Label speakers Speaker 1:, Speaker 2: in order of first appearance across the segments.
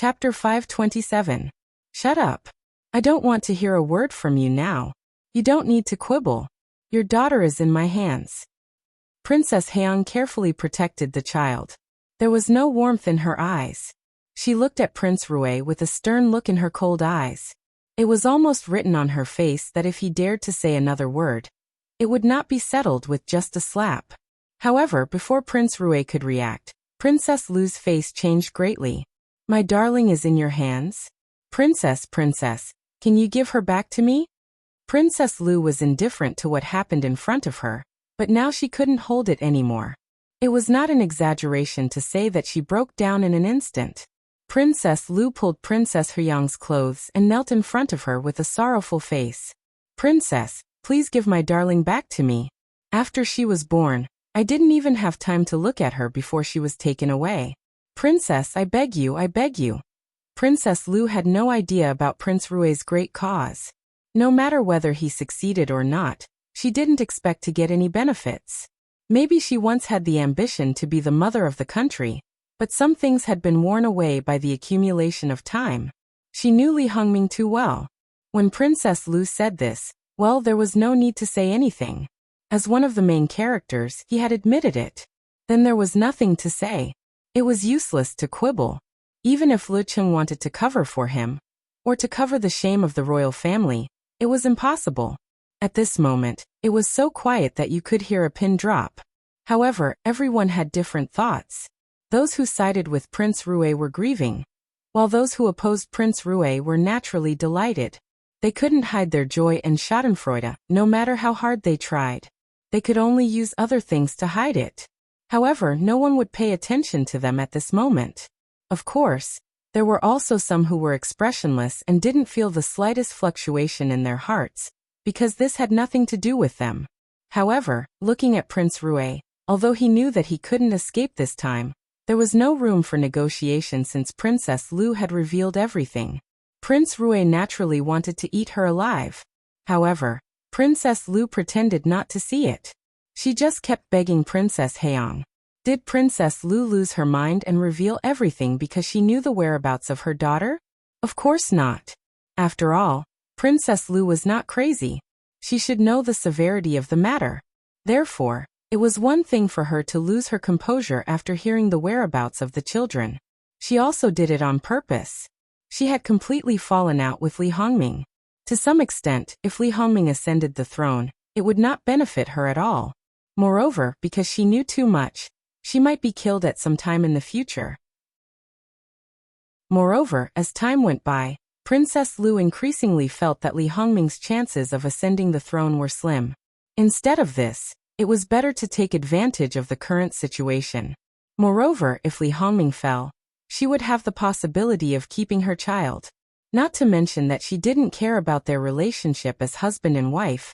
Speaker 1: Chapter 527. Shut up. I don't want to hear a word from you now. You don't need to quibble. Your daughter is in my hands. Princess Haeyoung carefully protected the child. There was no warmth in her eyes. She looked at Prince Rue with a stern look in her cold eyes. It was almost written on her face that if he dared to say another word, it would not be settled with just a slap. However, before Prince Rue could react, Princess Lu's face changed greatly. My darling is in your hands? Princess, can you give her back to me? Princess Lu was indifferent to what happened in front of her, but now she couldn't hold it anymore. It was not an exaggeration to say that she broke down in an instant. Princess Lu pulled Princess Haeyoung's clothes and knelt in front of her with a sorrowful face. Princess, please give my darling back to me. After she was born, I didn't even have time to look at her before she was taken away. Princess, I beg you, I beg you. Princess Lu had no idea about Prince Rue's great cause. No matter whether he succeeded or not, she didn't expect to get any benefits. Maybe she once had the ambition to be the mother of the country, but some things had been worn away by the accumulation of time. She knew Li Hongming too well. When Princess Lu said this, well, there was no need to say anything. As one of the main characters, he had admitted it. Then there was nothing to say. It was useless to quibble. Even if Lu Cheng wanted to cover for him, or to cover the shame of the royal family, it was impossible. At this moment, it was so quiet that you could hear a pin drop. However, everyone had different thoughts. Those who sided with Prince Rue were grieving, while those who opposed Prince Rue were naturally delighted. They couldn't hide their joy and schadenfreude, no matter how hard they tried. They could only use other things to hide it. However, no one would pay attention to them at this moment. Of course, there were also some who were expressionless and didn't feel the slightest fluctuation in their hearts, because this had nothing to do with them. However, looking at Prince Rue, although he knew that he couldn't escape this time, there was no room for negotiation since Princess Lu had revealed everything. Prince Rue naturally wanted to eat her alive. However, Princess Lu pretended not to see it. She just kept begging Princess Haeyoung. Did Princess Lu lose her mind and reveal everything because she knew the whereabouts of her daughter? Of course not. After all, Princess Lu was not crazy. She should know the severity of the matter. Therefore, it was one thing for her to lose her composure after hearing the whereabouts of the children. She also did it on purpose. She had completely fallen out with Li Hongming. To some extent, if Li Hongming ascended the throne, it would not benefit her at all. Moreover, because she knew too much, she might be killed at some time in the future. Moreover, as time went by, Princess Lu increasingly felt that Li Hongming's chances of ascending the throne were slim. Instead of this, it was better to take advantage of the current situation. Moreover, if Li Hongming fell, she would have the possibility of keeping her child. Not to mention that she didn't care about their relationship as husband and wife.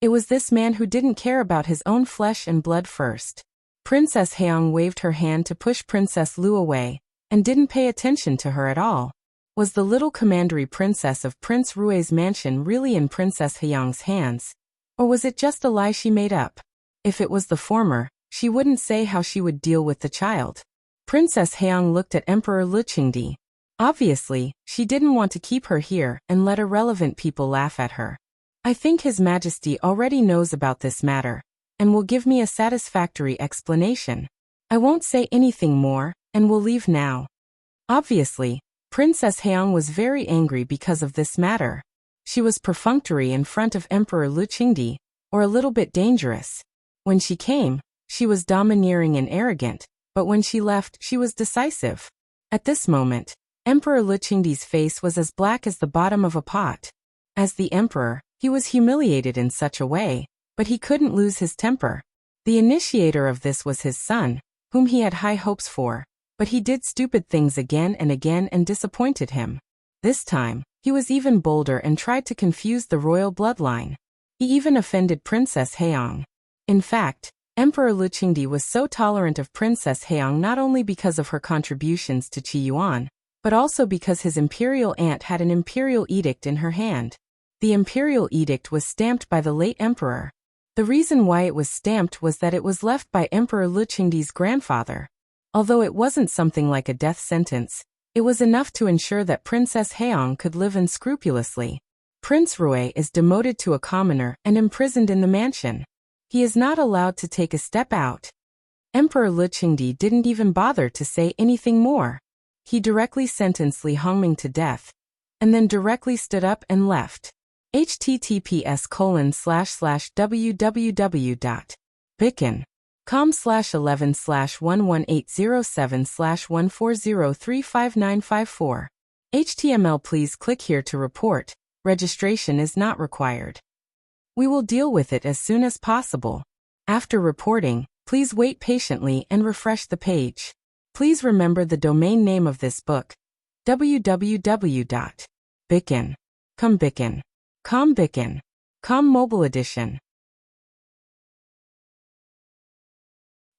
Speaker 1: It was this man who didn't care about his own flesh and blood first. Princess Haeyoung waved her hand to push Princess Lu away, and didn't pay attention to her at all. Was the little commandery princess of Prince Rue's mansion really in Princess Haeyoung's hands? Or was it just a lie she made up? If it was the former, she wouldn't say how she would deal with the child. Princess Haeyoung looked at Emperor Lu Qingdi. Obviously, she didn't want to keep her here and let irrelevant people laugh at her. I think His Majesty already knows about this matter, and will give me a satisfactory explanation. I won't say anything more, and will leave now. Obviously, Princess Haeyoung was very angry because of this matter. She was perfunctory in front of Emperor Lu Qingdi, or a little bit dangerous. When she came, she was domineering and arrogant, but when she left, she was decisive. At this moment, Emperor Lu Qingdi's face was as black as the bottom of a pot. As the emperor, he was humiliated in such a way, but he couldn't lose his temper. The initiator of this was his son, whom he had high hopes for, but he did stupid things again and disappointed him. This time, he was even bolder and tried to confuse the royal bloodline. He even offended Princess Haeyoung. In fact, Emperor Lu Qingdi was so tolerant of Princess Haeyoung not only because of her contributions to Qi Yuan, but also because his imperial aunt had an imperial edict in her hand. The imperial edict was stamped by the late emperor. The reason why it was stamped was that it was left by Emperor Lu Qingdi's grandfather. Although it wasn't something like a death sentence, It was enough to ensure that Princess Haeong could live unscrupulously. Prince Rui is demoted to a commoner and imprisoned in the mansion. He is not allowed to take a step out. Emperor Li Qingdi didn't even bother to say anything more. He directly sentenced Li Hongming to death, and then directly stood up and left. https://www.bicken.com/11/11807/1403594. HTML. Please click here to report. Registration is not required. We will deal with it as soon as possible. After reporting, please wait patiently and refresh the page. Please remember the domain name of this book: www.bicken.com Mobile Edition.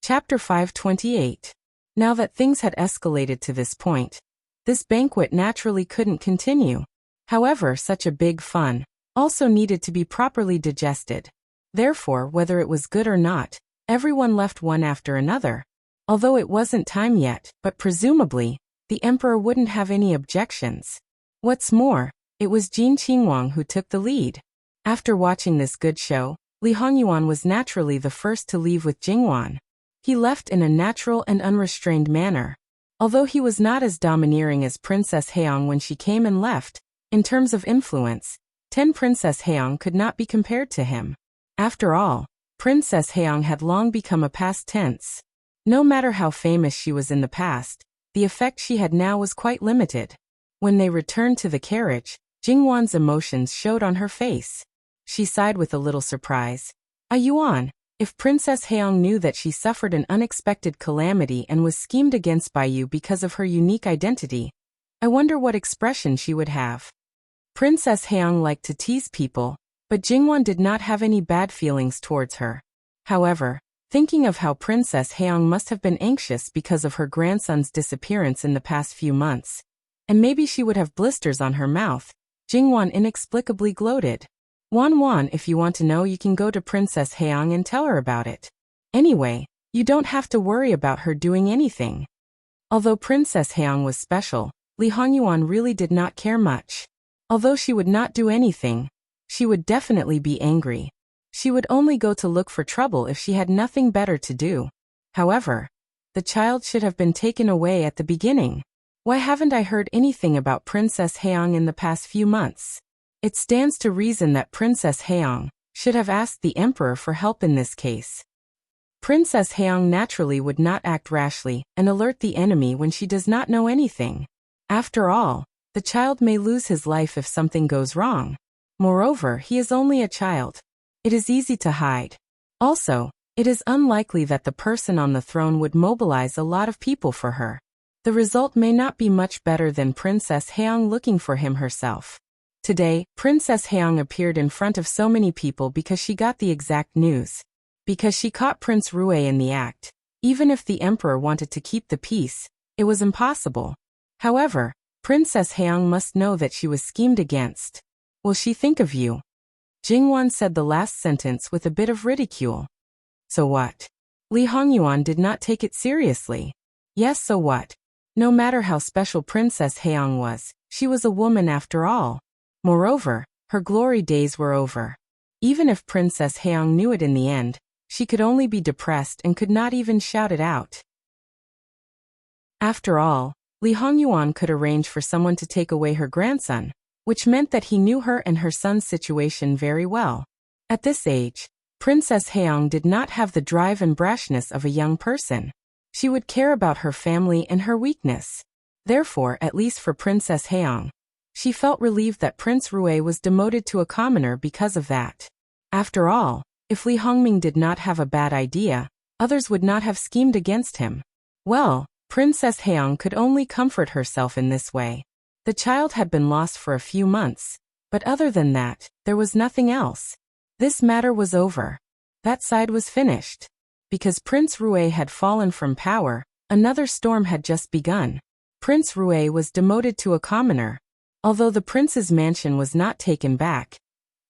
Speaker 1: Chapter 528. Now that things had escalated to this point, this banquet naturally couldn't continue. However, such a big fun also needed to be properly digested. Therefore, whether it was good or not, everyone left one after another. Although it wasn't time yet, but presumably, the emperor wouldn't have any objections. What's more, it was Jin Qingwang who took the lead. After watching this good show, Li Hongyuan was naturally the first to leave with Jingwan. He left in a natural and unrestrained manner. Although he was not as domineering as Princess Haeong when she came and left, in terms of influence, Princess Haeong could not be compared to him. After all, Princess Haeong had long become a past tense. No matter how famous she was in the past, the effect she had now was quite limited. When they returned to the carriage, Jingwan's emotions showed on her face. She sighed with a little surprise. Yuan, if Princess Haeong knew that she suffered an unexpected calamity and was schemed against by you because of her unique identity, I wonder what expression she would have. Princess Haeong liked to tease people, but Jingwan did not have any bad feelings towards her. However, thinking of how Princess Haeong must have been anxious because of her grandson's disappearance in the past few months, and maybe she would have blisters on her mouth, Jingwan inexplicably gloated. Wan, if you want to know, you can go to Princess Haeong and tell her about it. Anyway, you don't have to worry about her doing anything. Although Princess Haeong was special, Li Hongyuan really did not care much. Although she would not do anything, she would definitely be angry. She would only go to look for trouble if she had nothing better to do. However, the child should have been taken away at the beginning. Why haven't I heard anything about Princess Haeong in the past few months? It stands to reason that Princess Haeong should have asked the emperor for help in this case. Princess Haeong naturally would not act rashly and alert the enemy when she does not know anything. After all, the child may lose his life if something goes wrong. Moreover, he is only a child. It is easy to hide. Also, it is unlikely that the person on the throne would mobilize a lot of people for her. The result may not be much better than Princess Haeong looking for him herself. Today, Princess Haeong appeared in front of so many people because she got the exact news. Because she caught Prince Rui in the act. Even if the emperor wanted to keep the peace, it was impossible. However, Princess Haeong must know that she was schemed against. Will she think of you? Jingwan said the last sentence with a bit of ridicule. So what? Li Hongyuan did not take it seriously. Yes, so what? No matter how special Princess Haeong was, she was a woman after all. Moreover, her glory days were over. Even if Princess Haeong knew it in the end, she could only be depressed and could not even shout it out. After all, Li Hongyuan could arrange for someone to take away her grandson, which meant that he knew her and her son's situation very well. At this age, Princess Haeong did not have the drive and brashness of a young person. She would care about her family and her weakness. Therefore, at least for Princess Haeong, she felt relieved that Prince Rui was demoted to a commoner because of that. After all, if Li Hongming did not have a bad idea, others would not have schemed against him. Well, Princess Haeong could only comfort herself in this way. The child had been lost for a few months, but other than that, there was nothing else. This matter was over. That side was finished. Because Prince Rui had fallen from power, another storm had just begun. Prince Rui was demoted to a commoner. Although the prince's mansion was not taken back,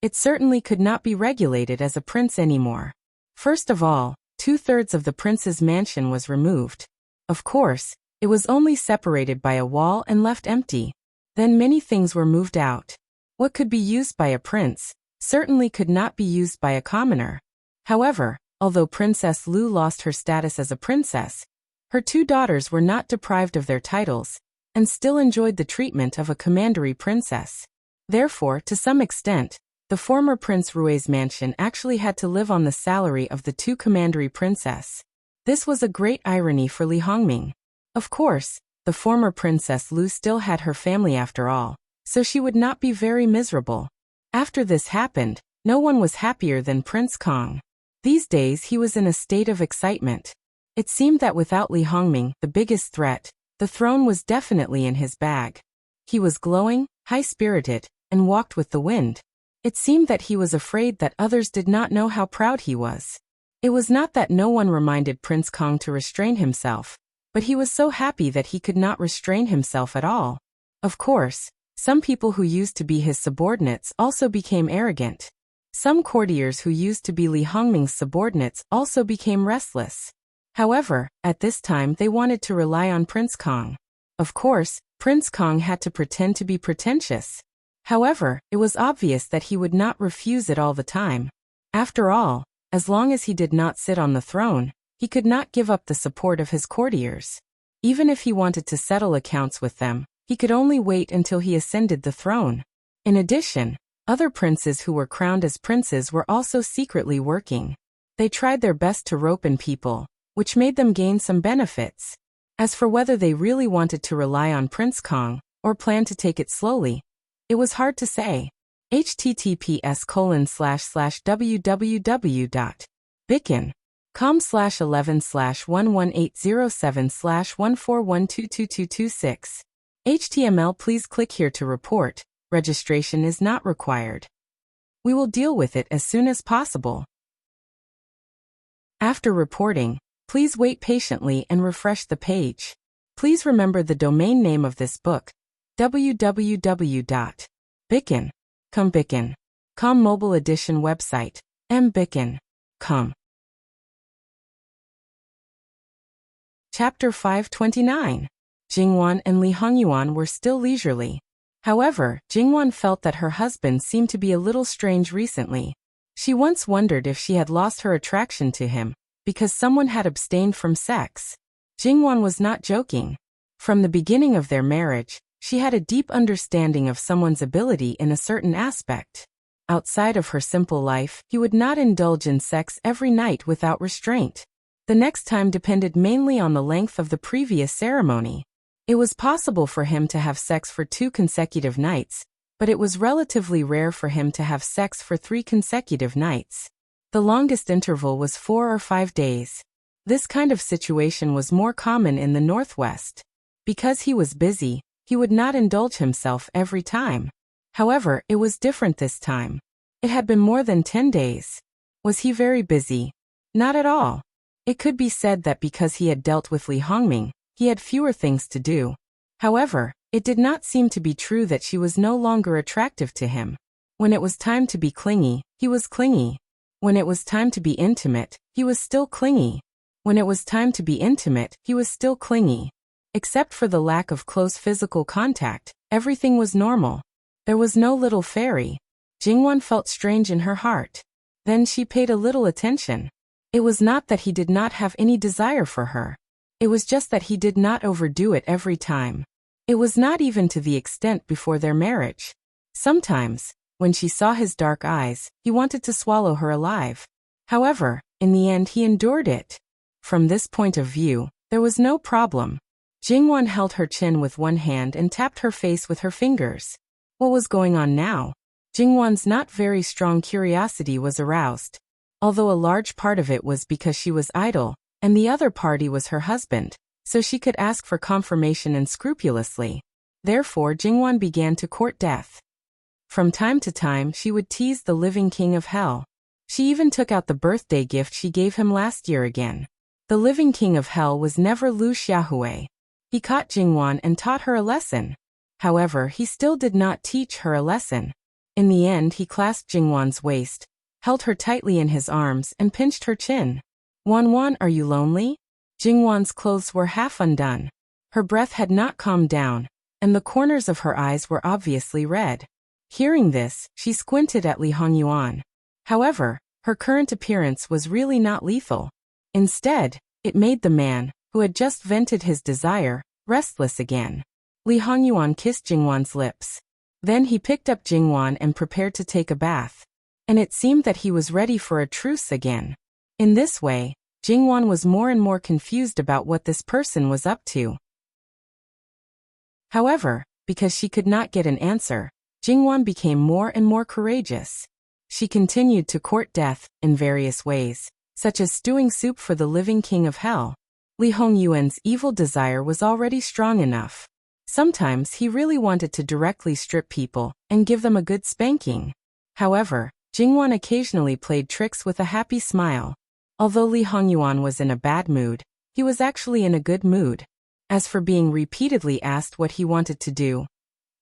Speaker 1: it certainly could not be regulated as a prince anymore. First of all, 2/3 of the prince's mansion was removed. Of course, It was only separated by a wall and left empty. Then many things were moved out. What could be used by a prince certainly could not be used by a commoner. However, although Princess Lu lost her status as a princess, her two daughters were not deprived of their titles, and still enjoyed the treatment of a commandery princess. Therefore, to some extent, the former Prince Rui's mansion actually had to live on the salary of the two commandery princess. This was a great irony for Li Hongming. Of course, the former Princess Lu still had her family after all, so she would not be very miserable. After this happened, no one was happier than Prince Kong. These days he was in a state of excitement. It seemed that without Li Hongming, the biggest threat, the throne was definitely in his bag. He was glowing, high-spirited, and walked with the wind. It seemed that he was afraid that others did not know how proud he was. It was not that no one reminded Prince Kong to restrain himself, but he was so happy that he could not restrain himself at all. Of course, some people who used to be his subordinates also became arrogant. Some courtiers who used to be Li Hongming's subordinates also became restless. However, at this time they wanted to rely on Prince Kong. Of course, Prince Kong had to pretend to be pretentious. However, it was obvious that he would not refuse it all the time. After all, as long as he did not sit on the throne, he could not give up the support of his courtiers. Even if he wanted to settle accounts with them, he could only wait until he ascended the throne. In addition, other princes who were crowned as princes were also secretly working. They tried their best to rope in people, which made them gain some benefits. As for whether they really wanted to rely on Prince Kong, or plan to take it slowly, it was hard to say. https://www.bicken.com/11/11807/141222226. HTML. Please click here to report. Registration is not required. We will deal with it as soon as possible. After reporting, please wait patiently and refresh the page. Please remember the domain name of this book, www.bicken.com mobile edition website, mbicken.com. Chapter 529. Jingwan and Li Hongyuan were still leisurely. However, Jingwan felt that her husband seemed to be a little strange recently. She once wondered if she had lost her attraction to him, because someone had abstained from sex. Jingwan was not joking. From the beginning of their marriage, she had a deep understanding of someone's ability in a certain aspect. Outside of her simple life, he would not indulge in sex every night without restraint. The next time depended mainly on the length of the previous ceremony. It was possible for him to have sex for 2 consecutive nights, but it was relatively rare for him to have sex for 3 consecutive nights. The longest interval was 4 or 5 days. This kind of situation was more common in the Northwest. Because he was busy, he would not indulge himself every time. However, it was different this time. It had been more than 10 days. Was he very busy? Not at all. It could be said that because he had dealt with Li Hongming, he had fewer things to do. However, it did not seem to be true that she was no longer attractive to him. When it was time to be clingy, he was clingy. When it was time to be intimate, he was still clingy. When it was time to be intimate, he was still clingy. Except for the lack of close physical contact, everything was normal. There was no little fairy. Jingwan felt strange in her heart. Then she paid a little attention. It was not that he did not have any desire for her. It was just that he did not overdo it every time. It was not even to the extent before their marriage. Sometimes, when she saw his dark eyes, he wanted to swallow her alive. However, in the end he endured it. From this point of view, there was no problem. Jingwan held her chin with one hand and tapped her face with her fingers. What was going on now? Jingwan's not very strong curiosity was aroused. Although a large part of it was because she was idle, and the other party was her husband, so she could ask for confirmation unscrupulously. Therefore Jingwan began to court death. From time to time she would tease the living king of hell. She even took out the birthday gift she gave him last year again. The living king of hell was never Lu Xiaohui. He caught Jingwan and taught her a lesson. However, he still did not teach her a lesson. In the end he clasped Jingwan's waist, held her tightly in his arms and pinched her chin. Wan, are you lonely? Jingwan's clothes were half undone. Her breath had not calmed down, and the corners of her eyes were obviously red. Hearing this, she squinted at Li Hongyuan. However, her current appearance was really not lethal. Instead, it made the man, who had just vented his desire, restless again. Li Hongyuan kissed Jingwan's lips. Then he picked up Jingwan and prepared to take a bath. And it seemed that he was ready for a truce again. In this way, Jingwan was more and more confused about what this person was up to. However, because she could not get an answer, Jingwan became more and more courageous. She continued to court death in various ways, such as stewing soup for the living king of hell. Li Hongyuan's evil desire was already strong enough. Sometimes he really wanted to directly strip people and give them a good spanking. However, Jingwan occasionally played tricks with a happy smile. Although Li Hongyuan was in a bad mood, he was actually in a good mood. As for being repeatedly asked what he wanted to do,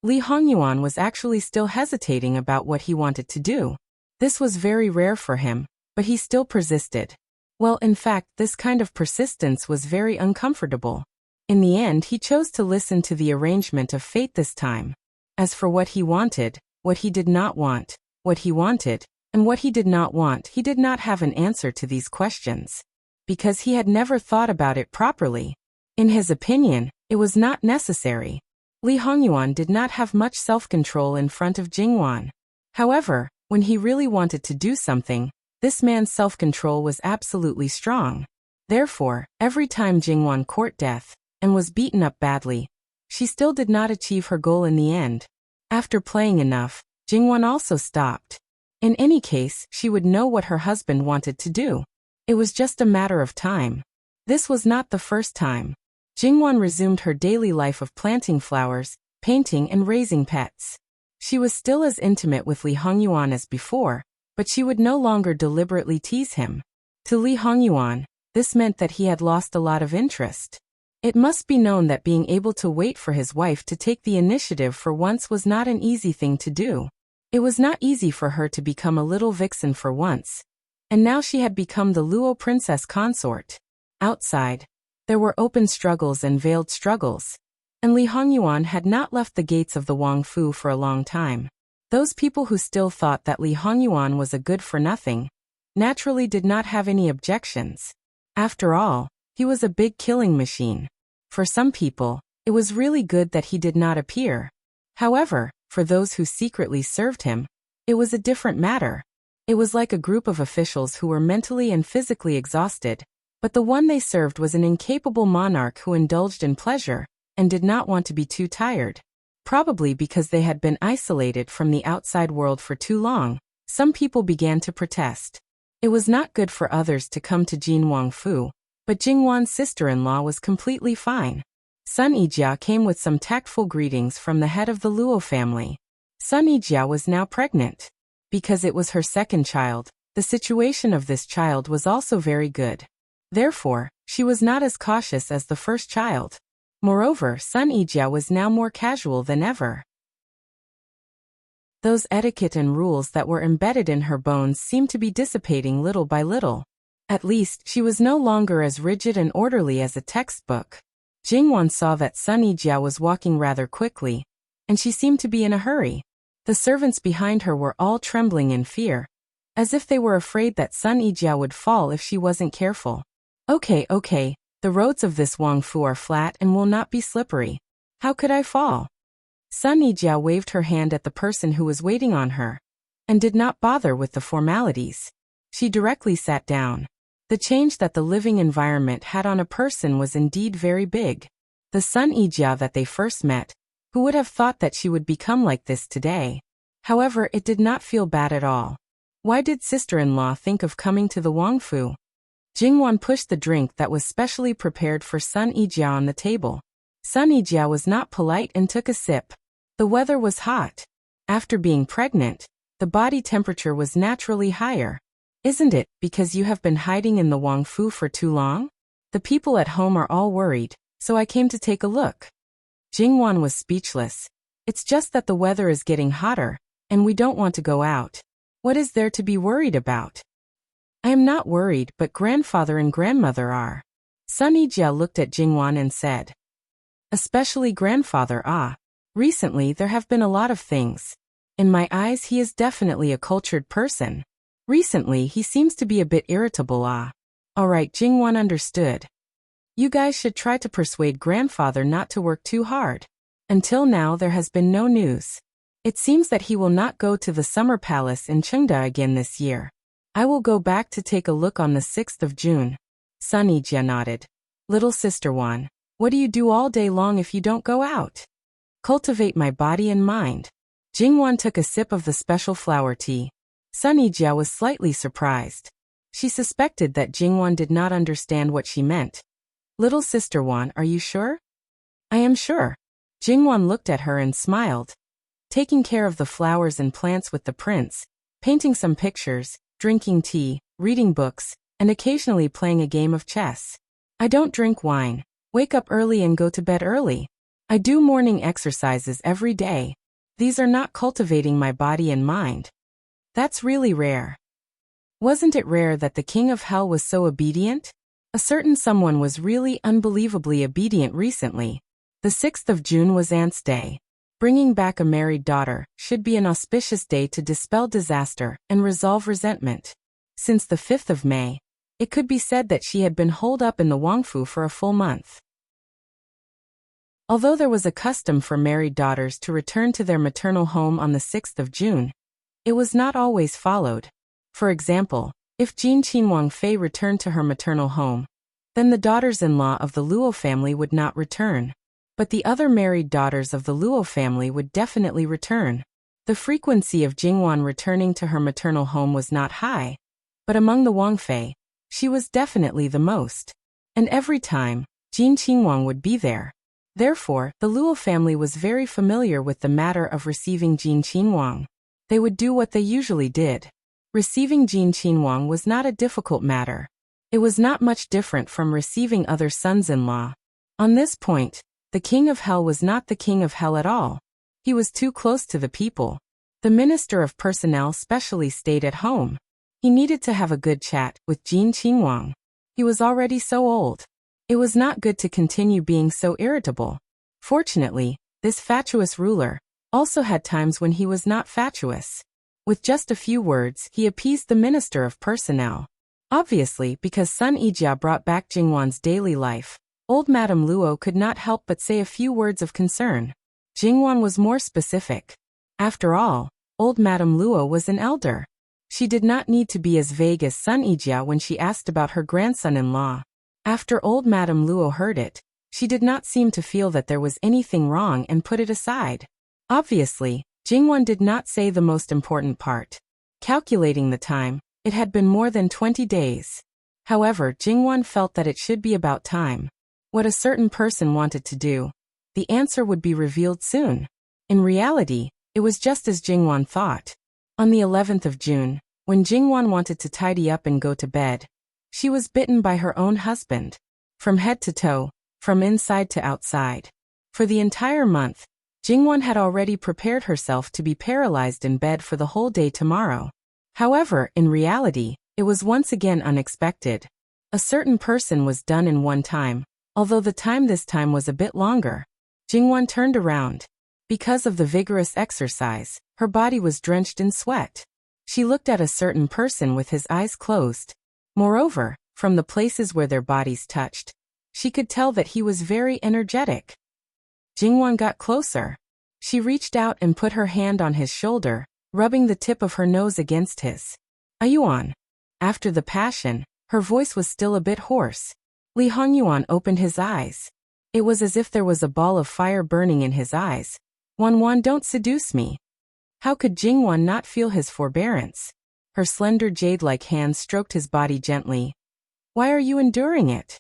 Speaker 1: Li Hongyuan was actually still hesitating about what he wanted to do. This was very rare for him, but he still persisted. Well, in fact, this kind of persistence was very uncomfortable. In the end, he chose to listen to the arrangement of fate this time. As for what he wanted, what he did not want, what he wanted, and what he did not want, he did not have an answer to these questions. Because he had never thought about it properly. In his opinion, it was not necessary. Li Hongyuan did not have much self-control in front of Jingwan. However, when he really wanted to do something, this man's self-control was absolutely strong. Therefore, every time Jingwan court death, and was beaten up badly, she still did not achieve her goal in the end. After playing enough, Jingwan also stopped. In any case, she would know what her husband wanted to do. It was just a matter of time. This was not the first time. Jingwan resumed her daily life of planting flowers, painting and raising pets. She was still as intimate with Li Hongyuan as before, but she would no longer deliberately tease him. To Li Hongyuan, this meant that he had lost a lot of interest. It must be known that being able to wait for his wife to take the initiative for once was not an easy thing to do. It was not easy for her to become a little vixen for once. And now she had become the Luo princess consort. Outside, there were open struggles and veiled struggles. And Li Hongyuan had not left the gates of the Wangfu for a long time. Those people who still thought that Li Hongyuan was a good-for-nothing, naturally did not have any objections. After all, he was a big killing machine. For some people, it was really good that he did not appear. However, for those who secretly served him, it was a different matter. It was like a group of officials who were mentally and physically exhausted, but the one they served was an incapable monarch who indulged in pleasure and did not want to be too tired. Probably because they had been isolated from the outside world for too long, some people began to protest. It was not good for others to come to Jin Wangfu, but Jingwan's sister-in-law was completely fine. Sun Yijia came with some tactful greetings from the head of the Luo family. Sun Yijia was now pregnant. Because it was her second child, the situation of this child was also very good. Therefore, she was not as cautious as the first child. Moreover, Sun Yijia was now more casual than ever. Those etiquette and rules that were embedded in her bones seemed to be dissipating little by little. At least, she was no longer as rigid and orderly as a textbook. Jingwan saw that Sun Yijia was walking rather quickly, and she seemed to be in a hurry. The servants behind her were all trembling in fear, as if they were afraid that Sun Yijia would fall if she wasn't careful. Okay, the roads of this Wangfu are flat and will not be slippery. How could I fall? Sun Yijia waved her hand at the person who was waiting on her, and did not bother with the formalities. She directly sat down. The change that the living environment had on a person was indeed very big. The Sun Yijia that they first met, who would have thought that she would become like this today? However, it did not feel bad at all. Why did sister-in-law think of coming to the Wangfu? Jingwan pushed the drink that was specially prepared for Sun Yijia on the table. Sun Yijia was not polite and took a sip. The weather was hot. After being pregnant, the body temperature was naturally higher. Isn't it because you have been hiding in the Wangfu for too long? The people at home are all worried, so I came to take a look. Jingwan was speechless. It's just that the weather is getting hotter, and we don't want to go out. What is there to be worried about? I am not worried, but grandfather and grandmother are. Sun Yijia looked at Jingwan and said. Especially grandfather. Recently there have been a lot of things. In my eyes he is definitely a cultured person. Recently he seems to be a bit irritable. Alright, Jingwon understood. You guys should try to persuade grandfather not to work too hard. Until now there has been no news. It seems that he will not go to the summer palace in Cheongda again this year. I will go back to take a look on the 6th of June. Sun Ijia nodded. Little sister Won, what do you do all day long if you don't go out? Cultivate my body and mind. Jingwon took a sip of the special flower tea. Sun Ijia was slightly surprised. She suspected that Jingwon did not understand what she meant. Little sister Won, are you sure? I am sure. Jingwon looked at her and smiled. Taking care of the flowers and plants with the prince, painting some pictures, drinking tea, reading books, and occasionally playing a game of chess. I don't drink wine, wake up early and go to bed early. I do morning exercises every day. These are not cultivating my body and mind. That's really rare. Wasn't it rare that the king of hell was so obedient? A certain someone was really unbelievably obedient recently. The 6th of June was Aunt's Day. Bringing back a married daughter should be an auspicious day to dispel disaster and resolve resentment. Since the 5th of May, it could be said that she had been holed up in the Wangfu for a full month. Although there was a custom for married daughters to return to their maternal home on the 6th of June, it was not always followed. For example, if Jin Qinwang Fei returned to her maternal home, then the daughters-in-law of the Luo family would not return. But the other married daughters of the Luo family would definitely return. The frequency of Jingwon returning to her maternal home was not high, but among the Wangfei, she was definitely the most. And every time, Jin Qinwang would be there. Therefore, the Luo family was very familiar with the matter of receiving Jin Qinwang. They would do what they usually did. Receiving Jin Qinwang was not a difficult matter. It was not much different from receiving other sons-in-law. On this point, the king of hell was not the king of hell at all. He was too close to the people. The minister of personnel specially stayed at home. He needed to have a good chat with Jin Qinwang. He was already so old. It was not good to continue being so irritable. Fortunately, this fatuous ruler also had times when he was not fatuous. With just a few words, he appeased the minister of personnel. Obviously, because Sun Ijia brought back Jingwon's daily life, old Madame Luo could not help but say a few words of concern. Jingwon was more specific. After all, old Madame Luo was an elder. She did not need to be as vague as Sun Ijia when she asked about her grandson-in-law. After old Madame Luo heard it, she did not seem to feel that there was anything wrong and put it aside. Obviously, Jingwon did not say the most important part. Calculating the time, it had been more than 20 days. However, Jingwon felt that it should be about time. What a certain person wanted to do, the answer would be revealed soon. In reality, it was just as Jingwon thought. On the 11th of June, when Jingwon wanted to tidy up and go to bed, she was bitten by her own husband. From head to toe, from inside to outside. For the entire month, Jingwon had already prepared herself to be paralyzed in bed for the whole day tomorrow. However, in reality, it was once again unexpected. A certain person was done in one time, although the time this time was a bit longer. Jingwon turned around. Because of the vigorous exercise, her body was drenched in sweat. She looked at a certain person with his eyes closed. Moreover, from the places where their bodies touched, she could tell that he was very energetic. Jingwon got closer. She reached out and put her hand on his shoulder, rubbing the tip of her nose against his. Ayuan. After the passion, her voice was still a bit hoarse. Li Hongyuan opened his eyes. It was as if there was a ball of fire burning in his eyes. Wan, don't seduce me. How could Jingwon not feel his forbearance? Her slender jade-like hands stroked his body gently. Why are you enduring it?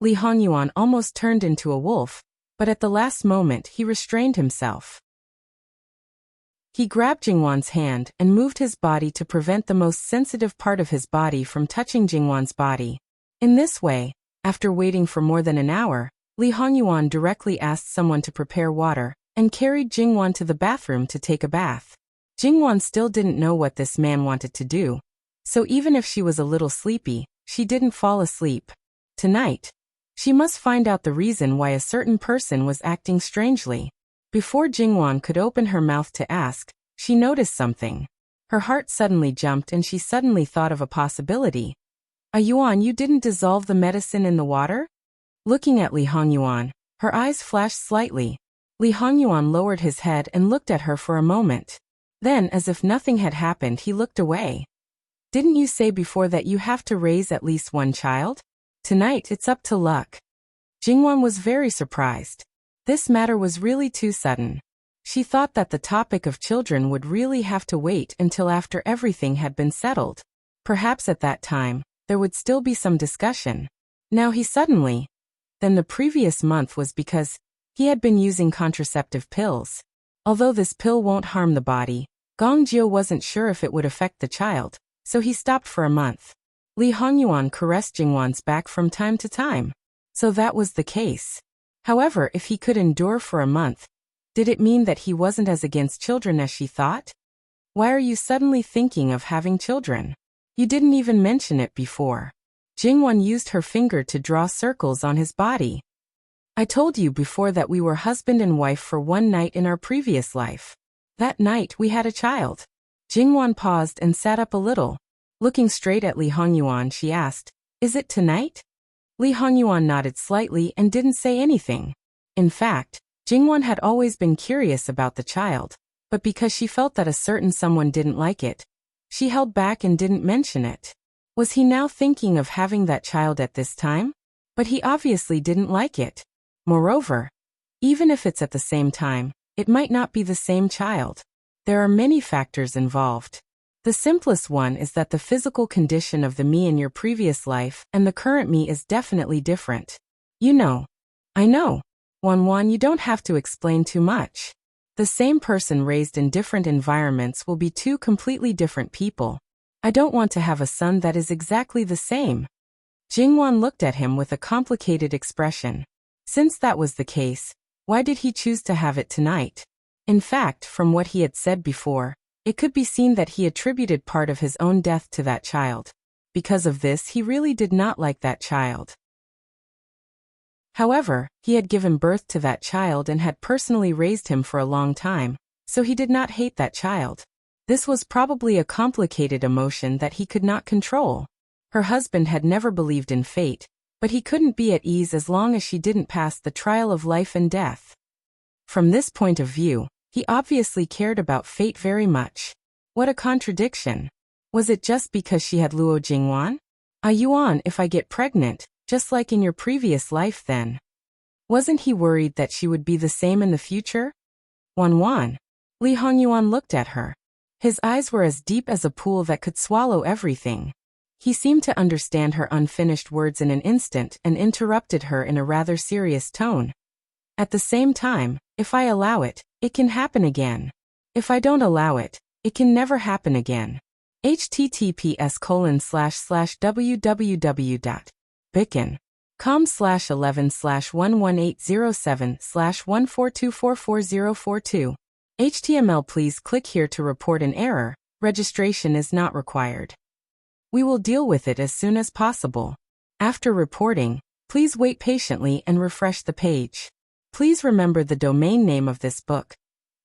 Speaker 1: Li Hongyuan almost turned into a wolf, but at the last moment he restrained himself. He grabbed Jingwon's hand and moved his body to prevent the most sensitive part of his body from touching Jingwon's body. In this way, after waiting for more than an hour, Li Hongyuan directly asked someone to prepare water and carried Jingwon to the bathroom to take a bath. Jingwon still didn't know what this man wanted to do, so even if she was a little sleepy, she didn't fall asleep. Tonight, She must find out the reason why a certain person was acting strangely. Before Jingwan could open her mouth to ask, she noticed something. Her heart suddenly jumped and she suddenly thought of a possibility. Yuan, you didn't dissolve the medicine in the water? Looking at Li Hongyuan, her eyes flashed slightly. Li Hongyuan lowered his head and looked at her for a moment. Then, as if nothing had happened, he looked away. Didn't you say before that you have to raise at least one child? Tonight it's up to luck. Jingwan was very surprised. This matter was really too sudden. She thought that the topic of children would really have to wait until after everything had been settled. Perhaps at that time, there would still be some discussion. Now he suddenly... Then the previous month was because he had been using contraceptive pills. Although this pill won't harm the body, Gong Jiu wasn't sure if it would affect the child, so he stopped for a month. Li Hongyuan caressed Jingwan's back from time to time. So that was the case. However, if he could endure for a month, did it mean that he wasn't as against children as she thought? Why are you suddenly thinking of having children? You didn't even mention it before. Jingwan used her finger to draw circles on his body. I told you before that we were husband and wife for one night in our previous life. That night we had a child. Jingwan paused and sat up a little. Looking straight at Li Hongyuan, she asked, "Is it tonight?" Li Hongyuan nodded slightly and didn't say anything. In fact, Jingwan had always been curious about the child, but because she felt that a certain someone didn't like it, she held back and didn't mention it. Was he now thinking of having that child at this time? But he obviously didn't like it. Moreover, even if it's at the same time, it might not be the same child. There are many factors involved. The simplest one is that the physical condition of the me in your previous life and the current me is definitely different. You know. I know. Wan, you don't have to explain too much. The same person raised in different environments will be two completely different people. I don't want to have a son that is exactly the same. Jingwan looked at him with a complicated expression. Since that was the case, why did he choose to have it tonight? In fact, from what he had said before, it could be seen that he attributed part of his own death to that child. Because of this, he really did not like that child. However, he had given birth to that child and had personally raised him for a long time, so he did not hate that child. This was probably a complicated emotion that he could not control. Her husband had never believed in fate, but he couldn't be at ease as long as she didn't pass the trial of life and death. From this point of view, he obviously cared about fate very much. What a contradiction. Was it just because she had Luo Jingwan? Yuan, if I get pregnant, just like in your previous life then. Wasn't he worried that she would be the same in the future? Wan. Li Hongyuan looked at her. His eyes were as deep as a pool that could swallow everything. He seemed to understand her unfinished words in an instant and interrupted her in a rather serious tone. At the same time, if I allow it, it can happen again. If I don't allow it, it can never happen again. https://www.bicken.com/11/11807/142444042. HTML. Please click here to report an error. Registration is not required. We will deal with it as soon as possible. After reporting, please wait patiently and refresh the page. Please remember the domain name of this book: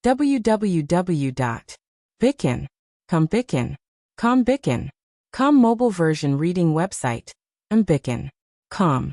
Speaker 1: www.bicken.com mobile version reading website, bicken.com.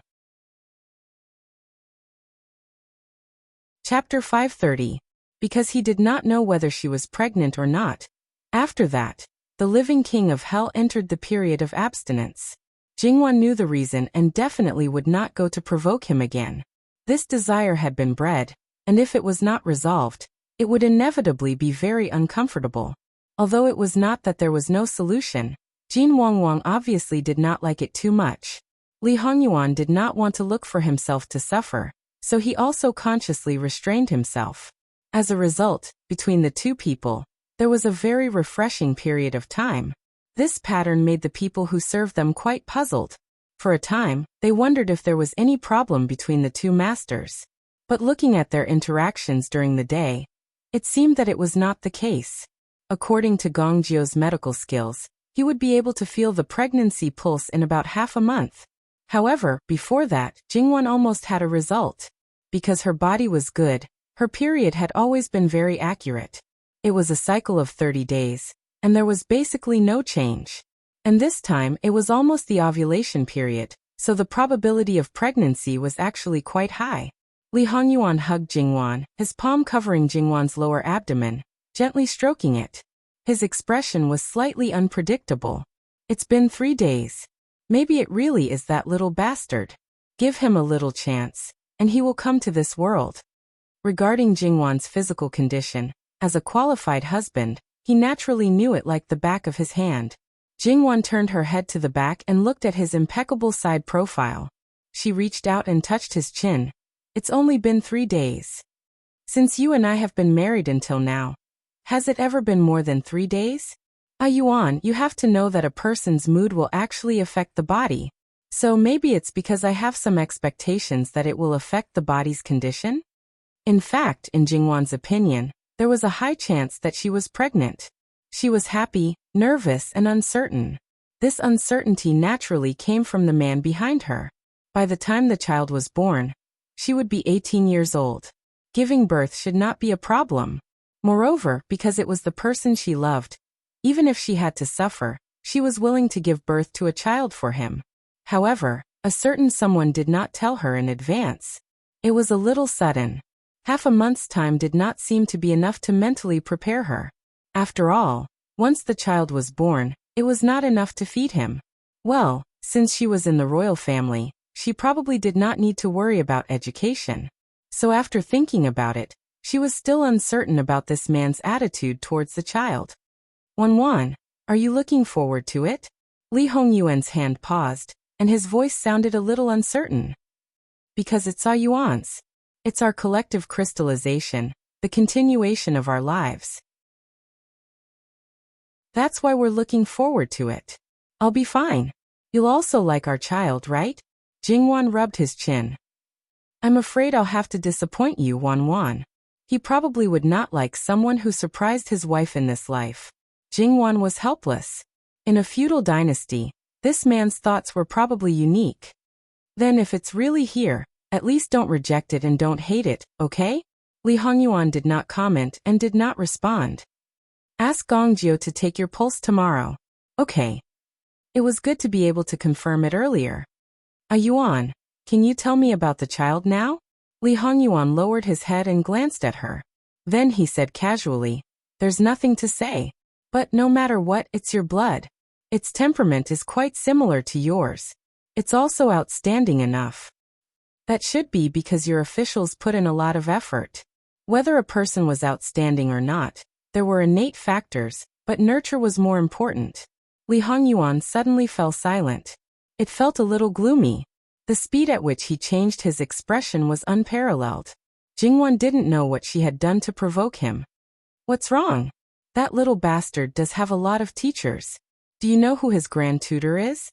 Speaker 1: Chapter 530. Because he did not know whether she was pregnant or not. After that, the living king of hell entered the period of abstinence. Jingwan knew the reason and definitely would not go to provoke him again. This desire had been bred, and if it was not resolved, it would inevitably be very uncomfortable. Although it was not that there was no solution, Jin Wangwang obviously did not like it too much. Li Hongyuan did not want to look for himself to suffer, so he also consciously restrained himself. As a result, between the two people, there was a very refreshing period of time. This pattern made the people who served them quite puzzled. For a time, they wondered if there was any problem between the two masters. But looking at their interactions during the day, it seemed that it was not the case. According to Gong Jiu's medical skills, he would be able to feel the pregnancy pulse in about half a month. However, before that, Jingwon almost had a result. Because her body was good, her period had always been very accurate. It was a cycle of 30 days, and there was basically no change. And this time, it was almost the ovulation period, so the probability of pregnancy was actually quite high. Lee Hongyuan hugged Jingwon, his palm covering Jingwon's lower abdomen, gently stroking it. His expression was slightly unpredictable. It's been 3 days. Maybe it really is that little bastard. Give him a little chance, and he will come to this world. Regarding Jingwon's physical condition, as a qualified husband, he naturally knew it like the back of his hand. Jingwon turned her head to the back and looked at his impeccable side profile. She reached out and touched his chin. It's only been 3 days. Since you and I have been married until now. Has it ever been more than 3 days? Yuan, you have to know that a person's mood will actually affect the body. So maybe it's because I have some expectations that it will affect the body's condition? In fact, in Jingwon's opinion, there was a high chance that she was pregnant. She was happy, nervous, and uncertain. This uncertainty naturally came from the man behind her. By the time the child was born, she would be 18 years old. Giving birth should not be a problem. Moreover, because it was the person she loved, even if she had to suffer, she was willing to give birth to a child for him. However, a certain someone did not tell her in advance. It was a little sudden. Half a month's time did not seem to be enough to mentally prepare her. After all, once the child was born, it was not enough to feed him. Well, since she was in the royal family, she probably did not need to worry about education. So after thinking about it, she was still uncertain about this man's attitude towards the child. Wanwan, are you looking forward to it? Lee Hongyuan's hand paused, and his voice sounded a little uncertain. Because it's Yuan's. It's our collective crystallization, the continuation of our lives. That's why we're looking forward to it. I'll be fine. You'll also like our child, right? Jingwon rubbed his chin. I'm afraid I'll have to disappoint you, Wanwan. He probably would not like someone who surprised his wife in this life. Jingwon was helpless. In a feudal dynasty, this man's thoughts were probably unique. Then if it's really here, at least don't reject it and don't hate it, okay? Lee Hongyuan did not comment and did not respond. Ask Gongjio to take your pulse tomorrow. Okay. It was good to be able to confirm it earlier. Yuan, can you tell me about the child now? Lee Hongyuan lowered his head and glanced at her. Then he said casually, there's nothing to say. But no matter what, it's your blood. Its temperament is quite similar to yours. It's also outstanding enough. That should be because your officials put in a lot of effort. Whether a person was outstanding or not, there were innate factors, but nurture was more important. Lee Hongyuan suddenly fell silent. It felt a little gloomy. The speed at which he changed his expression was unparalleled. Jingwon didn't know what she had done to provoke him. What's wrong? That little bastard does have a lot of teachers. Do you know who his grand tutor is?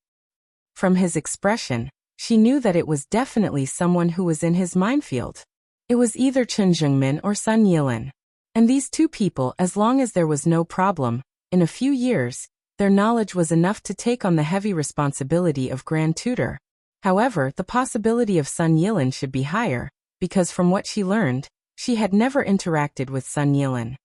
Speaker 1: From his expression, she knew that it was definitely someone who was in his minefield. It was either Chen Zhengmin or Sun Yilin. And these two people, as long as there was no problem, in a few years, their knowledge was enough to take on the heavy responsibility of grand tutor. However, the possibility of Sun Yilin should be higher, because from what she learned, she had never interacted with Sun Yilin.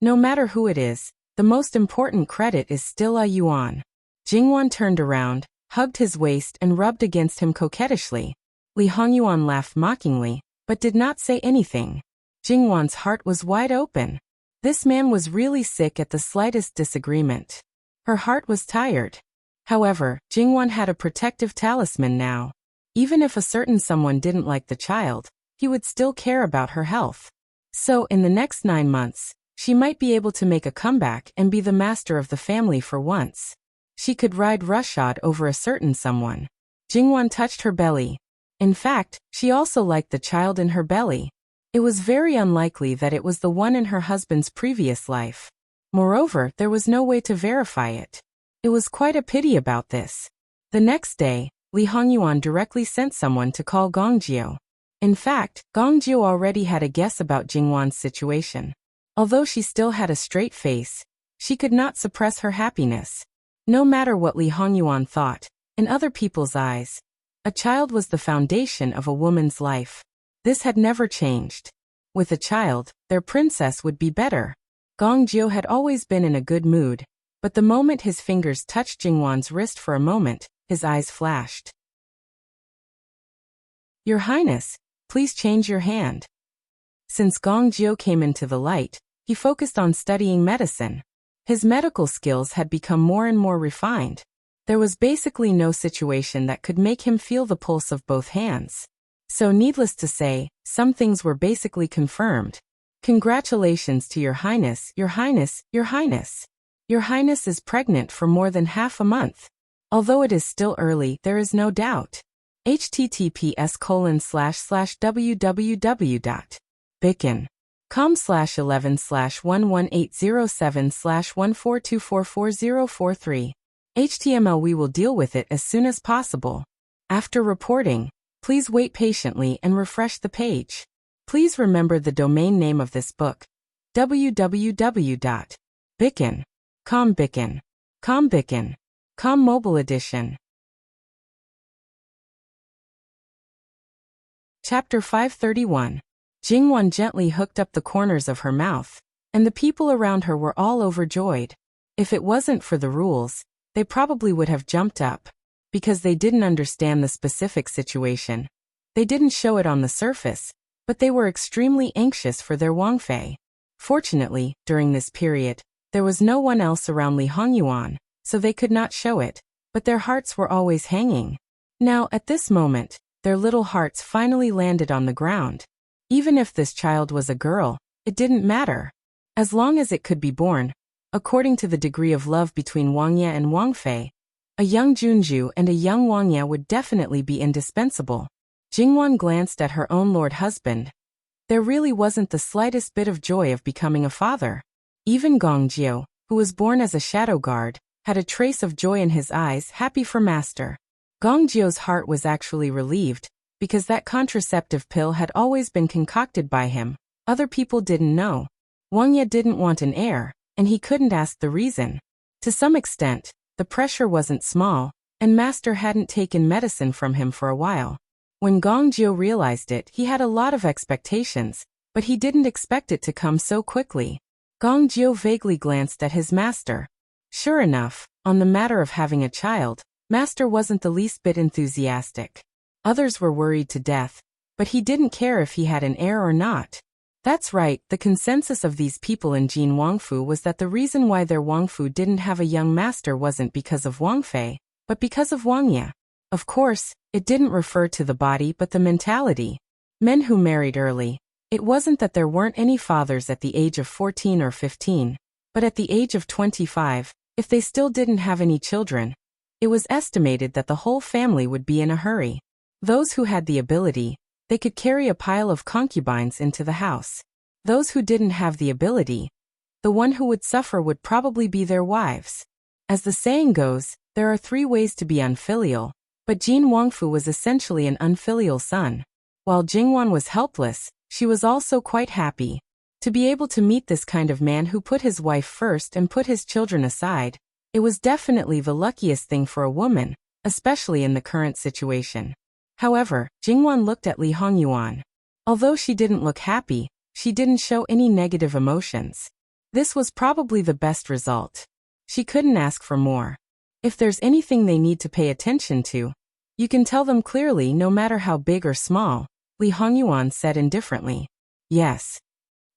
Speaker 1: No matter who it is, the most important credit is still Yuan. Jingwon turned around, hugged his waist and rubbed against him coquettishly. Lee Hongyuan laughed mockingly, but did not say anything. Jingwon's heart was wide open. This man was really sick at the slightest disagreement. Her heart was tired. However, Jingwon had a protective talisman now. Even if a certain someone didn't like the child, he would still care about her health. So in the next 9 months, she might be able to make a comeback and be the master of the family for once. She could ride roughshod over a certain someone. Jingwon touched her belly. In fact, she also liked the child in her belly. It was very unlikely that it was the one in her husband's previous life. Moreover, there was no way to verify it. It was quite a pity about this. The next day, Lee Hongyuan directly sent someone to call Gongjio. In fact, Gongjio already had a guess about Jingwon's situation. Although she still had a straight face, she could not suppress her happiness. No matter what Lee Hongyuan thought, in other people's eyes, A child was the foundation of a woman's life. This had never changed. With a child, their princess would be better. Gong Jiu had always been in a good mood, but the moment his fingers touched Jingwan's wrist for a moment, his eyes flashed. Your Highness, please change your hand. Since Gong Jiu came into the light, he focused on studying medicine. His medical skills had become more and more refined. There was basically no situation that could make him feel the pulse of both hands. So needless to say, some things were basically confirmed. Congratulations to Your Highness, Your Highness, Your Highness. Your Highness is pregnant for more than half a month. Although it is still early, there is no doubt. https://www.bicken.com/11/11807/142444043. HTML. We will deal with it as soon as possible. After reporting, please wait patiently and refresh the page. Please remember the domain name of this book: www.bicken.com. Bicken.com Mobile Edition. Chapter 531. Jingwan gently hooked up the corners of her mouth, and the people around her were all overjoyed. If it wasn't for the rules, they probably would have jumped up. Because they didn't understand the specific situation. They didn't show it on the surface, but they were extremely anxious for their Wangfei. Fortunately, during this period, there was no one else around Li Hongyuan, so they could not show it, but their hearts were always hanging. Now, at this moment, their little hearts finally landed on the ground. Even if this child was a girl, it didn't matter. As long as it could be born, according to the degree of love between Wang Ye and Wang Fei, a young Junju and a young Wang Ye would definitely be indispensable. Jingwan glanced at her own lord husband. There really wasn't the slightest bit of joy of becoming a father. Even Gong Jiu, who was born as a shadow guard, had a trace of joy in his eyes, happy for master. Gong Jiu's heart was actually relieved, because that contraceptive pill had always been concocted by him. Other people didn't know. Wang Ye didn't want an heir, and he couldn't ask the reason. To some extent, the pressure wasn't small, and master hadn't taken medicine from him for a while. When Gong Jiu realized it, he had a lot of expectations, but he didn't expect it to come so quickly. Gong Jiu vaguely glanced at his master. Sure enough, on the matter of having a child, master wasn't the least bit enthusiastic. Others were worried to death, but he didn't care if he had an heir or not. That's right, the consensus of these people in Jin Wangfu was that the reason why their Wangfu didn't have a young master wasn't because of Wang Fei, but because of Wang Ye. Of course, it didn't refer to the body but the mentality. Men who married early. It wasn't that there weren't any fathers at the age of 14 or 15, but at the age of 25, if they still didn't have any children, it was estimated that the whole family would be in a hurry. Those who had the ability, they could carry a pile of concubines into the house. Those who didn't have the ability, the one who would suffer would probably be their wives. As the saying goes, there are 3 ways to be unfilial, but Jin Wangfu was essentially an unfilial son. While Jingwan was helpless, she was also quite happy. To be able to meet this kind of man who put his wife first and put his children aside, it was definitely the luckiest thing for a woman, especially in the current situation. However, Jingwan looked at Li Hongyuan. Although she didn't look happy, she didn't show any negative emotions. This was probably the best result. She couldn't ask for more. If there's anything they need to pay attention to, you can tell them clearly no matter how big or small, Li Hongyuan said indifferently. Yes.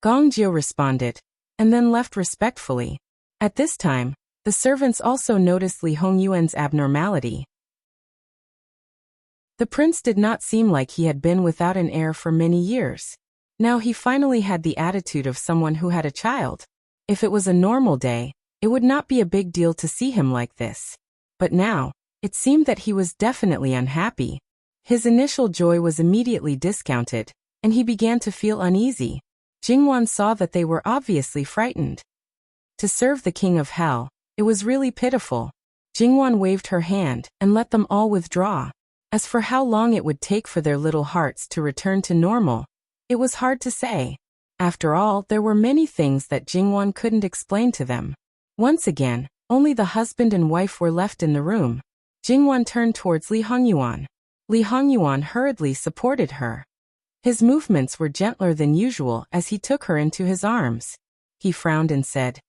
Speaker 1: Gong Jiu responded, and then left respectfully. At this time, the servants also noticed Li Hongyuan's abnormality. The prince did not seem like he had been without an heir for many years. Now he finally had the attitude of someone who had a child. If it was a normal day, it would not be a big deal to see him like this. But now, it seemed that he was definitely unhappy. His initial joy was immediately discounted, and he began to feel uneasy. Jingwan saw that they were obviously frightened. To serve the king of hell, it was really pitiful. Jingwan waved her hand and let them all withdraw. As for how long it would take for their little hearts to return to normal, it was hard to say. After all, there were many things that Jingwan couldn't explain to them. Once again, only the husband and wife were left in the room. Jingwan turned towards Li Hongyuan. Li Hongyuan hurriedly supported her. His movements were gentler than usual as he took her into his arms. He frowned and said,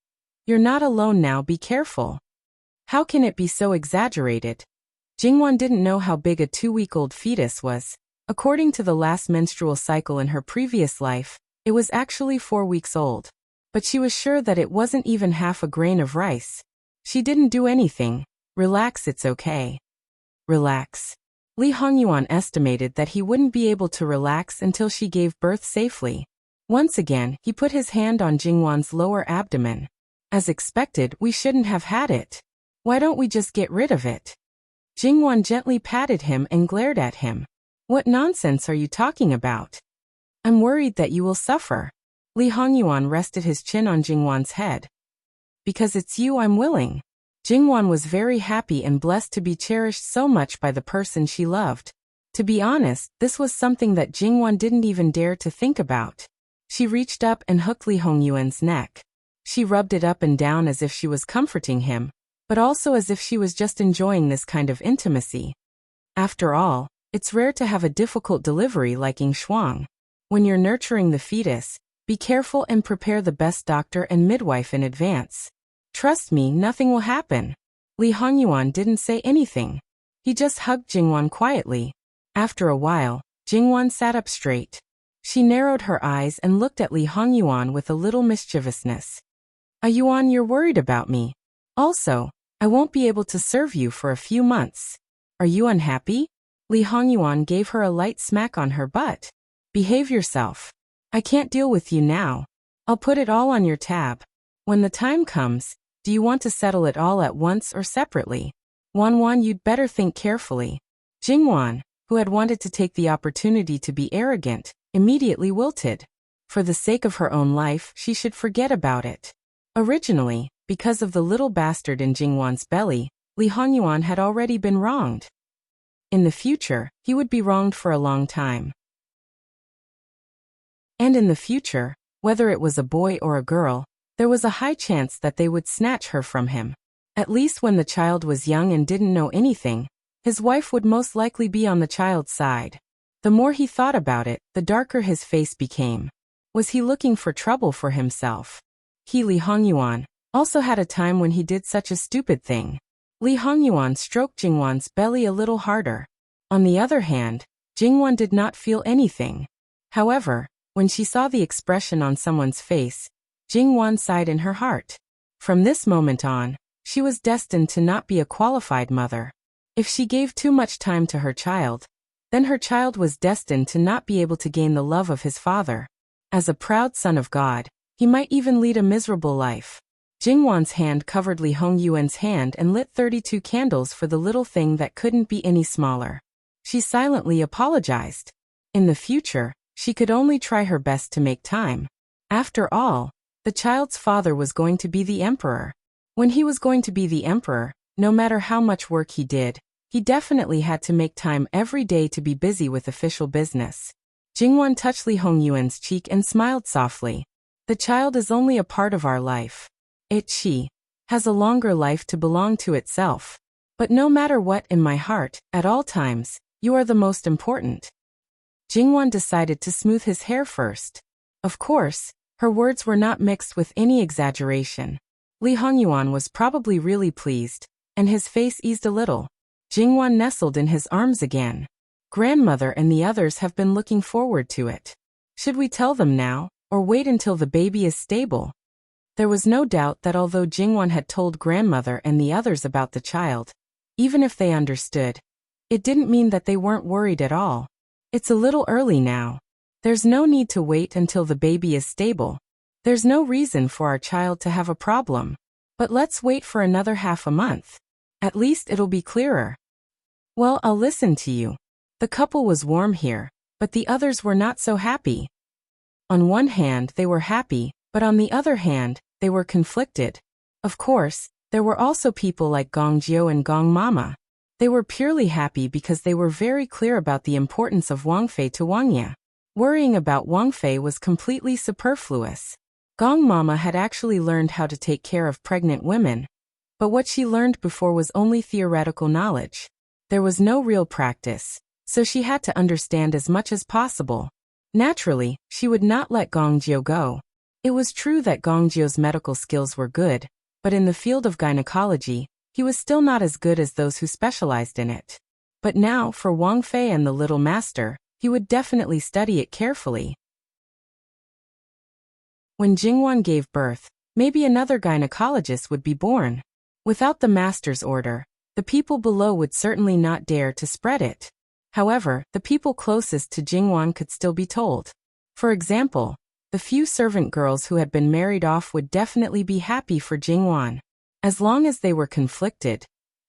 Speaker 1: "You're not alone now, be careful." How can it be so exaggerated? Jingwan didn't know how big a 2-week-old fetus was. According to the last menstrual cycle in her previous life, it was actually 4 weeks old. But she was sure that it wasn't even half a grain of rice. She didn't do anything. Relax, it's okay. Relax. Li Hongyuan estimated that he wouldn't be able to relax until she gave birth safely. Once again, he put his hand on Jingwan's lower abdomen. As expected, we shouldn't have had it. Why don't we just get rid of it? Jingwan gently patted him and glared at him. What nonsense are you talking about? I'm worried that you will suffer. Li Hongyuan rested his chin on Jingwan's head. Because it's you I'm willing. Jingwan was very happy and blessed to be cherished so much by the person she loved. To be honest, this was something that Jingwan didn't even dare to think about. She reached up and hooked Li Hongyuan's neck. She rubbed it up and down as if she was comforting him, but also as if she was just enjoying this kind of intimacy. After all, it's rare to have a difficult delivery like Ing Shuang. When you're nurturing the fetus, be careful and prepare the best doctor and midwife in advance. Trust me, nothing will happen. Li Hongyuan didn't say anything. He just hugged Jingwan quietly. After a while, Jingwan sat up straight. She narrowed her eyes and looked at Li Hongyuan with a little mischievousness. Yuan, you're worried about me. Also, I won't be able to serve you for a few months. Are you unhappy? Li Hongyuan gave her a light smack on her butt. Behave yourself. I can't deal with you now. I'll put it all on your tab. When the time comes, do you want to settle it all at once or separately? Wan, you'd better think carefully. Jingwan, who had wanted to take the opportunity to be arrogant, immediately wilted. For the sake of her own life, she should forget about it. Originally, because of the little bastard in Jingwan's belly, Li Hongyuan had already been wronged. In the future, he would be wronged for a long time. And in the future, whether it was a boy or a girl, there was a high chance that they would snatch her from him. At least when the child was young and didn't know anything, his wife would most likely be on the child's side. The more he thought about it, the darker his face became. Was he looking for trouble for himself? He, Li Hongyuan, also had a time when he did such a stupid thing. Li Hongyuan stroked Jingwan's belly a little harder. On the other hand, Jingwan did not feel anything. However, when she saw the expression on someone's face, Jingwan sighed in her heart. From this moment on, she was destined to not be a qualified mother. If she gave too much time to her child, then her child was destined to not be able to gain the love of his father. As a proud son of God, he might even lead a miserable life. Jingwan's hand covered Li Hongyuan's hand and lit 32 candles for the little thing that couldn't be any smaller. She silently apologized. In the future, she could only try her best to make time. After all, the child's father was going to be the emperor. When he was going to be the emperor, no matter how much work he did, he definitely had to make time every day to be busy with official business. Jingwan touched Li Hongyuan's cheek and smiled softly. The child is only a part of our life. She has a longer life to belong to itself. But no matter what, in my heart, at all times, you are the most important. Jingwan decided to smooth his hair first. Of course, her words were not mixed with any exaggeration. Li Hongyuan was probably really pleased, and his face eased a little. Jingwan nestled in his arms again. Grandmother and the others have been looking forward to it. Should we tell them now, or wait until the baby is stable? There was no doubt that although Jingwan had told grandmother and the others about the child, even if they understood, it didn't mean that they weren't worried at all. It's a little early now. There's no need to wait until the baby is stable. There's no reason for our child to have a problem. But let's wait for another half a month. At least it'll be clearer. Well, I'll listen to you. The couple was warm here, but the others were not so happy. On one hand, they were happy, but on the other hand, they were conflicted. Of course, there were also people like Gong Jiu and Gong Mama. They were purely happy because they were very clear about the importance of Wang Fei to Wang Ye. Worrying about Wang Fei was completely superfluous. Gong Mama had actually learned how to take care of pregnant women, but what she learned before was only theoretical knowledge. There was no real practice. so she had to understand as much as possible. Naturally, she would not let Gongjiu go. It was true that Gongjiu's medical skills were good, but in the field of gynecology, he was still not as good as those who specialized in it. But now, for Wang Fei and the little master, he would definitely study it carefully. When Jingwan gave birth, maybe another gynecologist would be born. Without the master's order, the people below would certainly not dare to spread it. However, the people closest to Jingwan could still be told. For example, the few servant girls who had been married off would definitely be happy for Jingwan. As long as they were conflicted,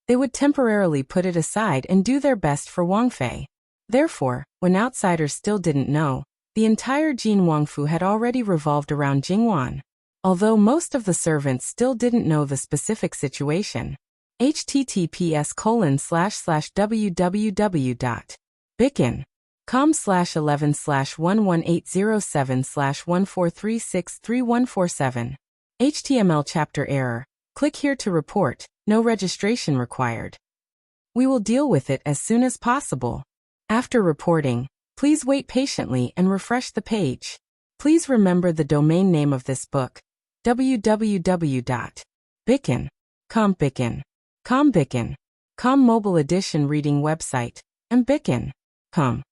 Speaker 1: they would temporarily put it aside and do their best for Wang Fei. Therefore, when outsiders still didn't know, the entire Jin Wangfu had already revolved around Jingwan. Although most of the servants still didn't know the specific situation. https://www.bicken.com/11/11807/14363147. HTML chapter error. Click here to report. No registration required. We will deal with it as soon as possible. After reporting, please wait patiently and refresh the page. Please remember the domain name of this book, www.bicken.com mobile edition reading website, and bicken.com.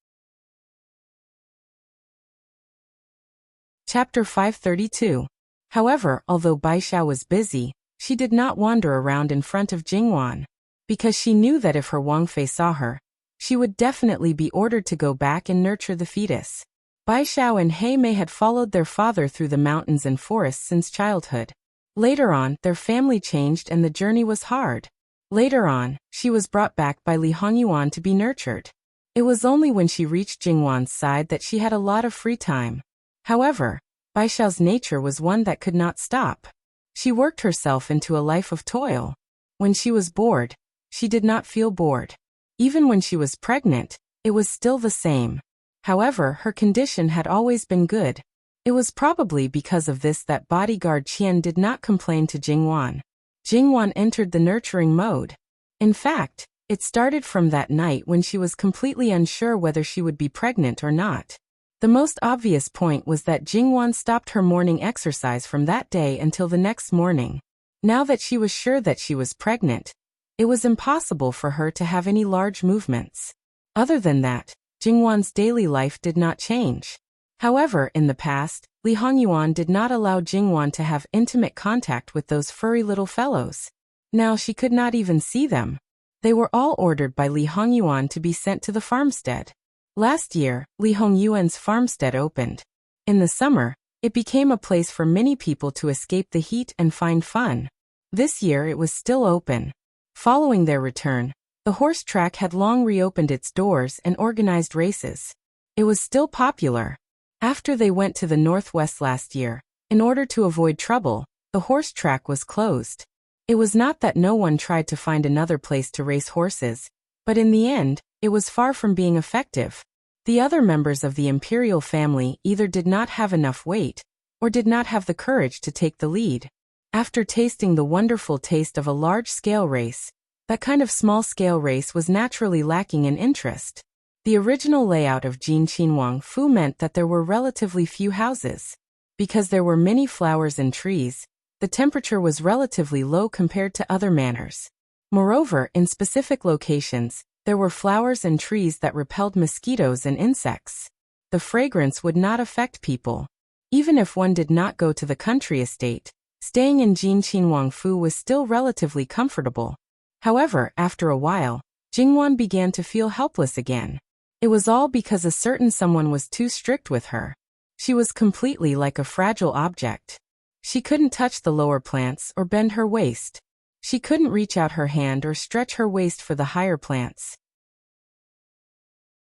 Speaker 1: Chapter 532. However, although Baishao was busy, she did not wander around in front of Jingwan. Because she knew that if her Wang Fei saw her, she would definitely be ordered to go back and nurture the fetus. Baishao and He Mei had followed their father through the mountains and forests since childhood. Later on, their family changed and the journey was hard. Later on, she was brought back by Li Hongyuan to be nurtured. It was only when she reached Jingwan's side that she had a lot of free time. However, Baishao's nature was one that could not stop. She worked herself into a life of toil. When she was bored, she did not feel bored. Even when she was pregnant, it was still the same. However, her condition had always been good. It was probably because of this that bodyguard Qian did not complain to Jingwan. Jingwan entered the nurturing mode. In fact, it started from that night when she was completely unsure whether she would be pregnant or not. The most obvious point was that Jingwan stopped her morning exercise from that day until the next morning. Now that she was sure that she was pregnant, it was impossible for her to have any large movements. Other than that, Jingwan's daily life did not change. However, in the past, Li Hongyuan did not allow Jingwan to have intimate contact with those furry little fellows. Now she could not even see them. They were all ordered by Li Hongyuan to be sent to the farmstead. Last year, Li Hongyuan's farmstead opened. In the summer, it became a place for many people to escape the heat and find fun. This year it was still open. Following their return, the horse track had long reopened its doors and organized races. It was still popular. After they went to the northwest last year, in order to avoid trouble, the horse track was closed. It was not that no one tried to find another place to race horses, but in the end, it was far from being effective. The other members of the imperial family either did not have enough weight, or did not have the courage to take the lead. After tasting the wonderful taste of a large-scale race, that kind of small-scale race was naturally lacking in interest. The original layout of Jinqinwang Fu meant that there were relatively few houses. Because there were many flowers and trees, the temperature was relatively low compared to other manors. Moreover, in specific locations, there were flowers and trees that repelled mosquitoes and insects. The fragrance would not affect people. Even if one did not go to the country estate, staying in Jinqinwang Fu was still relatively comfortable. However, after a while, Jingwan began to feel helpless again. It was all because a certain someone was too strict with her. She was completely like a fragile object. She couldn't touch the lower plants or bend her waist. She couldn't reach out her hand or stretch her waist for the higher plants.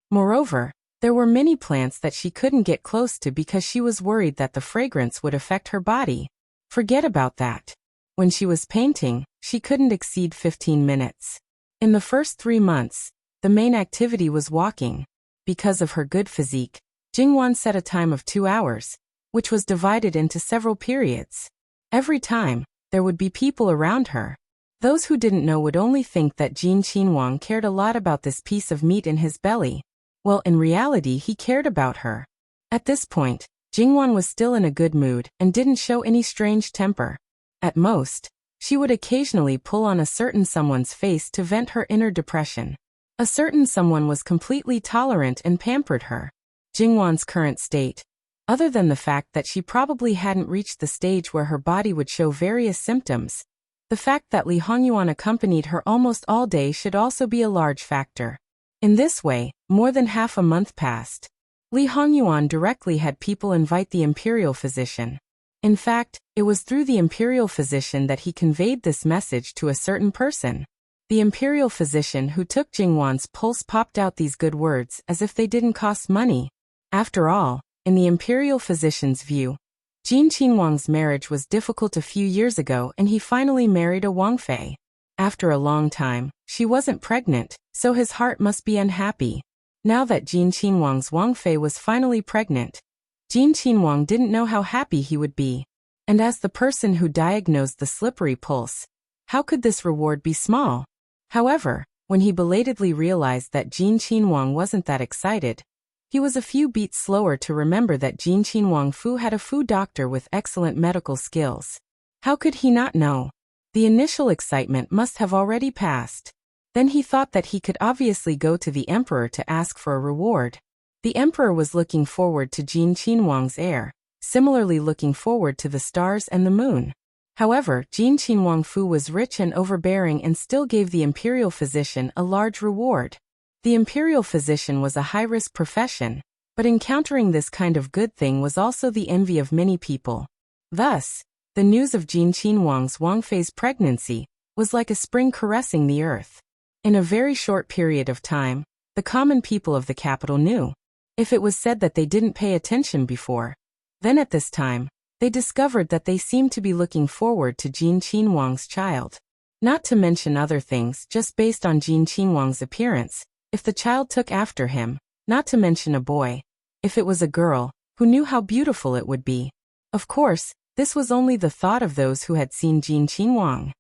Speaker 1: Moreover, there were many plants that she couldn't get close to because she was worried that the fragrance would affect her body. Forget about that. When she was painting, she couldn't exceed 15 minutes. In the first 3 months, the main activity was walking. Because of her good physique, Jingwan set a time of 2 hours, which was divided into several periods. Every time, there would be people around her. Those who didn't know would only think that Jin Qinhuang cared a lot about this piece of meat in his belly. Well, in reality, he cared about her. At this point, Jingwan was still in a good mood and didn't show any strange temper. At most, she would occasionally pull on a certain someone's face to vent her inner depression. A certain someone was completely tolerant and pampered her. Jingwan's current state, other than the fact that she probably hadn't reached the stage where her body would show various symptoms, the fact that Li Hongyuan accompanied her almost all day should also be a large factor. In this way, more than half a month passed. Li Hongyuan directly had people invite the imperial physician. In fact, it was through the imperial physician that he conveyed this message to a certain person. The imperial physician who took Jingwan's pulse popped out these good words as if they didn't cost money. After all, in the imperial physician's view, Jin Qinhuang's marriage was difficult a few years ago and he finally married a Wang Fei. After a long time, she wasn't pregnant, so his heart must be unhappy. Now that Jin Qinhuang's Wang Fei was finally pregnant, Jin Qinhuang didn't know how happy he would be. And as the person who diagnosed the slippery pulse, how could this reward be small? However, when he belatedly realized that Jin Qinhuang wasn't that excited, he was a few beats slower to remember that Jin Qinhuang Fu had a Fu doctor with excellent medical skills. How could he not know? The initial excitement must have already passed. Then he thought that he could obviously go to the emperor to ask for a reward. The emperor was looking forward to Jin Qinhuang's heir, similarly looking forward to the stars and the moon. However, Jin Qinhuang Fu was rich and overbearing and still gave the imperial physician a large reward. The imperial physician was a high-risk profession, but encountering this kind of good thing was also the envy of many people. Thus, the news of Jin Qinhuang's Wang Fei's pregnancy was like a spring caressing the earth. In a very short period of time, the common people of the capital knew. If it was said that they didn't pay attention before, then at this time, they discovered that they seemed to be looking forward to Jin Qinhuang's child. Not to mention other things just based on Jin Qinhuang's appearance, if the child took after him, not to mention a boy, if it was a girl, who knew how beautiful it would be. Of course, this was only the thought of those who had seen Jin Qinhuang.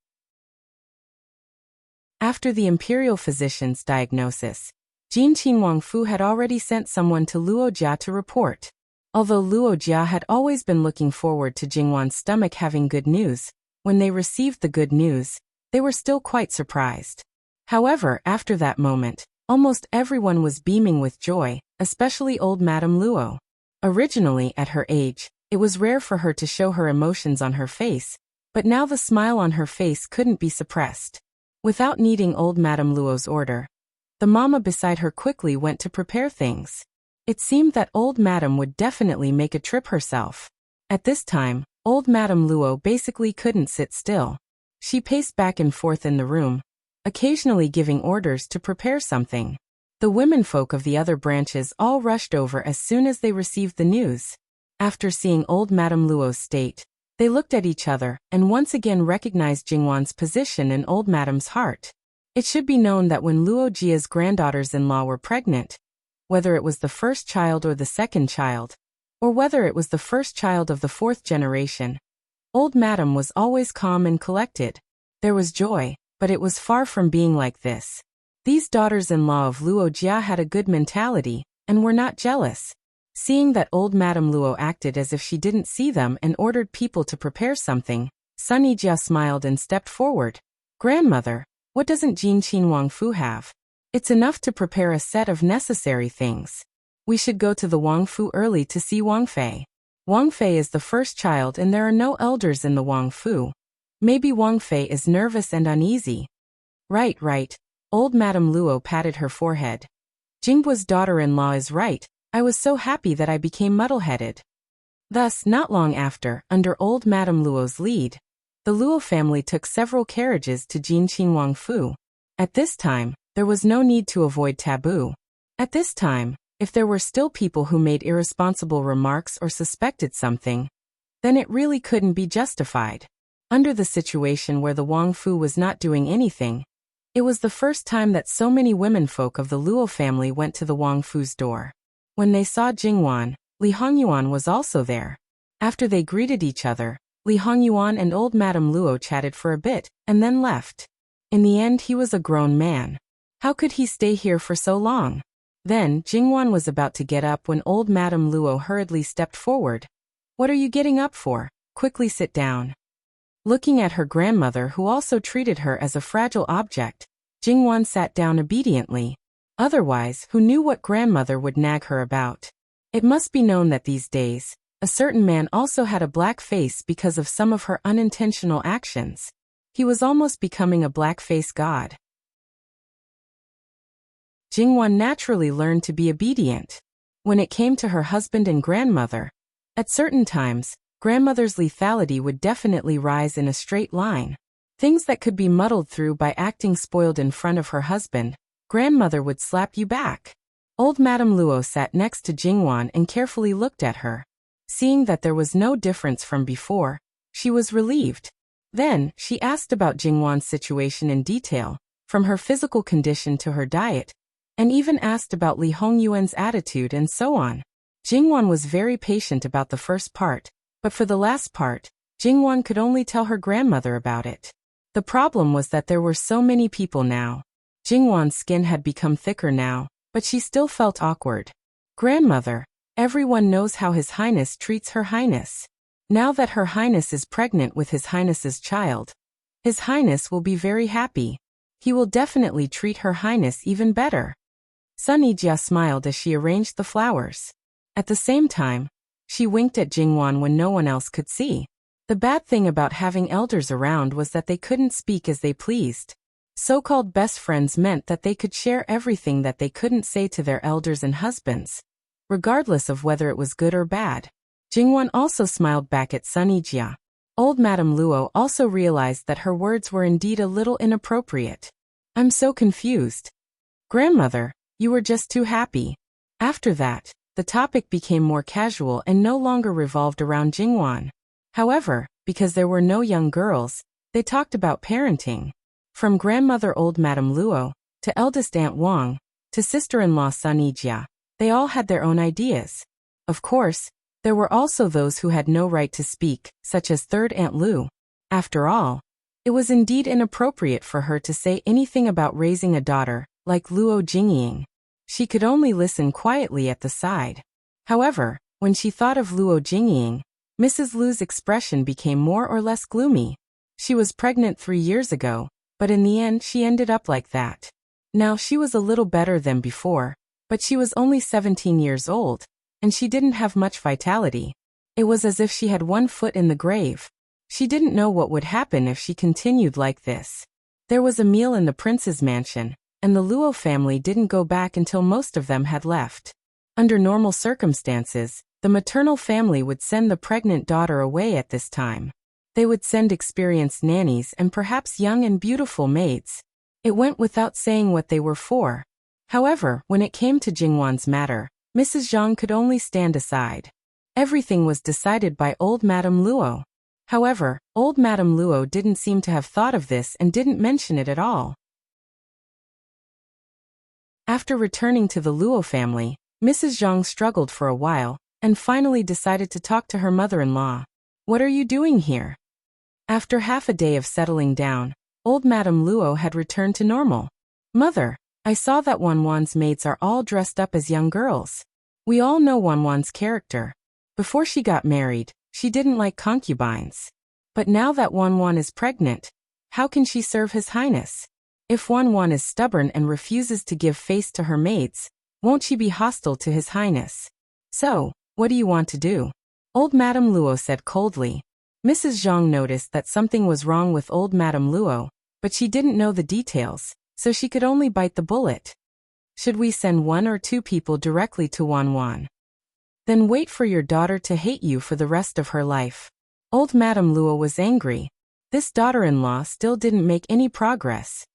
Speaker 1: After the imperial physician's diagnosis, Jin Qinhuang Fu had already sent someone to Luo Jia to report. Although Luo Jia had always been looking forward to Jingwan's stomach having good news, when they received the good news, they were still quite surprised. However, after that moment, almost everyone was beaming with joy, especially old Madame Luo. Originally, at her age, it was rare for her to show her emotions on her face, but now the smile on her face couldn't be suppressed. Without needing old Madame Luo's order, the mama beside her quickly went to prepare things. It seemed that old Madame would definitely make a trip herself. At this time, old Madame Luo basically couldn't sit still. She paced back and forth in the room, occasionally giving orders to prepare something. The womenfolk of the other branches all rushed over as soon as they received the news. After seeing old Madame Luo's state, they looked at each other and once again recognized Jingwan's position in old Madame's heart. It should be known that when Luo Jia's granddaughters-in-law were pregnant, whether it was the first child or the second child, or whether it was the first child of the fourth generation, old Madame was always calm and collected. There was joy, but it was far from being like this. These daughters-in-law of Luo Jia had a good mentality, and were not jealous. Seeing that old Madame Luo acted as if she didn't see them and ordered people to prepare something, Sunny Jia smiled and stepped forward. "Grandmother, what doesn't Jin Qinhuang Fu have? It's enough to prepare a set of necessary things. We should go to the Wang Fu early to see Wang Fei. Wang Fei is the first child and there are no elders in the Wang Fu. Maybe Wang Fei is nervous and uneasy." Right. Old Madame Luo patted her forehead. "Jingguo's daughter-in-law is right. I was so happy that I became muddle-headed." Thus, not long after, under old Madame Luo's lead, the Luo family took several carriages to Jin Qinhuang Fu. At this time, there was no need to avoid taboo. At this time, if there were still people who made irresponsible remarks or suspected something, then it really couldn't be justified. Under the situation where the Wang Fu was not doing anything, it was the first time that so many womenfolk of the Luo family went to the Wang Fu's door. When they saw Jingwan, Li Hongyuan was also there. After they greeted each other, Li Hongyuan and old Madame Luo chatted for a bit, and then left. In the end he was a grown man. How could he stay here for so long? Then, Jingwan was about to get up when old Madame Luo hurriedly stepped forward. "What are you getting up for? Quickly sit down." Looking at her grandmother, who also treated her as a fragile object, Jingwan sat down obediently. Otherwise, who knew what grandmother would nag her about? It must be known that these days, a certain man also had a black face because of some of her unintentional actions. He was almost becoming a black-face god. Jingwan naturally learned to be obedient. When it came to her husband and grandmother, at certain times, grandmother's lethality would definitely rise in a straight line. Things that could be muddled through by acting spoiled in front of her husband, grandmother would slap you back. Old Madame Luo sat next to Jingwan and carefully looked at her. Seeing that there was no difference from before, she was relieved. Then, she asked about Jingwan's situation in detail, from her physical condition to her diet, and even asked about Li Hongyuan's attitude and so on. Jingwan was very patient about the first part, but for the last part, Jingwan could only tell her grandmother about it. The problem was that there were so many people now. Jingwan's skin had become thicker now, but she still felt awkward. "Grandmother, everyone knows how His Highness treats Her Highness. Now that Her Highness is pregnant with His Highness's child, His Highness will be very happy. He will definitely treat Her Highness even better." Sunijia smiled as she arranged the flowers. At the same time, she winked at Jingwan when no one else could see. The bad thing about having elders around was that they couldn't speak as they pleased. So-called best friends meant that they could share everything that they couldn't say to their elders and husbands, regardless of whether it was good or bad. Jingwan also smiled back at Sunijia. Old Madame Luo also realized that her words were indeed a little inappropriate. "I'm so confused. Grandmother, you were just too happy." After that, the topic became more casual and no longer revolved around Jingwan. However, because there were no young girls, they talked about parenting. From grandmother old Madame Luo, to eldest Aunt Wang, to sister-in-law Sunijia, they all had their own ideas. Of course, there were also those who had no right to speak, such as third Aunt Lu. After all, it was indeed inappropriate for her to say anything about raising a daughter, like Luo Jingying. She could only listen quietly at the side. However, when she thought of Luo Jingying, Mrs. Lu's expression became more or less gloomy. She was pregnant 3 years ago, but in the end she ended up like that. Now she was a little better than before, but she was only 17 years old, and she didn't have much vitality. It was as if she had one foot in the grave. She didn't know what would happen if she continued like this. There was a meal in the prince's mansion, and the Luo family didn't go back until most of them had left. Under normal circumstances, the maternal family would send the pregnant daughter away at this time. They would send experienced nannies and perhaps young and beautiful maids. It went without saying what they were for. However, when it came to Jingwan's matter, Mrs. Zhang could only stand aside. Everything was decided by old Madame Luo. However, old Madame Luo didn't seem to have thought of this and didn't mention it at all. After returning to the Luo family, Mrs. Zhang struggled for a while, and finally decided to talk to her mother-in-law. "What are you doing here?" After half a day of settling down, old Madame Luo had returned to normal. "Mother, I saw that Wanwan's maids are all dressed up as young girls. We all know Wanwan's character. Before she got married, she didn't like concubines. But now that Wanwan is pregnant, how can she serve His Highness? If Wanwan is stubborn and refuses to give face to her maids, won't she be hostile to His Highness? So, what do you want to do?" Old Madame Luo said coldly. Mrs. Zhang noticed that something was wrong with old Madame Luo, but she didn't know the details, so she could only bite the bullet. "Should we send 1 or 2 people directly to Wanwan? Then wait for your daughter to hate you for the rest of her life." Old Madame Luo was angry. This daughter-in-law still didn't make any progress.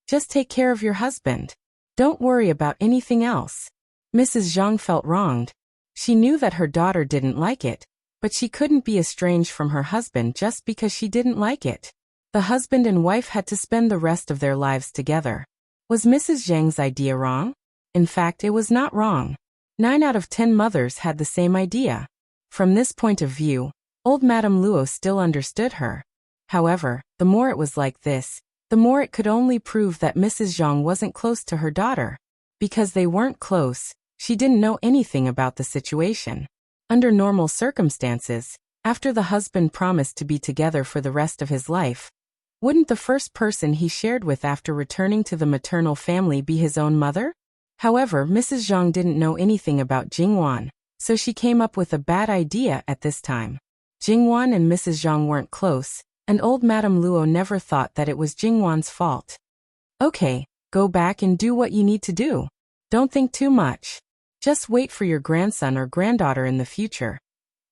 Speaker 1: "Just take care of your husband. Don't worry about anything else." Mrs. Zhang felt wronged. She knew that her daughter didn't like it, but she couldn't be estranged from her husband just because she didn't like it. The husband and wife had to spend the rest of their lives together. Was Mrs. Zhang's idea wrong? In fact, it was not wrong. 9 out of 10 mothers had the same idea. From this point of view, old Madame Luo still understood her. However, the more it was like this, the more it could only prove that Mrs. Zhang wasn't close to her daughter. Because they weren't close, she didn't know anything about the situation. Under normal circumstances, after the husband promised to be together for the rest of his life, wouldn't the first person he shared with after returning to the maternal family be his own mother? However, Mrs. Zhang didn't know anything about Jingwan, so she came up with a bad idea at this time. Jingwan and Mrs. Zhang weren't close, and old Madame Luo never thought that it was Jingwan's fault. Okay, go back and do what you need to do. Don't think too much. Just wait for your grandson or granddaughter in the future.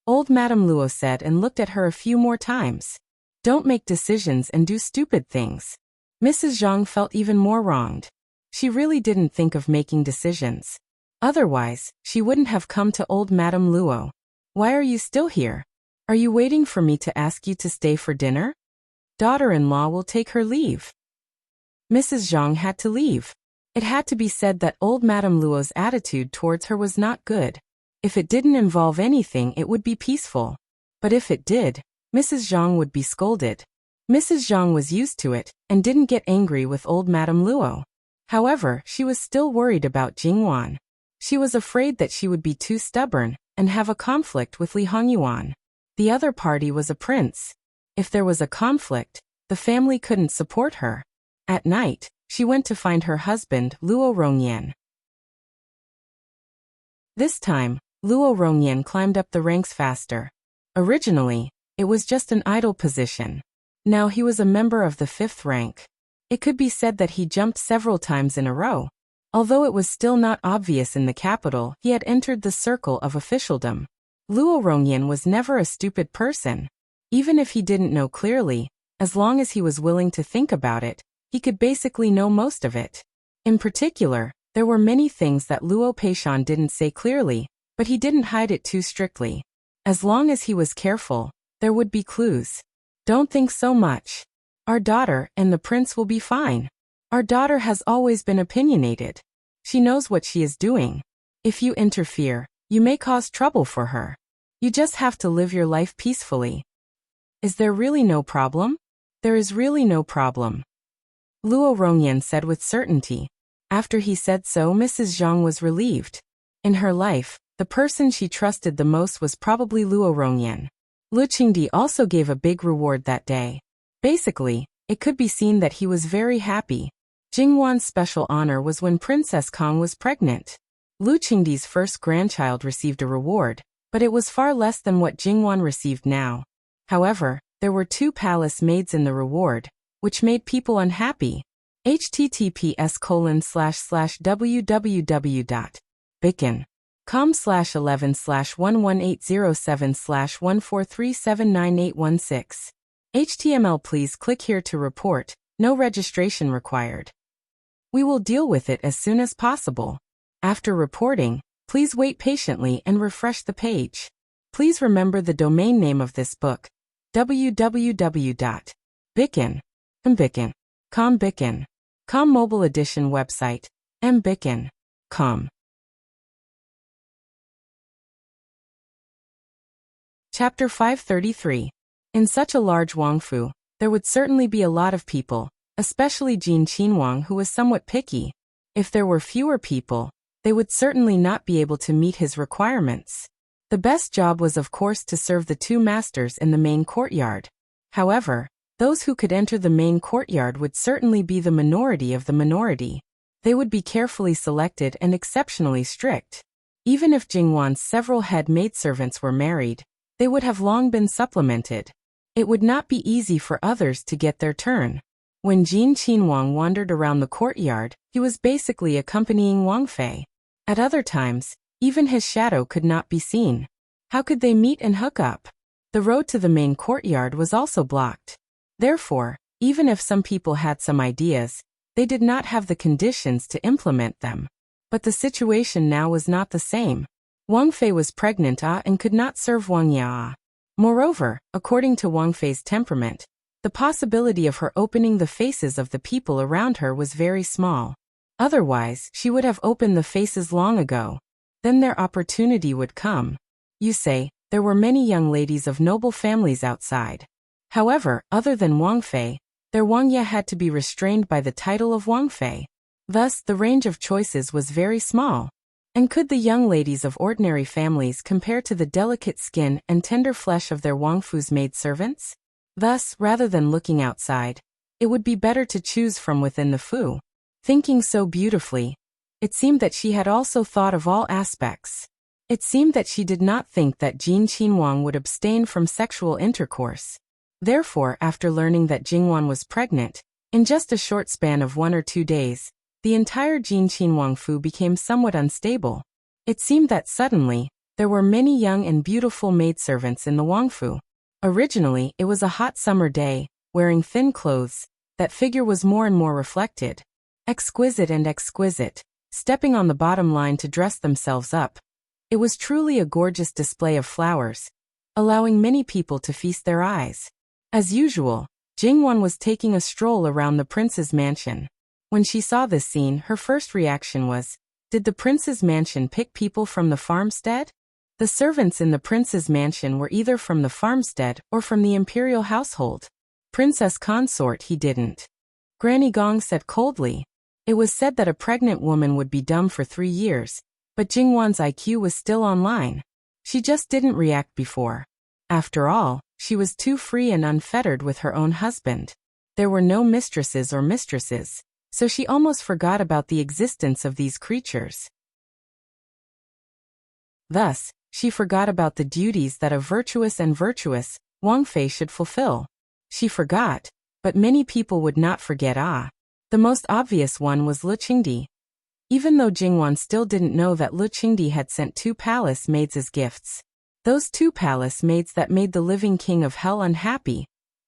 Speaker 1: Old Madame Luo said and looked at her a few more times. Don't make decisions and do stupid things. Mrs. Zhang felt even more wronged. She really didn't think of making decisions. Otherwise, she wouldn't have come to old Madame Luo. Why are you still here? Are you waiting for me to ask you to stay for dinner? Daughter-in-law will take her leave. Mrs. Zhang had to leave. It had to be said that old Madame Luo's attitude towards her was not good. If it didn't involve anything, it would be peaceful. But if it did, Mrs. Zhang would be scolded. Mrs. Zhang was used to it and didn't get angry with old Madame Luo. However, she was still worried about Jingwan. She was afraid that she would be too stubborn and have a conflict with Li Hongyuan. The other party was a prince. If there was a conflict, the family couldn't support her. At night, she went to find her husband, Luo Rongyan. This time, Luo Rongyan climbed up the ranks faster. Originally, it was just an idle position. Now he was a member of the 5th rank. It could be said that he jumped several times in a row. Although it was still not obvious in the capital, he had entered the circle of officialdom. Luo Rongyan was never a stupid person. Even if he didn't know clearly, as long as he was willing to think about it, he could basically know most of it. In particular, there were many things that Luo Peishan didn't say clearly, but he didn't hide it too strictly. As long as he was careful, there would be clues. Don't think so much. Our daughter and the prince will be fine. Our daughter has always been opinionated. She knows what she is doing. If you interfere, you may cause trouble for her. You just have to live your life peacefully. Is there really no problem? There is really no problem. Luo Rongyan said with certainty. After he said so, Mrs. Zhang was relieved. In her life, the person she trusted the most was probably Luo Rongyan. Lu Qingdi also gave a big reward that day. Basically, it could be seen that he was very happy. Jingwan's special honor was when Princess Kong was pregnant. Lu Qingdi's first grandchild received a reward, but it was far less than what Jingwan received now. However, there were 2 palace maids in the reward, which made people unhappy. https://www.bicken.com/11/11807/143798816. HTML. Please click here to report. No registration required. We will deal with it as soon as possible. After reporting, please wait patiently and refresh the page. Please remember the domain name of this book: www.bicken.com. Mobile edition website: mbicken.com. Chapter 533. In such a large Wangfu, there would certainly be a lot of people, especially Jin Qinwang, who was somewhat picky. If there were fewer people, they would certainly not be able to meet his requirements. The best job was of course to serve the 2 masters in the main courtyard. However, those who could enter the main courtyard would certainly be the minority of the minority. They would be carefully selected and exceptionally strict. Even if Jingwan's several head maidservants were married, they would have long been supplemented. It would not be easy for others to get their turn. When Jin Qinwang wandered around the courtyard, he was basically accompanying Wang Fei. At other times, even his shadow could not be seen. How could they meet and hook up? The road to the main courtyard was also blocked. Therefore, even if some people had some ideas, they did not have the conditions to implement them. But the situation now was not the same. Wang Fei was pregnant and could not serve Wang Ya. Moreover, according to Wang Fei's temperament, the possibility of her opening the faces of the people around her was very small. Otherwise, she would have opened the faces long ago. Then their opportunity would come. You say, there were many young ladies of noble families outside. However, other than Wang Fei, their Wang Ya had to be restrained by the title of Wang Fei. Thus, the range of choices was very small. And could the young ladies of ordinary families compare to the delicate skin and tender flesh of their Wangfu's maidservants? Thus, rather than looking outside, it would be better to choose from within the Fu. Thinking so beautifully, it seemed that she had also thought of all aspects. It seemed that she did not think that Jin Qinhuang would abstain from sexual intercourse. Therefore, after learning that Jingwan was pregnant, in just a short span of 1 or 2 days, the entire Jin Qinhuang Fu became somewhat unstable. It seemed that suddenly, there were many young and beautiful maidservants in the Wangfu. Originally, it was a hot summer day, wearing thin clothes, that figure was more and more reflected. Exquisite and exquisite, stepping on the bottom line to dress themselves up. It was truly a gorgeous display of flowers, allowing many people to feast their eyes. As usual, Jingwan was taking a stroll around the prince's mansion. When she saw this scene, her first reaction was, did the prince's mansion pick people from the farmstead? The servants in the prince's mansion were either from the farmstead or from the imperial household. Princess consort he didn't. Granny Gong said coldly. It was said that a pregnant woman would be dumb for 3 years, but Jingwan's IQ was still online. She just didn't react before. After all, she was too free and unfettered with her own husband. There were no mistresses or mistresses, so she almost forgot about the existence of these creatures. Thus, she forgot about the duties that a virtuous and virtuous Wang Fei should fulfill. She forgot, but many people would not forget. The most obvious one was Lu Qingdi. Even though Jingwan still didn't know that Lu Qingdi had sent 2 palace maids as gifts. Those 2 palace maids that made the living king of hell unhappy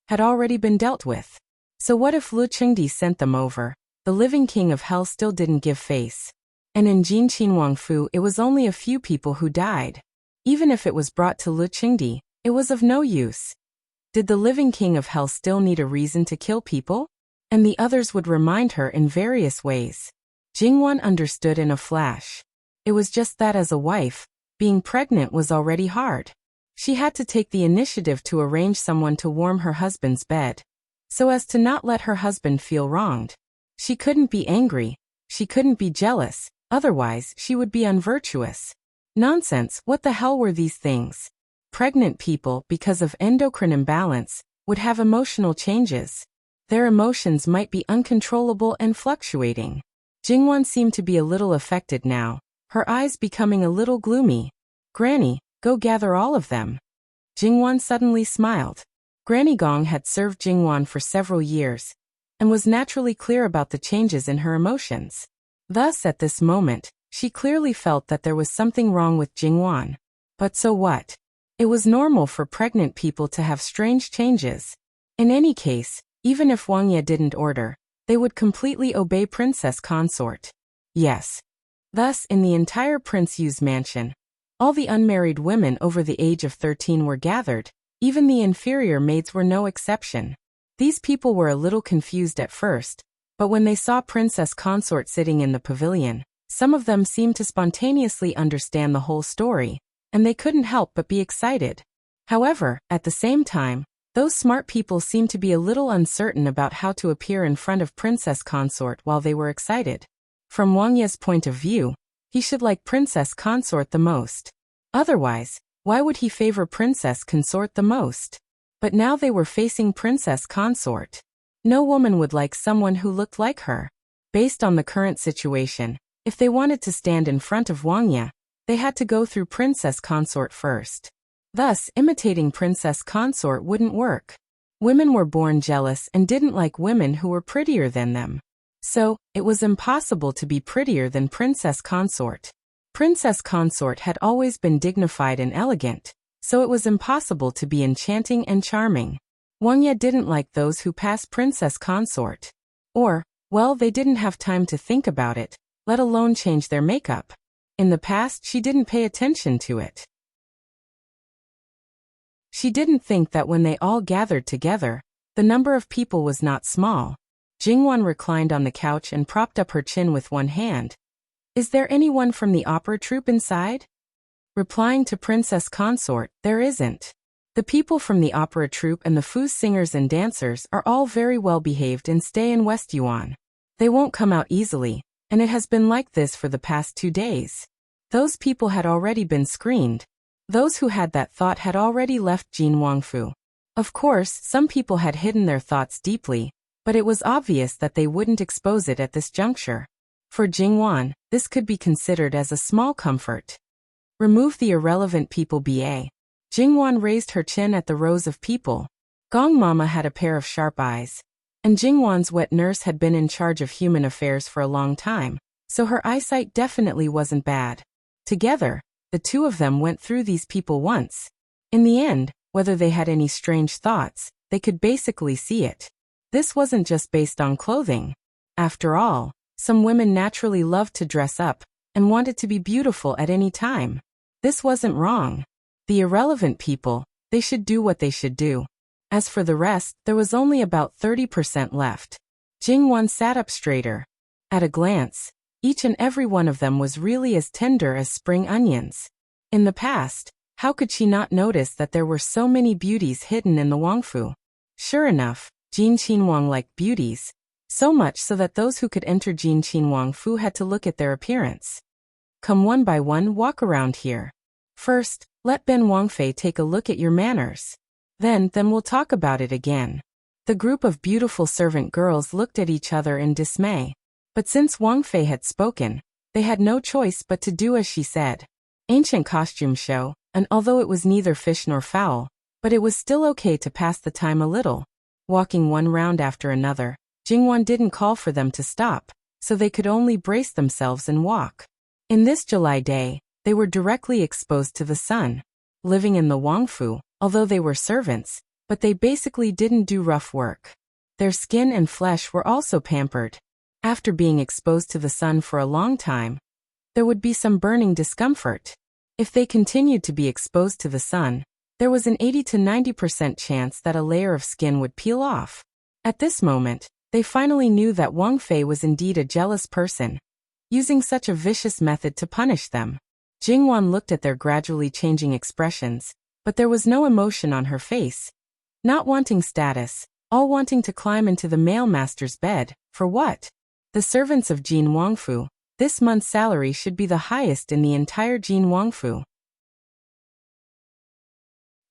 Speaker 1: had already been dealt with. So what if Lu Qingdi sent them over? The living king of hell still didn't give face. And in Jin Qinhuang Fu it was only a few people who died. Even if it was brought to Lu Qingdi, it was of no use. Did the living king of hell still need a reason to kill people? And the others would remind her in various ways. Jingwan understood in a flash. It was just that as a wife, being pregnant was already hard. She had to take the initiative to arrange someone to warm her husband's bed, so as to not let her husband feel wronged. She couldn't be angry, she couldn't be jealous, otherwise she would be unvirtuous. Nonsense, what the hell were these things? Pregnant people, because of endocrine imbalance, would have emotional changes. Their emotions might be uncontrollable and fluctuating. Jingwan seemed to be a little affected now, her eyes becoming a little gloomy. Granny, go gather all of them. Jingwan suddenly smiled. Granny Gong had served Jingwan for several years, and was naturally clear about the changes in her emotions. Thus, at this moment, she clearly felt that there was something wrong with Jingwan. But so what? It was normal for pregnant people to have strange changes. In any case, even if Wang Ye didn't order, they would completely obey Princess Consort. Yes. Thus, in the entire Prince Yu's mansion, all the unmarried women over the age of 13 were gathered, even the inferior maids were no exception. These people were a little confused at first, but when they saw Princess Consort sitting in the pavilion, some of them seemed to spontaneously understand the whole story, and they couldn't help but be excited. However, at the same time, those smart people seemed to be a little uncertain about how to appear in front of Princess Consort while they were excited. From Wang Ye's point of view, he should like Princess Consort the most. Otherwise, why would he favor Princess Consort the most? But now they were facing Princess Consort. No woman would like someone who looked like her. Based on the current situation, if they wanted to stand in front of Wang Ye, they had to go through Princess Consort first. Thus, imitating Princess Consort wouldn't work. Women were born jealous and didn't like women who were prettier than them. So, it was impossible to be prettier than Princess Consort. Princess Consort had always been dignified and elegant, so it was impossible to be enchanting and charming. Wang Ye didn't like those who passed Princess Consort. Or, well, they didn't have time to think about it, let alone change their makeup. In the past, she didn't pay attention to it. She didn't think that when they all gathered together, the number of people was not small. Jingwan reclined on the couch and propped up her chin with one hand. Is there anyone from the opera troupe inside? Replying to Princess Consort, there isn't. The people from the opera troupe and the Fu singers and dancers are all very well behaved and stay in West Yuan. They won't come out easily, And it has been like this for the past 2 days. Those people had already been screened. Those who had that thought had already left Jin Wangfu. Of course, some people had hidden their thoughts deeply, but it was obvious that they wouldn't expose it at this juncture. For Jingwan, this could be considered as a small comfort. Remove the irrelevant people ba. Jingwan raised her chin at the rows of people. Gong Mama had a pair of sharp eyes. And Jingwan's wet nurse had been in charge of human affairs for a long time, so her eyesight definitely wasn't bad. Together, the two of them went through these people once. In the end, whether they had any strange thoughts, they could basically see it. This wasn't just based on clothing. After all, some women naturally loved to dress up and wanted to be beautiful at any time. This wasn't wrong. The irrelevant people, they should do what they should do. As for the rest, there was only about 30% left. Jingwan sat up straighter. At a glance, each and every one of them was really as tender as spring onions. In the past, how could she not notice that there were so many beauties hidden in the Wangfu? Sure enough, Jin Qinhuang liked beauties, so much so that those who could enter Jin Qinhuangfu had to look at their appearance. Come one by one, walk around here. First, let Ben Wangfei take a look at your manners. Then we'll talk about it again. The group of beautiful servant girls looked at each other in dismay. But since Wang Fei had spoken, they had no choice but to do as she said. Ancient costume show, and although it was neither fish nor fowl, but it was still okay to pass the time a little. Walking one round after another, Jingwan didn't call for them to stop, so they could only brace themselves and walk. In this July day, they were directly exposed to the sun. Living in the Wangfu, although they were servants, but they basically didn't do rough work. Their skin and flesh were also pampered. After being exposed to the sun for a long time, there would be some burning discomfort. If they continued to be exposed to the sun, there was an 80 to 90% chance that a layer of skin would peel off. At this moment, they finally knew that Wang Fei was indeed a jealous person, using such a vicious method to punish them. Jingwan looked at their gradually changing expressions, but there was no emotion on her face. Not wanting status, all wanting to climb into the male master's bed, for what? The servants of Jin Wangfu, this month's salary should be the highest in the entire Jin Wangfu.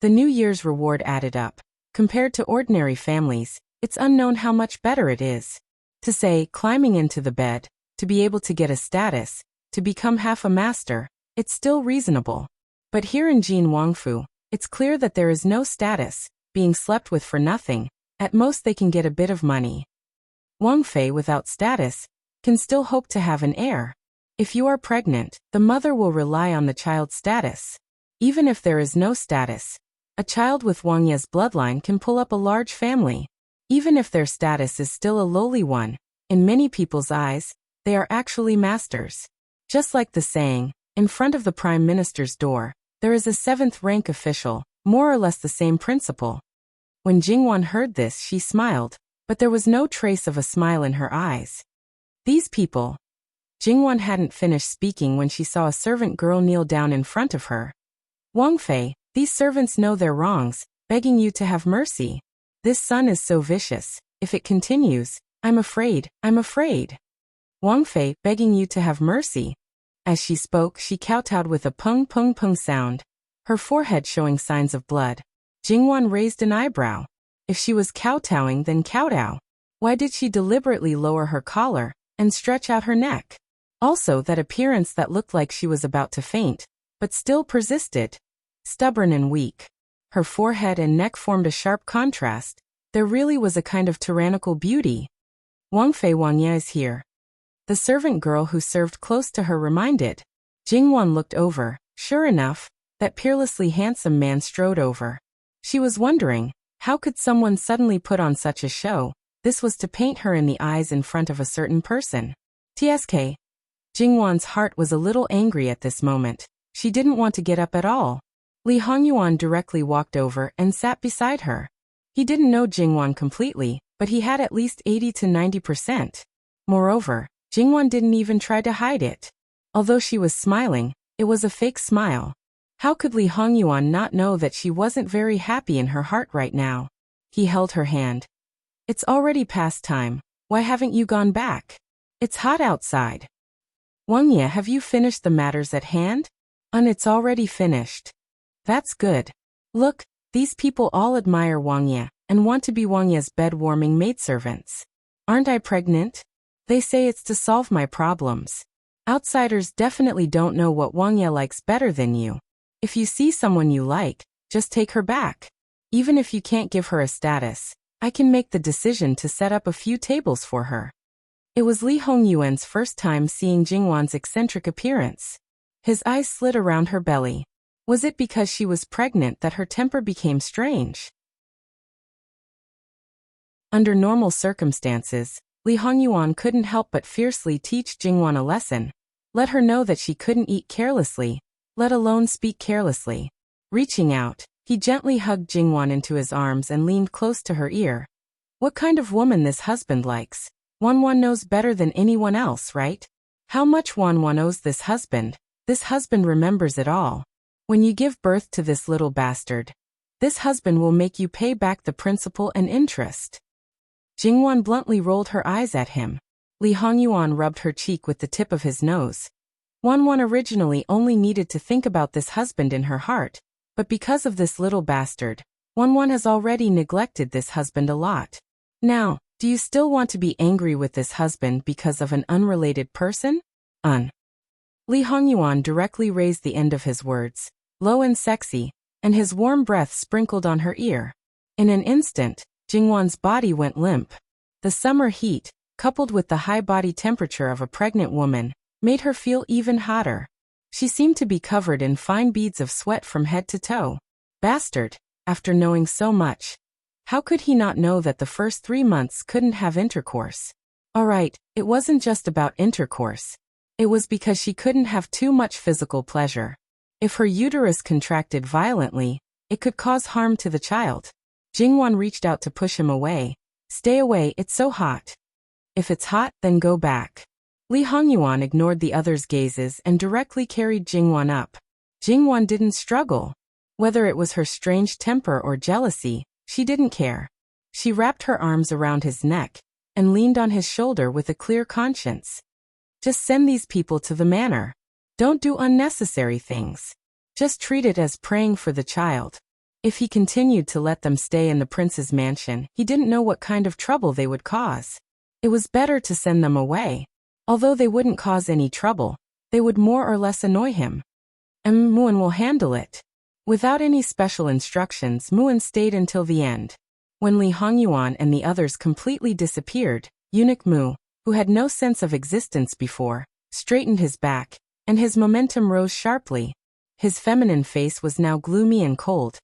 Speaker 1: The New Year's reward added up. Compared to ordinary families, it's unknown how much better it is. To say, climbing into the bed, to be able to get a status, to become half a master, it's still reasonable. But here in Jin Wangfu, it's clear that there is no status, being slept with for nothing. At most they can get a bit of money. Wang Fei without status can still hope to have an heir. If you are pregnant, the mother will rely on the child's status. Even if there is no status, a child with Wang Ye's bloodline can pull up a large family. Even if their status is still a lowly one, in many people's eyes, they are actually masters. Just like the saying, in front of the Prime Minister's door, there is a 7th-rank official, more or less the same principle. When Jingwan heard this, she smiled, but there was no trace of a smile in her eyes. These people. Jingwan hadn't finished speaking when she saw a servant girl kneel down in front of her. Wang Fei, these servants know their wrongs, begging you to have mercy. This sun is so vicious, if it continues, I'm afraid. Wang Fei, begging you to have mercy. As she spoke, she kowtowed with a pung pung pung sound, her forehead showing signs of blood. Jingwan raised an eyebrow. If she was kowtowing, then kowtow. Why did she deliberately lower her collar and stretch out her neck? Also, that appearance that looked like she was about to faint, but still persisted. Stubborn and weak. Her forehead and neck formed a sharp contrast. There really was a kind of tyrannical beauty. Wang Fei, Wang Ye is here. The servant girl who served close to her reminded. Jingwan looked over. Sure enough, that peerlessly handsome man strode over. She was wondering, how could someone suddenly put on such a show? This was to paint her in the eyes in front of a certain person. TSK. Jingwan's heart was a little angry at this moment. She didn't want to get up at all. Li Hongyuan directly walked over and sat beside her. He didn't know Jingwan completely, but he had at least 80 to 90%. Moreover, Jingwan didn't even try to hide it. Although she was smiling, it was a fake smile. How could Li Hongyuan not know that she wasn't very happy in her heart right now? He held her hand. It's already past time. Why haven't you gone back? It's hot outside. Wangye, have you finished the matters at hand? It's already finished. That's good. Look, these people all admire Wangye and want to be Wangye's bed-warming maidservants. Aren't I pregnant? They say it's to solve my problems. Outsiders definitely don't know what Wangye likes better than you. If you see someone you like, just take her back. Even if you can't give her a status, I can make the decision to set up a few tables for her. It was Li Hongyuan's first time seeing Jingwan's eccentric appearance. His eyes slid around her belly. Was it because she was pregnant that her temper became strange? Under normal circumstances, Li Hongyuan couldn't help but fiercely teach Jingwan a lesson. Let her know that she couldn't eat carelessly, let alone speak carelessly. Reaching out, he gently hugged Jingwan into his arms and leaned close to her ear. What kind of woman this husband likes? Wanwan knows better than anyone else, right? How much Wanwan owes this husband remembers it all. When you give birth to this little bastard, this husband will make you pay back the principal and interest. Jingwan bluntly rolled her eyes at him. Li Hongyuan rubbed her cheek with the tip of his nose. Wanwan originally only needed to think about this husband in her heart, but because of this little bastard, Wanwan has already neglected this husband a lot. Now, do you still want to be angry with this husband because of an unrelated person? Li Hongyuan directly raised the end of his words, low and sexy, and his warm breath sprinkled on her ear. In an instant, Jingwan's body went limp. The summer heat, coupled with the high body temperature of a pregnant woman, made her feel even hotter. She seemed to be covered in fine beads of sweat from head to toe. Bastard, after knowing so much. How could he not know that the first 3 months couldn't have intercourse? Alright, it wasn't just about intercourse. It was because she couldn't have too much physical pleasure. If her uterus contracted violently, it could cause harm to the child. Jingwan reached out to push him away. Stay away, it's so hot. If it's hot, then go back. Li Hongyuan ignored the other's gazes and directly carried Jingwan up. Jingwan didn't struggle. Whether it was her strange temper or jealousy, she didn't care. She wrapped her arms around his neck and leaned on his shoulder with a clear conscience. Just send these people to the manor. Don't do unnecessary things. Just treat it as praying for the child. If he continued to let them stay in the prince's mansion, he didn't know what kind of trouble they would cause. It was better to send them away. Although they wouldn't cause any trouble, they would more or less annoy him. Muan will handle it. Without any special instructions, Muan stayed until the end. When Li Hongyuan and the others completely disappeared, eunuch Mu, who had no sense of existence before, straightened his back, and his momentum rose sharply. His feminine face was now gloomy and cold,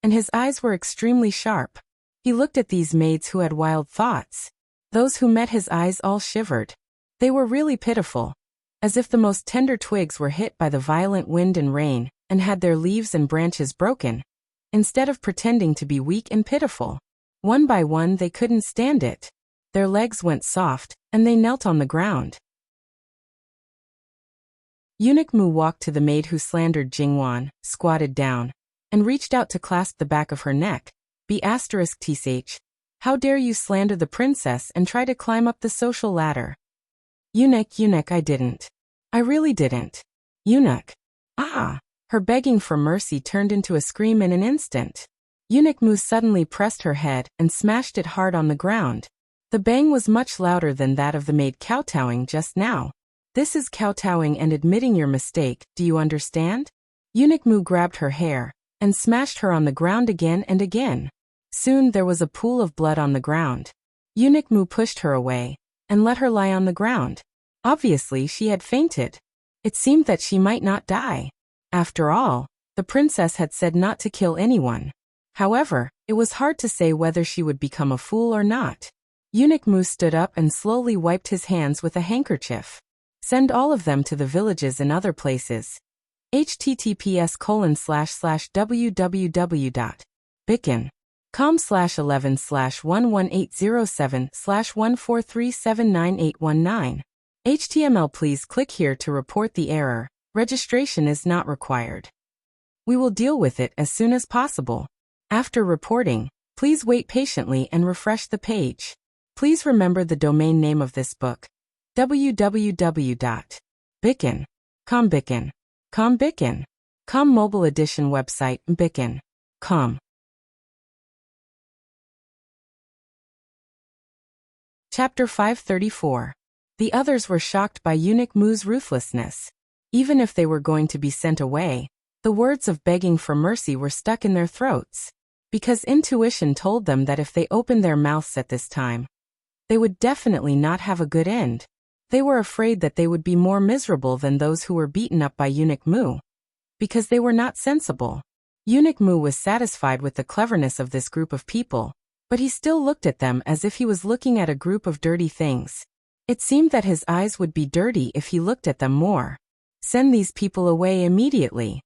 Speaker 1: and his eyes were extremely sharp. He looked at these maids who had wild thoughts. Those who met his eyes all shivered. They were really pitiful, as if the most tender twigs were hit by the violent wind and rain, and had their leaves and branches broken. Instead of pretending to be weak and pitiful, one by one they couldn't stand it. Their legs went soft, and they knelt on the ground. Eunuch Mu walked to the maid who slandered Jingwan, squatted down, and reached out to clasp the back of her neck. B***th. How dare you slander the princess and try to climb up the social ladder? Eunuch, I didn't. I really didn't. Eunuch. Her begging for mercy turned into a scream in an instant. Eunuch Mu suddenly pressed her head and smashed it hard on the ground. The bang was much louder than that of the maid kowtowing just now. This is kowtowing and admitting your mistake, do you understand? Eunuch Mu grabbed her hair and smashed her on the ground again and again. Soon there was a pool of blood on the ground. Eunuch Mu pushed her away and let her lie on the ground. Obviously she had fainted. It seemed that she might not die. After all, the princess had said not to kill anyone. However, it was hard to say whether she would become a fool or not. Eunuch Mu stood up and slowly wiped his hands with a handkerchief. Send all of them to the villages and other places. https://www.bicken.com/11/11807/143798819. HTML. Please click here to report the error. Registration is not required. We will deal with it as soon as possible. After reporting, please wait patiently and refresh the page. Please remember the domain name of this book. www.bicken.com mobile edition website bicken.com. Chapter 534. The others were shocked by Eunuch Mu's ruthlessness. Even if they were going to be sent away, the words of begging for mercy were stuck in their throats, because intuition told them that if they opened their mouths at this time, they would definitely not have a good end. They were afraid that they would be more miserable than those who were beaten up by Eunuch Mu, because they were not sensible. Eunuch Mu was satisfied with the cleverness of this group of people, but he still looked at them as if he was looking at a group of dirty things. It seemed that his eyes would be dirty if he looked at them more. Send these people away immediately,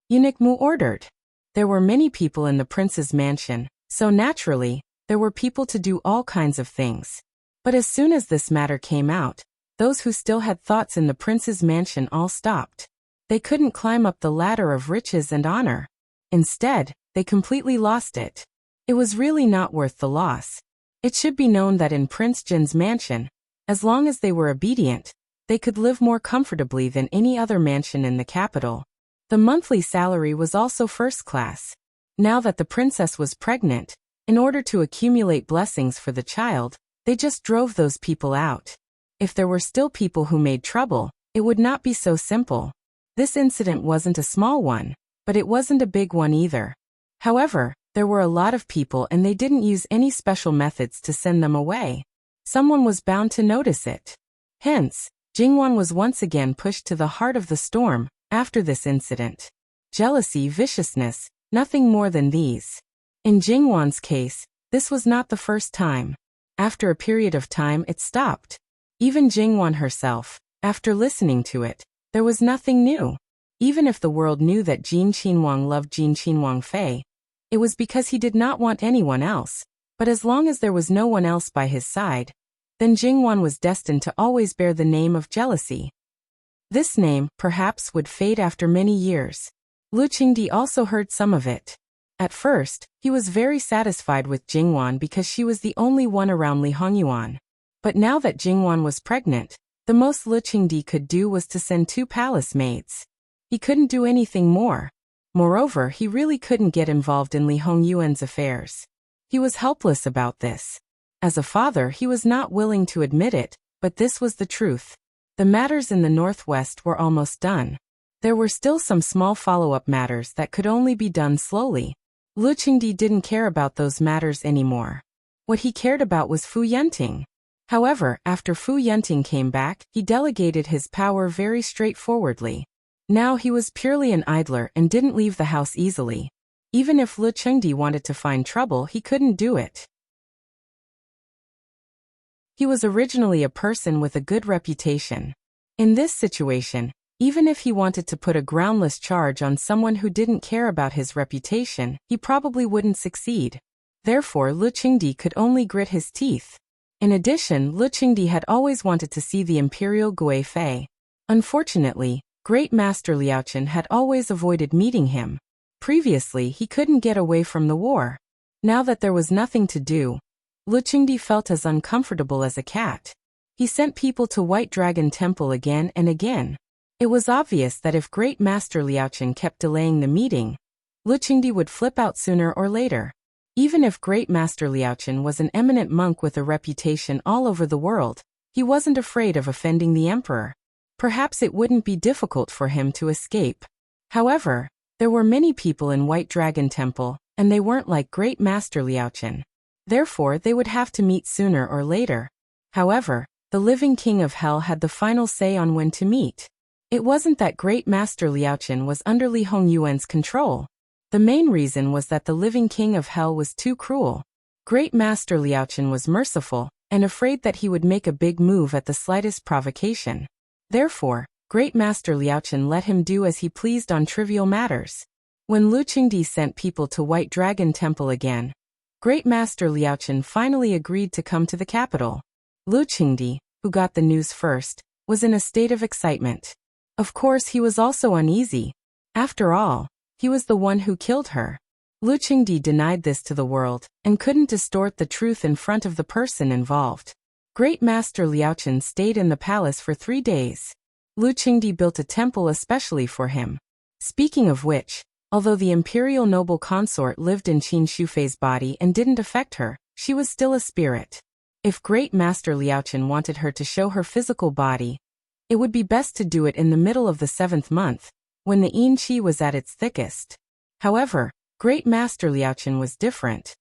Speaker 1: Eunuch Mu ordered. There were many people in the prince's mansion, so naturally, there were people to do all kinds of things. But as soon as this matter came out, those who still had thoughts in the prince's mansion all stopped. They couldn't climb up the ladder of riches and honor. Instead, they completely lost it. It was really not worth the loss. It should be known that in Prince Jin's mansion, as long as they were obedient, they could live more comfortably than any other mansion in the capital. The monthly salary was also first class. Now that the princess was pregnant, in order to accumulate blessings for the child, they just drove those people out. If there were still people who made trouble, it would not be so simple. This incident wasn't a small one, but it wasn't a big one either. However, there were a lot of people and they didn't use any special methods to send them away. Someone was bound to notice it. Hence, Jingwan was once again pushed to the heart of the storm after this incident. Jealousy, viciousness, nothing more than these. In Jingwan's case, this was not the first time. After a period of time it stopped. Even Jingwan herself, after listening to it, there was nothing new. Even if the world knew that Jin Qinhuang loved Jin Qinhuang Fei, it was because he did not want anyone else. But as long as there was no one else by his side, then Jingwan was destined to always bear the name of jealousy. This name, perhaps, would fade after many years. Lu Qingdi also heard some of it. At first, he was very satisfied with Jingwan because she was the only one around Li Hongyuan. But now that Jingwan was pregnant, the most Lu Qingdi could do was to send 2 palace maids. He couldn't do anything more. Moreover, he really couldn't get involved in Li Hongyuan's affairs. He was helpless about this. As a father, he was not willing to admit it, but this was the truth. The matters in the northwest were almost done. There were still some small follow-up matters that could only be done slowly. Lu Qingdi didn't care about those matters anymore. What he cared about was Fu Yenting. However, after Fu Yenting came back, he delegated his power very straightforwardly. Now he was purely an idler and didn't leave the house easily. Even if Lu Qingdi wanted to find trouble, he couldn't do it. He was originally a person with a good reputation. In this situation, even if he wanted to put a groundless charge on someone who didn't care about his reputation, he probably wouldn't succeed. Therefore, Lu Qingdi could only grit his teeth. In addition, Lu Qingdi had always wanted to see the Imperial Gui Fei. Unfortunately, Great Master Liaochen had always avoided meeting him. Previously, he couldn't get away from the war. Now that there was nothing to do, Lu Qingdi felt as uncomfortable as a cat. He sent people to White Dragon Temple again and again. It was obvious that if Great Master Liaochen kept delaying the meeting, Lu Qingdi would flip out sooner or later. Even if Great Master Liaochen was an eminent monk with a reputation all over the world, he wasn't afraid of offending the emperor. Perhaps it wouldn't be difficult for him to escape. However, there were many people in White Dragon Temple, and they weren't like Great Master Liaochen. Therefore, they would have to meet sooner or later. However, the living king of hell had the final say on when to meet. It wasn't that Great Master Liaochen was under Li Hongyuan's control. The main reason was that the living king of hell was too cruel. Great Master Liaochen was merciful, and afraid that he would make a big move at the slightest provocation. Therefore, Great Master Liaochen let him do as he pleased on trivial matters. When Lu Qingdi sent people to White Dragon Temple again, Great Master Liaochen finally agreed to come to the capital. Lu Qingdi, who got the news first, was in a state of excitement. Of course, he was also uneasy. After all, he was the one who killed her. Lu Qingdi denied this to the world, and couldn't distort the truth in front of the person involved. Great Master Liaochen stayed in the palace for 3 days. Lu Qingdi built a temple especially for him. Speaking of which, although the imperial noble consort lived in Qin Shufei's body and didn't affect her, she was still a spirit. If Great Master Liaochen wanted her to show her physical body, it would be best to do it in the middle of the 7th month, when the yin qi was at its thickest. However, Great Master Liaochen was different.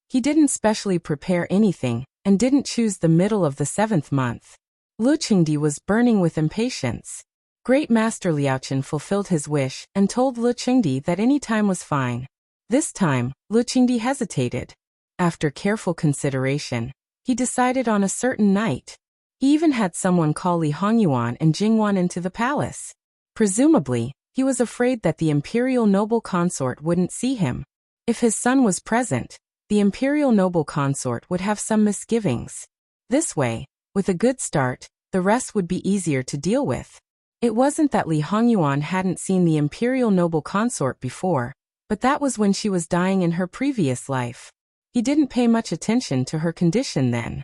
Speaker 1: He didn't specially prepare anything, and didn't choose the middle of the 7th month. Lu Qingdi was burning with impatience. Great Master Liaochen fulfilled his wish and told Lu Qingdi that any time was fine. This time, Lu Qingdi hesitated. After careful consideration, he decided on a certain night. He even had someone call Li Hongyuan and Jingwan into the palace. Presumably, he was afraid that the imperial noble consort wouldn't see him. If his son was present, the imperial noble consort would have some misgivings. This way, with a good start, the rest would be easier to deal with. It wasn't that Li Hongyuan hadn't seen the imperial noble consort before, but that was when she was dying in her previous life. He didn't pay much attention to her condition then.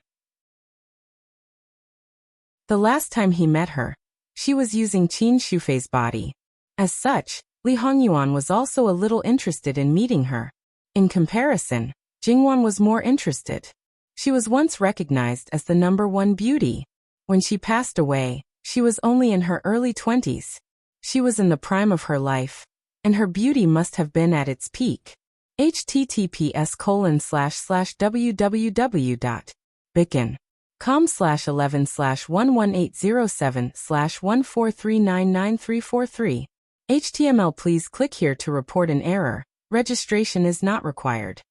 Speaker 1: The last time he met her, she was using Qin Shufei's body. As such, Li Hongyuan was also a little interested in meeting her. In comparison, Jingwan was more interested. She was once recognized as the #1 beauty. When she passed away, she was only in her early 20s. She was in the prime of her life, and her beauty must have been at its peak. https://www.bicken.com/11/11807/143999343. HTML. Please click here to report an error. Registration is not required.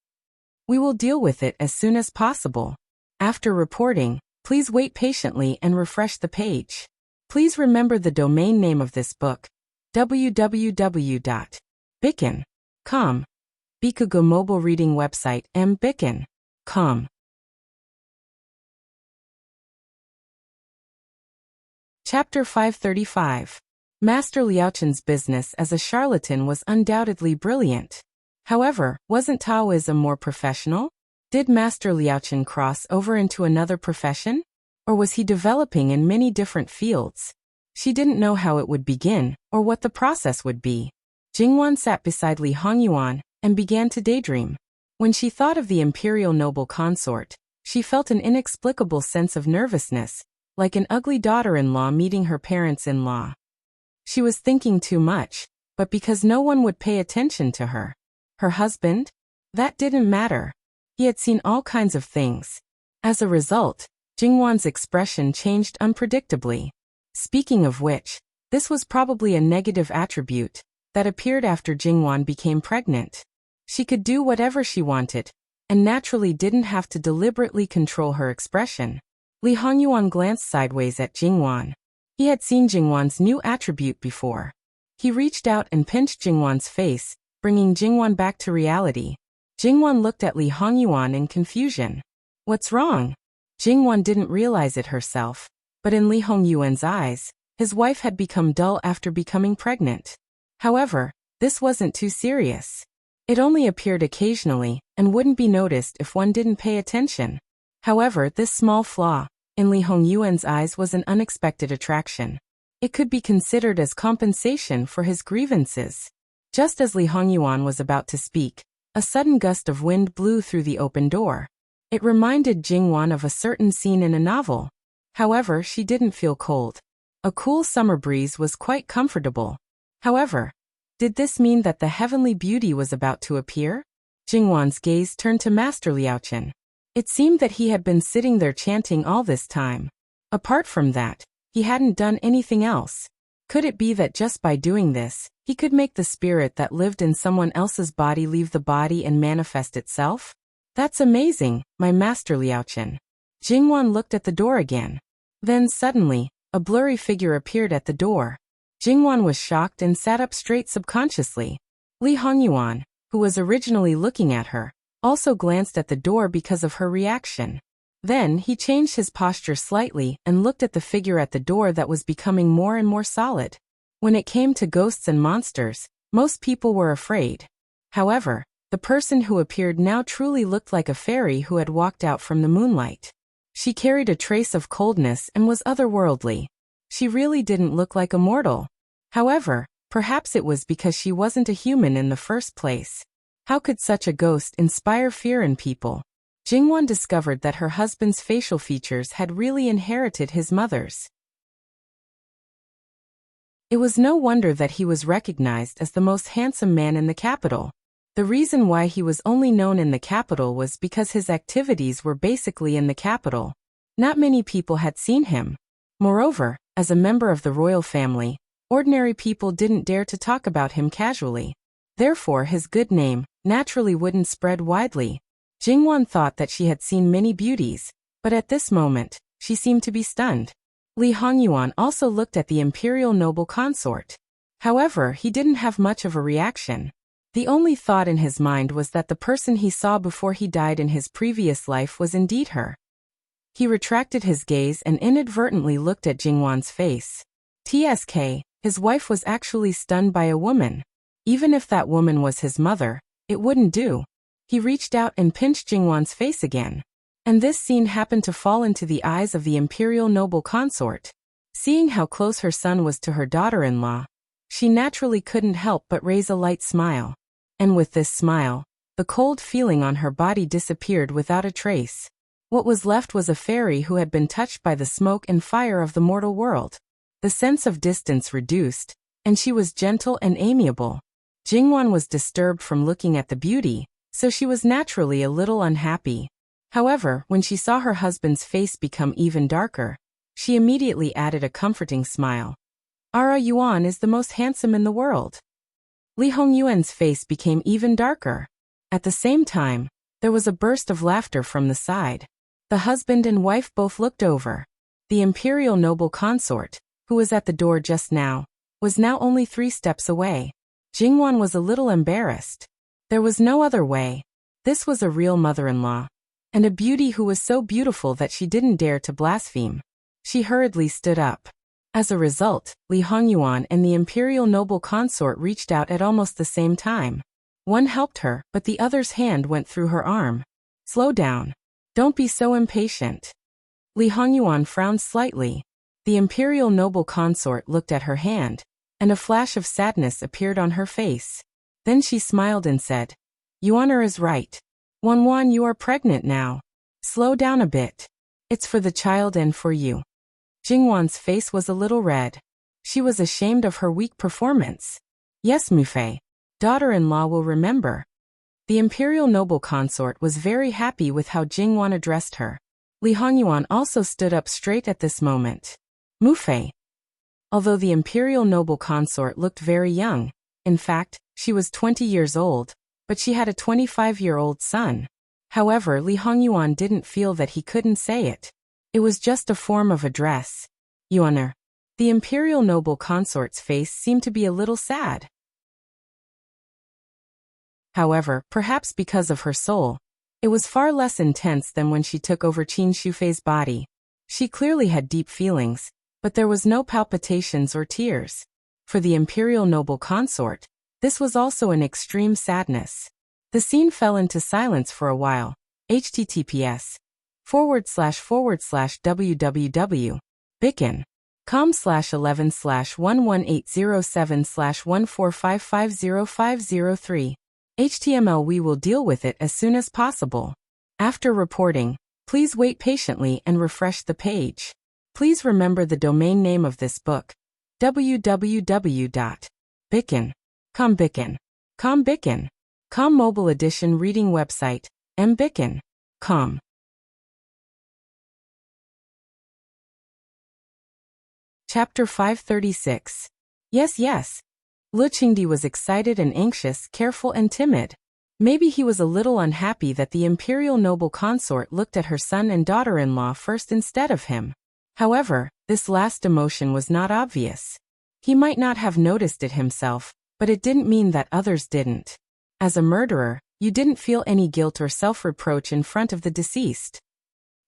Speaker 1: We will deal with it as soon as possible. After reporting, please wait patiently and refresh the page. Please remember the domain name of this book, www.bicken.com. Bikugo mobile reading website mbicken.com. Chapter 535. Master Liaochen's business as a charlatan was undoubtedly brilliant. However, wasn't Taoism more professional? Did Master Liaochen cross over into another profession? Or was he developing in many different fields? She didn't know how it would begin, or what the process would be. Jingwan sat beside Li Hongyuan and began to daydream. When she thought of the imperial noble consort, she felt an inexplicable sense of nervousness, like an ugly daughter-in-law meeting her parents-in-law. She was thinking too much, but because no one would pay attention to her. Her husband? That didn't matter. He had seen all kinds of things. As a result, Jingwan's expression changed unpredictably. Speaking of which, this was probably a negative attribute that appeared after Jingwan became pregnant. She could do whatever she wanted, and naturally didn't have to deliberately control her expression. Li Hongyuan glanced sideways at Jingwan. He had seen Jingwan's new attribute before. He reached out and pinched Jingwan's face, bringing Jingwan back to reality. Jingwan looked at Li Hongyuan in confusion. What's wrong? Jingwan didn't realize it herself, but in Li Hongyuan's eyes, his wife had become dull after becoming pregnant. However, this wasn't too serious. It only appeared occasionally and wouldn't be noticed if one didn't pay attention. However, this small flaw, in Li Hongyuan's eyes, was an unexpected attraction. It could be considered as compensation for his grievances. Just as Li Hongyuan was about to speak, a sudden gust of wind blew through the open door. It reminded Jingwan of a certain scene in a novel. However, she didn't feel cold. A cool summer breeze was quite comfortable. However, did this mean that the heavenly beauty was about to appear? Jingwan's gaze turned to Master Liaochen. It seemed that he had been sitting there chanting all this time. Apart from that, he hadn't done anything else. Could it be that just by doing this, he could make the spirit that lived in someone else's body leave the body and manifest itself? That's amazing, my Master Liaochen. Jingwan looked at the door again. Then suddenly, a blurry figure appeared at the door. Jingwan was shocked and sat up straight subconsciously. Li Hongyuan, who was originally looking at her, also glanced at the door because of her reaction. Then he changed his posture slightly and looked at the figure at the door that was becoming more and more solid. When it came to ghosts and monsters, most people were afraid. However, the person who appeared now truly looked like a fairy who had walked out from the moonlight. She carried a trace of coldness and was otherworldly. She really didn't look like a mortal. However, perhaps it was because she wasn't a human in the first place. How could such a ghost inspire fear in people? Jingwon discovered that her husband's facial features had really inherited his mother's. It was no wonder that he was recognized as the most handsome man in the capital. The reason why he was only known in the capital was because his activities were basically in the capital. Not many people had seen him. Moreover, as a member of the royal family, ordinary people didn't dare to talk about him casually. Therefore his good name, naturally wouldn't spread widely. Jingwon thought that she had seen many beauties, but at this moment, she seemed to be stunned. Lee Hongyuan also looked at the imperial noble consort. However, he didn't have much of a reaction. The only thought in his mind was that the person he saw before he died in his previous life was indeed her. He retracted his gaze and inadvertently looked at Jingwon's face. TSK, his wife was actually stunned by a woman. Even if that woman was his mother, it wouldn't do. He reached out and pinched Jingwon's face again. And this scene happened to fall into the eyes of the imperial noble consort. Seeing how close her son was to her daughter-in-law, she naturally couldn't help but raise a light smile. And with this smile, the cold feeling on her body disappeared without a trace. What was left was a fairy who had been touched by the smoke and fire of the mortal world. The sense of distance reduced, and she was gentle and amiable. Jingwon was disturbed from looking at the beauty, so she was naturally a little unhappy. However, when she saw her husband's face become even darker, she immediately added a comforting smile. Ara Yuan is the most handsome in the world. Lee Hongyuan's face became even darker. At the same time, there was a burst of laughter from the side. The husband and wife both looked over. The imperial noble consort, who was at the door just now, was now only 3 steps away. Jingwon was a little embarrassed. There was no other way. This was a real mother-in-law, and a beauty who was so beautiful that she didn't dare to blaspheme. She hurriedly stood up. As a result, Lee Hongyuan and the imperial noble consort reached out at almost the same time. One helped her, but the other's hand went through her arm. Slow down. Don't be so impatient. Lee Hongyuan frowned slightly. The imperial noble consort looked at her hand, and a flash of sadness appeared on her face. Then she smiled and said, Yuaner is right. Wanwan, you are pregnant now. Slow down a bit. It's for the child and for you. Jingwan's face was a little red. She was ashamed of her weak performance. Yes, Mufei. Daughter-in-law will remember. The imperial noble consort was very happy with how Jingwan addressed her. Lee Hongyuan also stood up straight at this moment. Mufei. Although the imperial noble consort looked very young, in fact, she was 20 years old, but she had a 25-year-old son. However, Lee Hongyuan didn't feel that he couldn't say it. It was just a form of address. Yuaner. The imperial noble consort's face seemed to be a little sad. However, perhaps because of her soul, it was far less intense than when she took over Qin Shufei's body. She clearly had deep feelings, but there was no palpitations or tears. For the imperial noble consort, this was also an extreme sadness. The scene fell into silence for a while. https://www.bicken.com/11/11807/145505003 HTML. We will deal with it as soon as possible. After reporting, please wait patiently and refresh the page. Please remember the domain name of this book, www.bicken.com. Bicken.com mobile edition reading website, mbicken.com. Chapter 536. Yes. Lu Qingdi was excited and anxious, careful and timid. Maybe he was a little unhappy that the imperial noble consort looked at her son and daughter-in-law first instead of him. However, this last emotion was not obvious. He might not have noticed it himself, but it didn't mean that others didn't. As a murderer, you didn't feel any guilt or self-reproach in front of the deceased.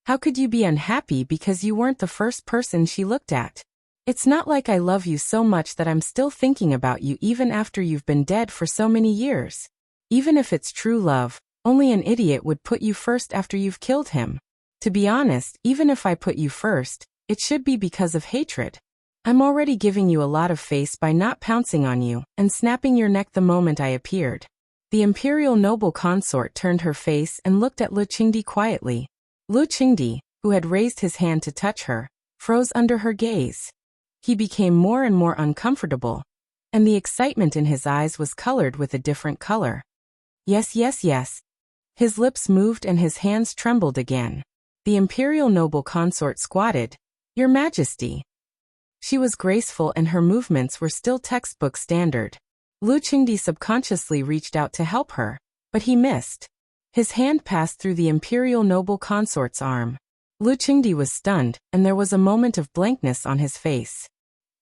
Speaker 1: How could you be unhappy because you weren't the first person she looked at? It's not like I love you so much that I'm still thinking about you even after you've been dead for so many years. Even if it's true love, only an idiot would put you first after you've killed him. To be honest, even if I put you first, it should be because of hatred. I'm already giving you a lot of face by not pouncing on you and snapping your neck the moment I appeared. The imperial noble consort turned her face and looked at Lu Qingdi quietly. Lu Qingdi, who had raised his hand to touch her, froze under her gaze. He became more and more uncomfortable, and the excitement in his eyes was colored with a different color. Yes, yes, yes. His lips moved and his hands trembled again. The imperial noble consort squatted. Your Majesty. She was graceful and her movements were still textbook standard. Lu Qingdi subconsciously reached out to help her, but he missed. His hand passed through the imperial noble consort's arm. Lu Qingdi was stunned, and there was a moment of blankness on his face.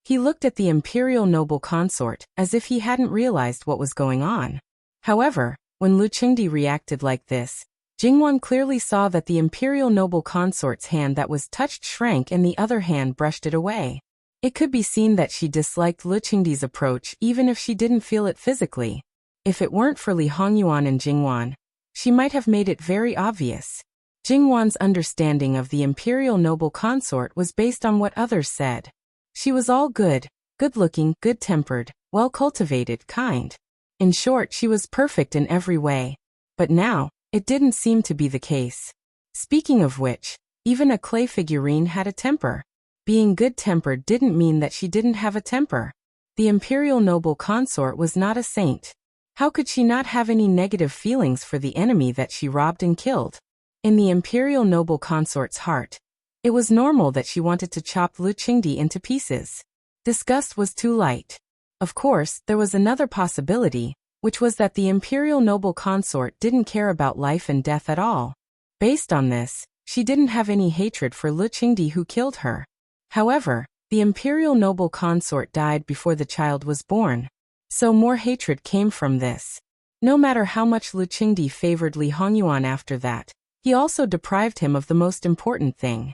Speaker 1: He looked at the imperial noble consort, as if he hadn't realized what was going on. However, when Lu Qingdi reacted like this, Jingwan clearly saw that the imperial noble consort's hand that was touched shrank and the other hand brushed it away. It could be seen that she disliked Lu Qingdi's approach even if she didn't feel it physically. If it weren't for Li Hongyuan and Jingwan, she might have made it very obvious. Jingwan's understanding of the imperial noble consort was based on what others said. She was all good, good-looking, good-tempered, well-cultivated, kind. In short, she was perfect in every way. But now, it didn't seem to be the case. Speaking of which, even a clay figurine had a temper. Being good-tempered didn't mean that she didn't have a temper. The imperial noble consort was not a saint. How could she not have any negative feelings for the enemy that she robbed and killed? In the imperial noble consort's heart, it was normal that she wanted to chop Lu Qingdi into pieces. Disgust was too light. Of course, there was another possibility, which was that the imperial noble consort didn't care about life and death at all. Based on this, she didn't have any hatred for Lu Qingdi who killed her. However, the imperial noble consort died before the child was born. So more hatred came from this. No matter how much Lu Qingdi favored Li Hongyuan after that, he also deprived him of the most important thing.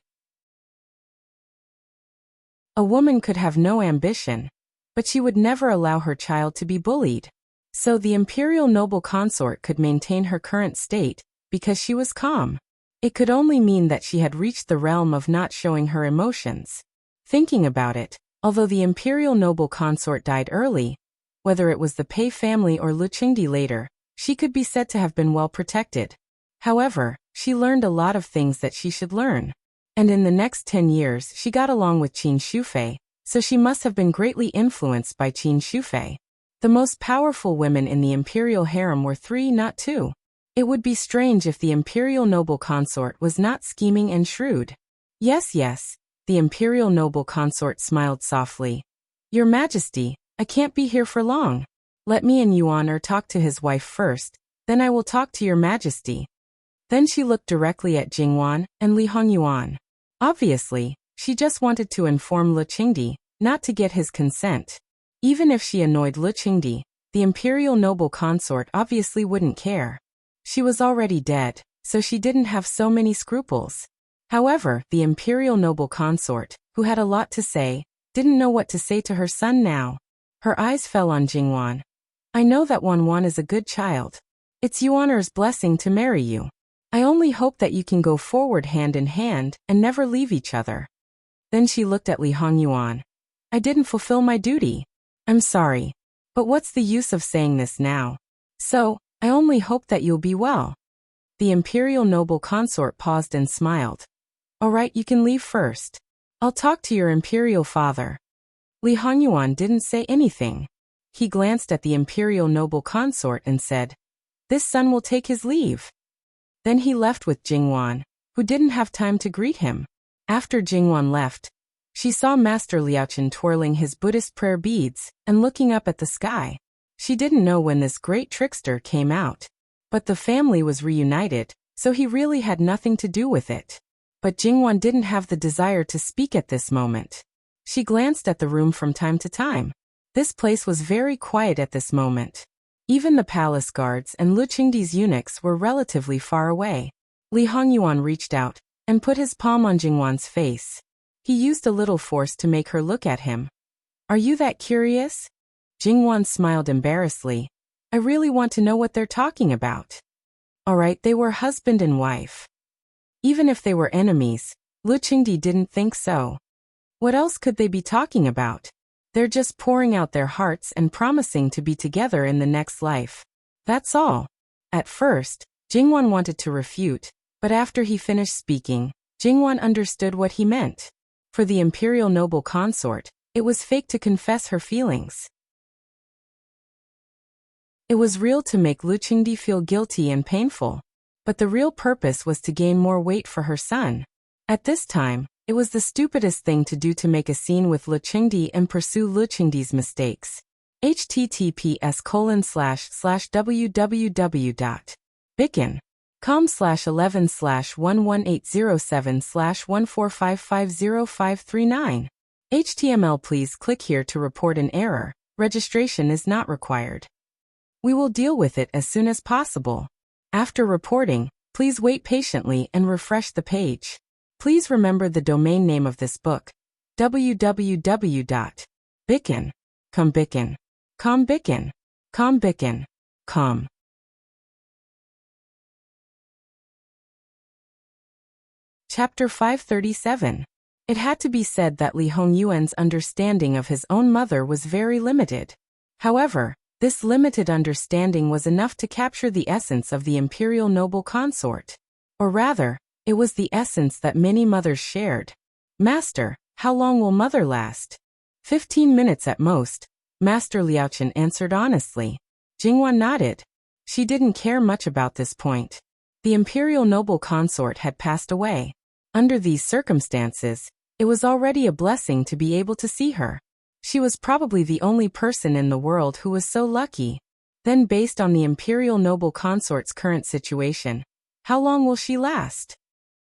Speaker 1: A woman could have no ambition, but she would never allow her child to be bullied. So the imperial noble consort could maintain her current state, because she was calm. It could only mean that she had reached the realm of not showing her emotions. Thinking about it, although the imperial noble consort died early, whether it was the Pei family or Lu Qingdi later, she could be said to have been well protected. However, she learned a lot of things that she should learn. And in the next 10 years she got along with Qin Shufei, so she must have been greatly influenced by Qin Shufei. The most powerful women in the imperial harem were 3, not 2. It would be strange if the imperial noble consort was not scheming and shrewd. Yes, yes, the imperial noble consort smiled softly. Your Majesty, I can't be here for long. Let me and Yuan talk to his wife first, then I will talk to your Majesty. Then she looked directly at Jingwan and Li Hongyuan. Obviously, she just wanted to inform Lu Qingdi, not to get his consent. Even if she annoyed Lu Qingdi, the imperial noble consort obviously wouldn't care. She was already dead, so she didn't have so many scruples. However, the imperial noble consort, who had a lot to say, didn't know what to say to her son now. Her eyes fell on Jingwan. I know that Wanwan is a good child. It's Yuaner's blessing to marry you. I only hope that you can go forward hand in hand and never leave each other. Then she looked at Li Hongyuan. I didn't fulfill my duty. I'm sorry. But what's the use of saying this now? So, I only hope that you'll be well. The imperial noble consort paused and smiled. All right, you can leave first. I'll talk to your imperial father. Li Hongyuan didn't say anything. He glanced at the imperial noble consort and said, This son will take his leave. Then he left with Jingwan, who didn't have time to greet him. After Jingwan left, she saw Master Liaochen twirling his Buddhist prayer beads and looking up at the sky. She didn't know when this great trickster came out. But the family was reunited, so he really had nothing to do with it. But Jingwan didn't have the desire to speak at this moment. She glanced at the room from time to time. This place was very quiet at this moment. Even the palace guards and Lu Qingdi's eunuchs were relatively far away. Li Hongyuan reached out and put his palm on Jingwan's face. He used a little force to make her look at him. Are you that curious? Jingwan smiled embarrassedly. I really want to know what they're talking about. All right, they were husband and wife. Even if they were enemies, Lu Qingdi didn't think so. What else could they be talking about? They're just pouring out their hearts and promising to be together in the next life. That's all. At first, Jingwan wanted to refute, but after he finished speaking, Jingwan understood what he meant. For the imperial noble consort, it was fake to confess her feelings. It was real to make Lu Qingdi feel guilty and painful. But the real purpose was to gain more weight for her son. At this time, it was the stupidest thing to do to make a scene with Lu Qingdi and pursue Lu Qingdi's mistakes. https://www.bicken.com/11/11807/145505539. HTML. Please click here to report an error. Registration is not required. We will deal with it as soon as possible. After reporting, please wait patiently and refresh the page. Please remember the domain name of this book: www.bicken.com. Chapter 537. It had to be said that Li Hongyuan's understanding of his own mother was very limited. However, this limited understanding was enough to capture the essence of the imperial noble consort. Or rather, it was the essence that many mothers shared. Master, how long will mother last? 15 minutes at most, Master Liaochen answered honestly. Jingwan nodded. She didn't care much about this point. The imperial noble consort had passed away. Under these circumstances, it was already a blessing to be able to see her. She was probably the only person in the world who was so lucky. Then, based on the imperial noble consort's current situation, how long will she last?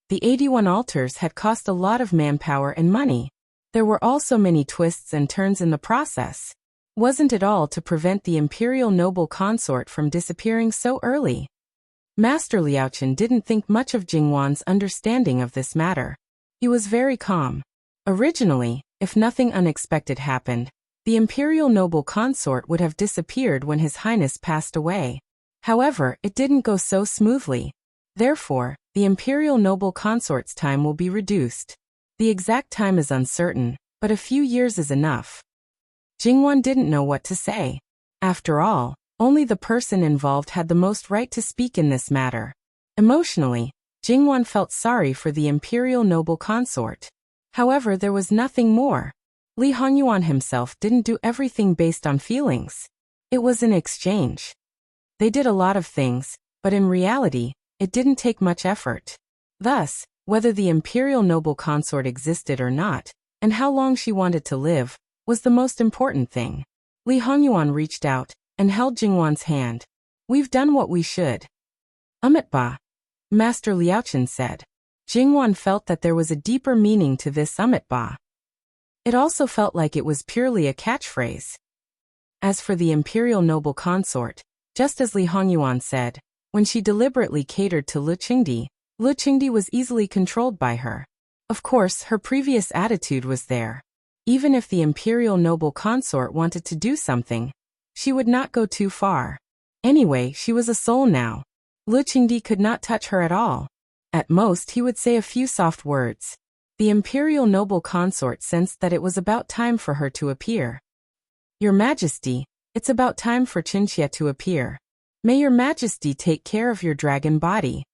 Speaker 1: The 81 altars had cost a lot of manpower and money. There were also many twists and turns in the process. Wasn't it all to prevent the imperial noble consort from disappearing so early? Master Liaochen didn't think much of Jingwan's understanding of this matter. He was very calm. Originally, if nothing unexpected happened, the imperial noble consort would have disappeared when His Highness passed away. However, it didn't go so smoothly. Therefore, the imperial noble consort's time will be reduced. The exact time is uncertain, but a few years is enough. Jingwan didn't know what to say. After all, only the person involved had the most right to speak in this matter. Emotionally, Jingwan felt sorry for the imperial noble consort. However, there was nothing more. Li Hongyuan himself didn't do everything based on feelings. It was an exchange. They did a lot of things, but in reality, it didn't take much effort. Thus, whether the imperial noble consort existed or not, and how long she wanted to live, was the most important thing. Li Hongyuan reached out and held Jingwan's hand. We've done what we should. Ba, Master Liaochen said. Jingwan felt that there was a deeper meaning to this ba. It also felt like it was purely a catchphrase. As for the imperial noble consort, just as Li Hongyuan said, when she deliberately catered to Lu Qingdi was easily controlled by her. Of course, her previous attitude was there. Even if the imperial noble consort wanted to do something, she would not go too far. Anyway, she was a soul now. Lu Qingdi could not touch her at all. At most, he would say a few soft words. The imperial noble consort sensed that it was about time for her to appear. Your Majesty, it's about time for Qinxia to appear. May your Majesty take care of your dragon body.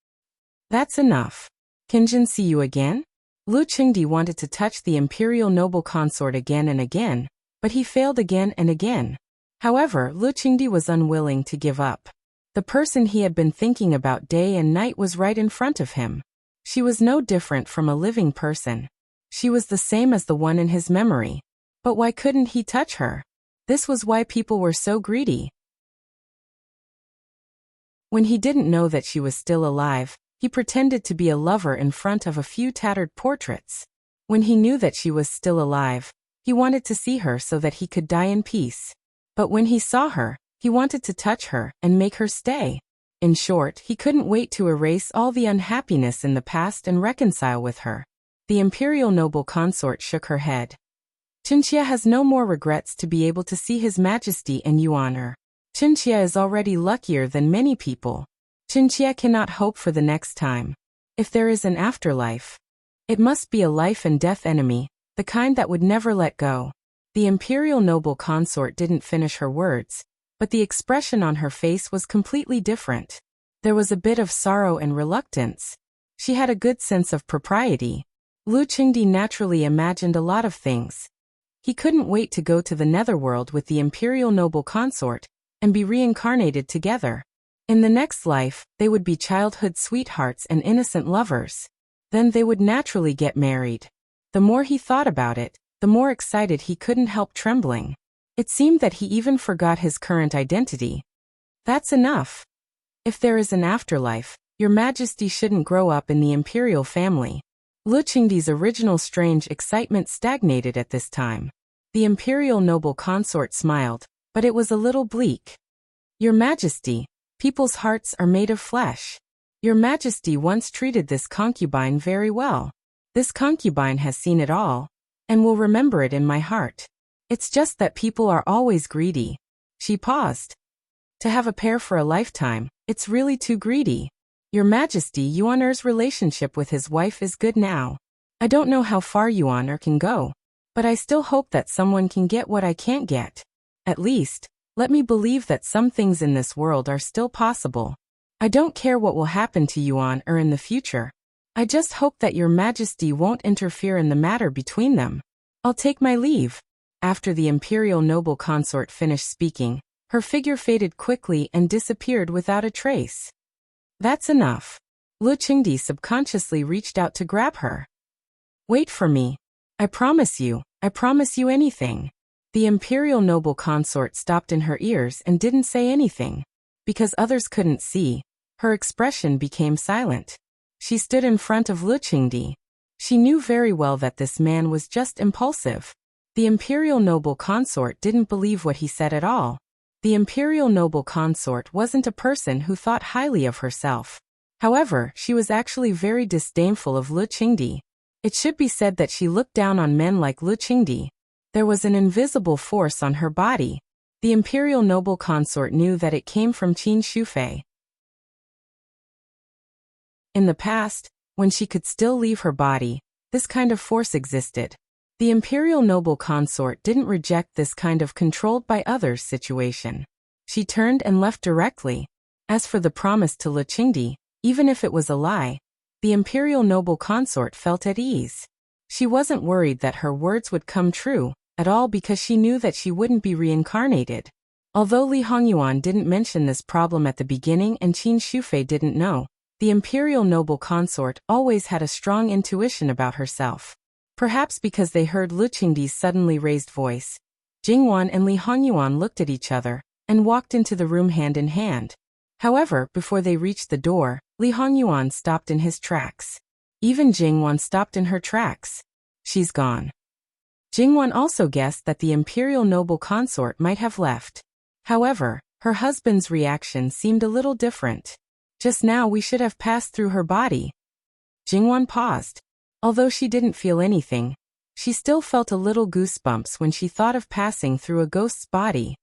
Speaker 1: That's enough. Qinjin see you again? Lu Qingdi wanted to touch the imperial noble consort again and again, but he failed again and again. However, Lu Qingdi was unwilling to give up. The person he had been thinking about day and night was right in front of him. She was no different from a living person. She was the same as the one in his memory. But why couldn't he touch her? This was why people were so greedy. When he didn't know that she was still alive, he pretended to be a lover in front of a few tattered portraits. When he knew that she was still alive, he wanted to see her so that he could die in peace. But when he saw her, he wanted to touch her and make her stay. In short, he couldn't wait to erase all the unhappiness in the past and reconcile with her. The imperial noble consort shook her head. Qinxia has no more regrets to be able to see His Majesty and you honor. Qinxia is already luckier than many people. Qinxia cannot hope for the next time. If there is an afterlife, it must be a life and death enemy, the kind that would never let go. The imperial noble consort didn't finish her words, but the expression on her face was completely different. There was a bit of sorrow and reluctance. She had a good sense of propriety. Lu Qingdi naturally imagined a lot of things. He couldn't wait to go to the netherworld with the imperial noble consort and be reincarnated together. In the next life, they would be childhood sweethearts and innocent lovers. Then they would naturally get married. The more he thought about it, the more excited he couldn't help trembling. It seemed that he even forgot his current identity. That's enough. If there is an afterlife, Your Majesty shouldn't grow up in the imperial family. Lu Qingdi's original strange excitement stagnated at this time. The imperial noble consort smiled, but it was a little bleak. Your Majesty, people's hearts are made of flesh. Your Majesty once treated this concubine very well. This concubine has seen it all, and will remember it in my heart. It's just that people are always greedy. She paused. To have a pair for a lifetime, it's really too greedy. Your Majesty, Yuan Er's relationship with his wife is good now. I don't know how far Yuan Er can go, but I still hope that someone can get what I can't get. At least, let me believe that some things in this world are still possible. I don't care what will happen to Yuan Er in the future. I just hope that Your Majesty won't interfere in the matter between them. I'll take my leave. After the imperial noble consort finished speaking, her figure faded quickly and disappeared without a trace. That's enough. Lu Qingdi subconsciously reached out to grab her. Wait for me. I promise you anything. The imperial noble consort stopped in her ears and didn't say anything. Because others couldn't see, her expression became silent. She stood in front of Lu Qingdi. She knew very well that this man was just impulsive. The imperial noble consort didn't believe what he said at all. The imperial noble consort wasn't a person who thought highly of herself. However, she was actually very disdainful of Lu Qingdi. It should be said that she looked down on men like Lu Qingdi. There was an invisible force on her body. The imperial noble consort knew that it came from Qin Shufei. In the past, when she could still leave her body, this kind of force existed. The imperial noble consort didn't reject this kind of controlled by others situation. She turned and left directly. As for the promise to Lu Qingdi, even if it was a lie, the imperial noble consort felt at ease. She wasn't worried that her words would come true at all because she knew that she wouldn't be reincarnated. Although Li Hongyuan didn't mention this problem at the beginning and Qin Shufei didn't know, the imperial noble consort always had a strong intuition about herself. Perhaps because they heard Lu Qingdi's suddenly raised voice, Jingwan and Li Hongyuan looked at each other and walked into the room hand in hand. However, before they reached the door, Li Hongyuan stopped in his tracks. Even Jingwan stopped in her tracks. She's gone. Jingwan also guessed that the imperial noble consort might have left. However, her husband's reaction seemed a little different. Just now we should have passed through her body. Jingwan paused. Although she didn't feel anything, she still felt a little goosebumps when she thought of passing through a ghost's body.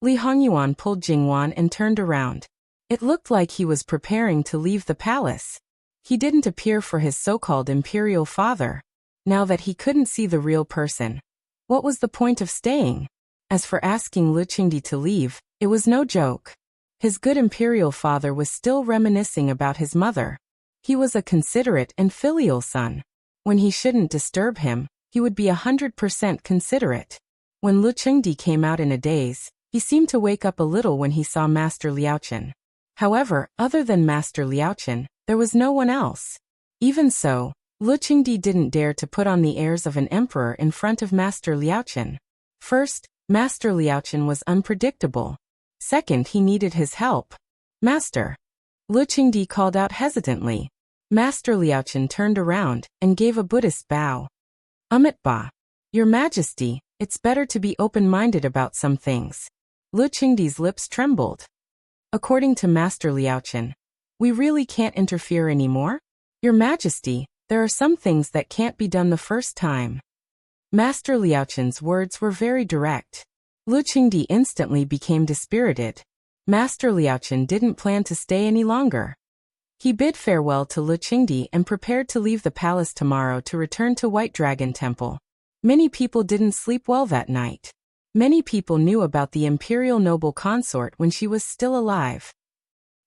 Speaker 1: Li Hongyuan pulled Jingwan and turned around. It looked like he was preparing to leave the palace. He didn't appear for his so-called imperial father. Now that he couldn't see the real person, what was the point of staying? As for asking Lu Qingdi to leave, it was no joke. His good imperial father was still reminiscing about his mother. He was a considerate and filial son. When he shouldn't disturb him, he would be 100% considerate. When Lu Qingdi came out in a daze, he seemed to wake up a little when he saw Master Liaochen. However, other than Master Liaochen, there was no one else. Even so, Lu Qingdi didn't dare to put on the airs of an emperor in front of Master Liaochen. First, Master Liaochen was unpredictable. Second, he needed his help. Master. Lu Qingdi called out hesitantly. Master Liaochen turned around and gave a Buddhist bow. Ba. Your Majesty, it's better to be open-minded about some things. Lu Qingdi's lips trembled. According to Master Liaochen, we really can't interfere anymore? Your Majesty, there are some things that can't be done the first time. Master Liaochen's words were very direct. Lu Qingdi instantly became dispirited. Master Liaochen didn't plan to stay any longer. He bid farewell to Lu Qingdi and prepared to leave the palace tomorrow to return to White Dragon Temple. Many people didn't sleep well that night. Many people knew about the imperial noble consort when she was still alive.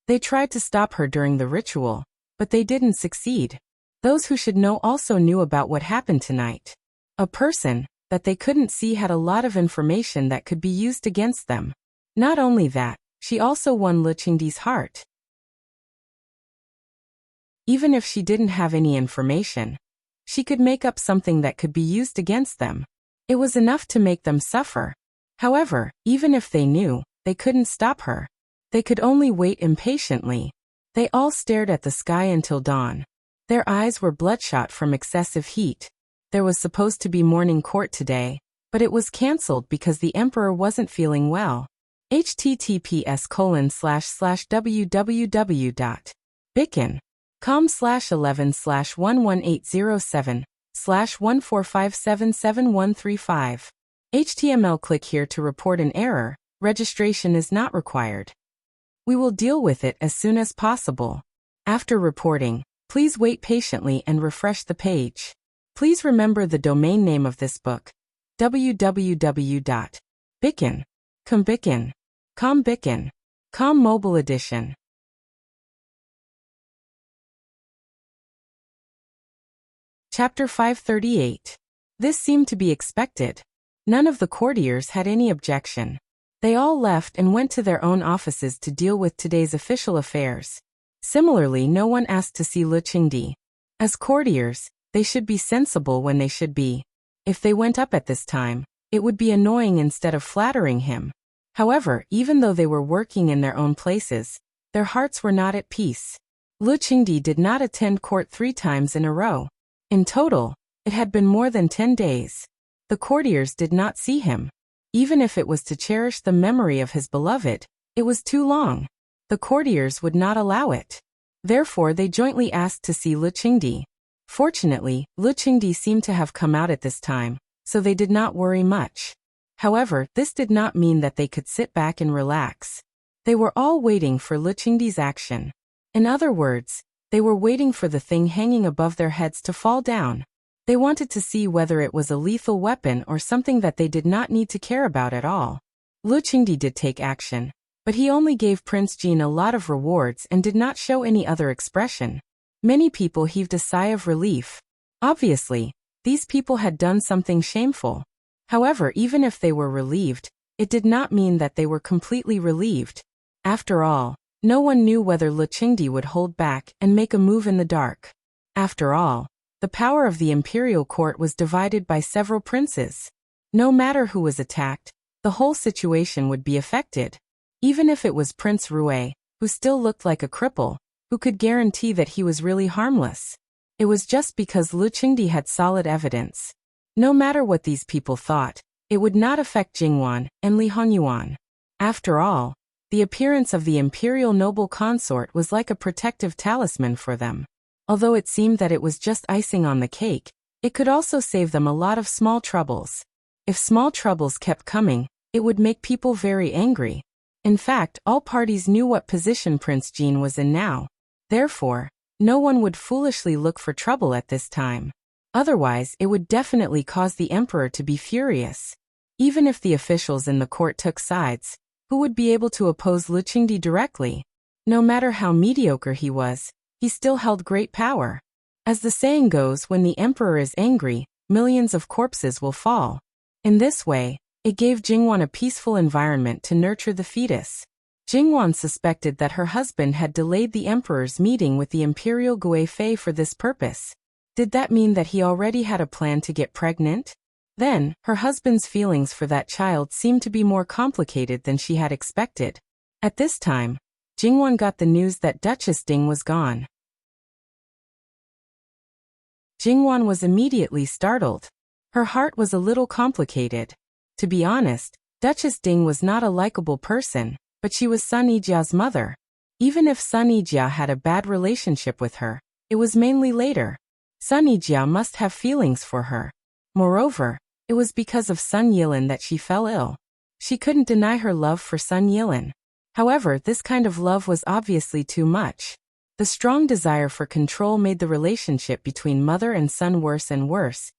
Speaker 1: They tried to stop her during the ritual, but they didn't succeed. Those who should know also knew about what happened tonight. A person that they couldn't see had a lot of information that could be used against them. Not only that, she also won Lu Qingdi's heart. Even if she didn't have any information, she could make up something that could be used against them. It was enough to make them suffer. However, even if they knew, they couldn't stop her. They could only wait impatiently. They all stared at the sky until dawn. Their eyes were bloodshot from excessive heat. There was supposed to be morning court today, but it was cancelled because the emperor wasn't feeling well. https://www.bicken.com/11/11807/145777135. HTML. Click here to report an error. Registration is not required. We will deal with it as soon as possible. After reporting, please wait patiently and refresh the page. Please remember the domain name of this book: www.bicken.com Mobile Edition. Chapter 538. This seemed to be expected. None of the courtiers had any objection. They all left and went to their own offices to deal with today's official affairs. Similarly, no one asked to see Lu Qingdi. As courtiers, they should be sensible when they should be. If they went up at this time, it would be annoying instead of flattering him. However, even though they were working in their own places, their hearts were not at peace. Lu Qingdi did not attend court 3 times in a row. In total, it had been more than 10 days. The courtiers did not see him. Even if it was to cherish the memory of his beloved, it was too long. The courtiers would not allow it. Therefore, they jointly asked to see Lu Qingdi. Fortunately, Lu Qingdi seemed to have come out at this time, so they did not worry much. However, this did not mean that they could sit back and relax. They were all waiting for Lu Qingdi's action. In other words, they were waiting for the thing hanging above their heads to fall down. They wanted to see whether it was a lethal weapon or something that they did not need to care about at all. Lu Qingdi did take action, but he only gave Prince Jin a lot of rewards and did not show any other expression. Many people heaved a sigh of relief. Obviously, these people had done something shameful. However, even if they were relieved, it did not mean that they were completely relieved. After all, no one knew whether Lu Qingdi would hold back and make a move in the dark. After all, the power of the imperial court was divided by several princes. No matter who was attacked, the whole situation would be affected. Even if it was Prince Rui, who still looked like a cripple, who could guarantee that he was really harmless? It was just because Lu Qingdi had solid evidence. No matter what these people thought, it would not affect Jingwan and Li Hongyuan. After all, the appearance of the imperial noble consort was like a protective talisman for them. Although it seemed that it was just icing on the cake, it could also save them a lot of small troubles. If small troubles kept coming, it would make people very angry. In fact, all parties knew what position Prince Jin was in now. Therefore, no one would foolishly look for trouble at this time. Otherwise, it would definitely cause the emperor to be furious. Even if the officials in the court took sides, who would be able to oppose Lu Qingdi directly? No matter how mediocre he was, he still held great power. As the saying goes, when the emperor is angry, millions of corpses will fall. In this way, it gave Jingwan a peaceful environment to nurture the fetus. Jingwan suspected that her husband had delayed the emperor's meeting with the imperial Gui Fei for this purpose. Did that mean that he already had a plan to get pregnant? Then, her husband's feelings for that child seemed to be more complicated than she had expected. At this time, Jingwan got the news that Duchess Ding was gone. Jingwan was immediately startled. Her heart was a little complicated. To be honest, Duchess Ding was not a likable person, but she was Sun Yijia's mother. Even if Sun Yijia had a bad relationship with her, it was mainly later. Sun Yijia must have feelings for her. Moreover, it was because of Sun Yilin that she fell ill. She couldn't deny her love for Sun Yilin. However, this kind of love was obviously too much. The strong desire for control made the relationship between mother and son worse and worse,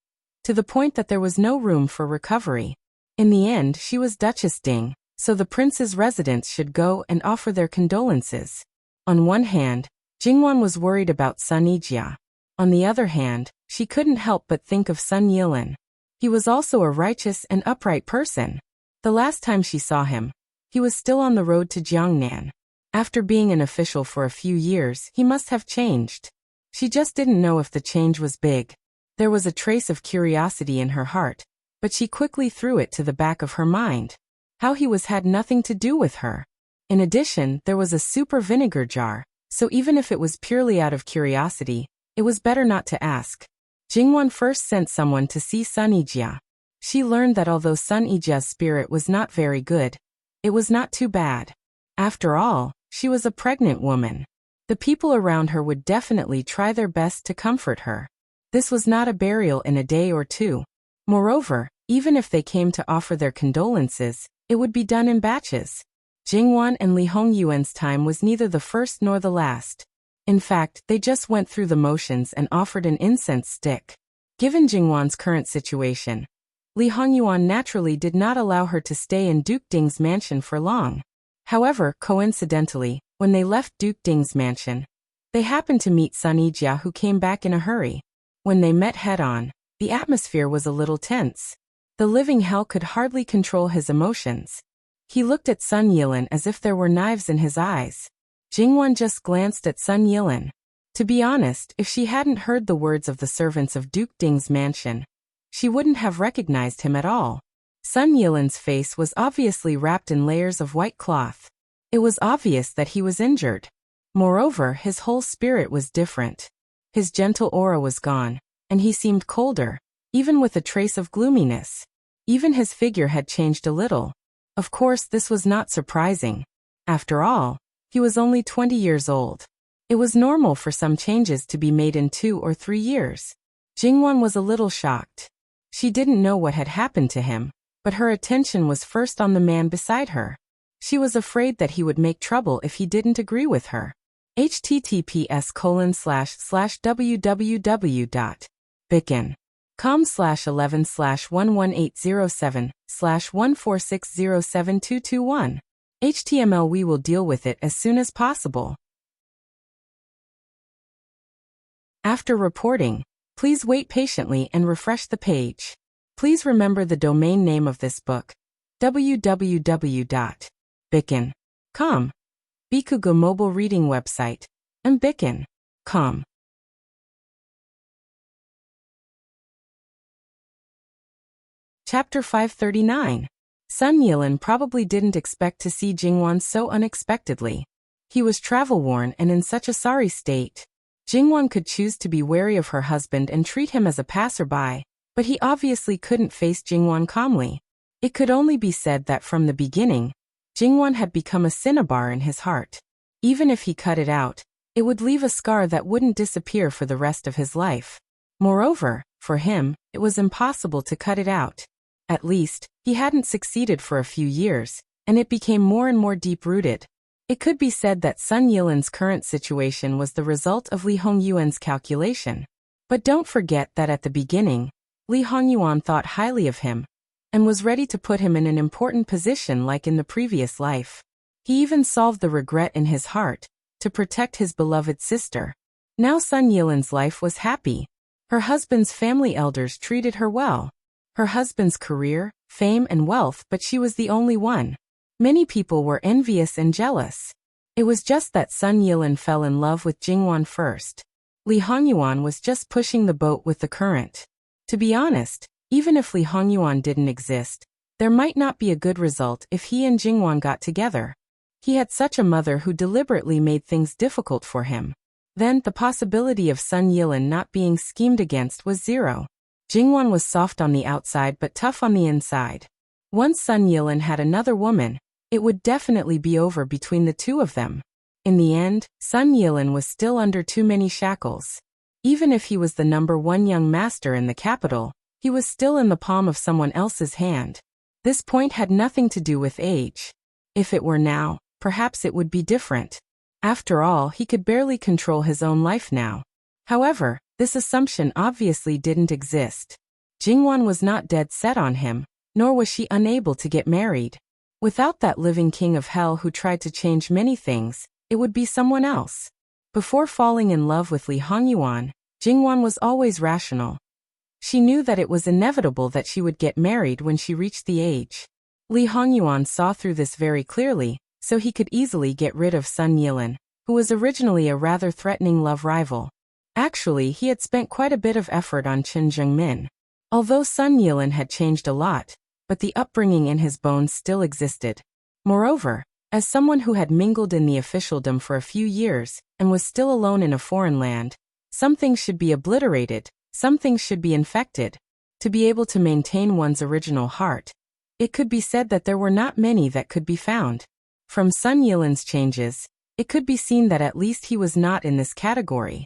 Speaker 1: to the point that there was no room for recovery. In the end, she was Duchess Ding, so the prince's residents should go and offer their condolences. On one hand, Jingwan was worried about Sun Yijia. On the other hand, she couldn't help but think of Sun Yilin. He was also a righteous and upright person. The last time she saw him, he was still on the road to Jiangnan. After being an official for a few years, he must have changed. She just didn't know if the change was big. There was a trace of curiosity in her heart, but she quickly threw it to the back of her mind. How he was had nothing to do with her. In addition, there was a super vinegar jar, so even if it was purely out of curiosity, it was better not to ask. Jingwan first sent someone to see Sun Yijia. She learned that although Sun Yijia's spirit was not very good, it was not too bad. After all, she was a pregnant woman. The people around her would definitely try their best to comfort her. This was not a burial in a day or two. Moreover, even if they came to offer their condolences, it would be done in batches. Jingwan and Li Hongyuan's time was neither the first nor the last. In fact, they just went through the motions and offered an incense stick. Given Jingwan's current situation, Li Hongyuan naturally did not allow her to stay in Duke Ding's mansion for long. However, coincidentally, when they left Duke Ding's mansion, they happened to meet Sun Yijia, who came back in a hurry. When they met head-on, the atmosphere was a little tense. The living hell could hardly control his emotions. He looked at Sun Yilin as if there were knives in his eyes. Jingwan just glanced at Sun Yilin. To be honest, if she hadn't heard the words of the servants of Duke Ding's mansion, she wouldn't have recognized him at all. Sun Yilin's face was obviously wrapped in layers of white cloth. It was obvious that he was injured. Moreover, his whole spirit was different. His gentle aura was gone, and he seemed colder, even with a trace of gloominess. Even his figure had changed a little. Of course, this was not surprising. After all, he was only 20 years old. It was normal for some changes to be made in 2 or 3 years. Jingwan was a little shocked. She didn't know what had happened to him, but her attention was first on the man beside her. She was afraid that he would make trouble if he didn't agree with her. https://www.bicken.com/11/11807/146072221. HTML. We will deal with it as soon as possible. After reporting, please wait patiently and refresh the page. Please remember the domain name of this book, www.bicken.com. Bikugo mobile reading website, and bicken.com. Chapter 539. Sun Yilin probably didn't expect to see Jingwan so unexpectedly. He was travel-worn and in such a sorry state. Jingwan could choose to be wary of her husband and treat him as a passerby, but he obviously couldn't face Jingwan calmly. It could only be said that from the beginning, Jingwan had become a cinnabar in his heart. Even if he cut it out, it would leave a scar that wouldn't disappear for the rest of his life. Moreover, for him, it was impossible to cut it out. At least, he hadn't succeeded for a few years, and it became more and more deep-rooted. It could be said that Sun Yilin's current situation was the result of Li Hongyuan's calculation. But don't forget that at the beginning, Li Hongyuan thought highly of him, and was ready to put him in an important position like in the previous life. He even solved the regret in his heart, to protect his beloved sister. Now Sun Yilin's life was happy. Her husband's family elders treated her well. Her husband's career, fame and wealth, but she was the only one. Many people were envious and jealous. It was just that Sun Yilin fell in love with Jingwan first. Li Hongyuan was just pushing the boat with the current. To be honest, even if Li Hongyuan didn't exist, there might not be a good result if he and Jingwan got together. He had such a mother who deliberately made things difficult for him. Then the possibility of Sun Yilin not being schemed against was zero. Jingwan was soft on the outside but tough on the inside. Once Sun Yilin had another woman, it would definitely be over between the two of them. In the end, Sun Yilin was still under too many shackles. Even if he was the #1 young master in the capital, he was still in the palm of someone else's hand. This point had nothing to do with age. If it were now, perhaps it would be different. After all, he could barely control his own life now. However, this assumption obviously didn't exist. Jingwan was not dead set on him, nor was she unable to get married. Without that living king of hell who tried to change many things, it would be someone else. Before falling in love with Li Hongyuan, Jingwan was always rational. She knew that it was inevitable that she would get married when she reached the age. Li Hongyuan saw through this very clearly, so he could easily get rid of Sun Yilin, who was originally a rather threatening love rival. Actually, he had spent quite a bit of effort on Chen Zhengmin. Although Sun Yilin had changed a lot, but the upbringing in his bones still existed. Moreover, as someone who had mingled in the officialdom for a few years and was still alone in a foreign land, some things should be obliterated, some things should be infected. To be able to maintain one's original heart, it could be said that there were not many that could be found. From Sun Yilin's changes, it could be seen that at least he was not in this category.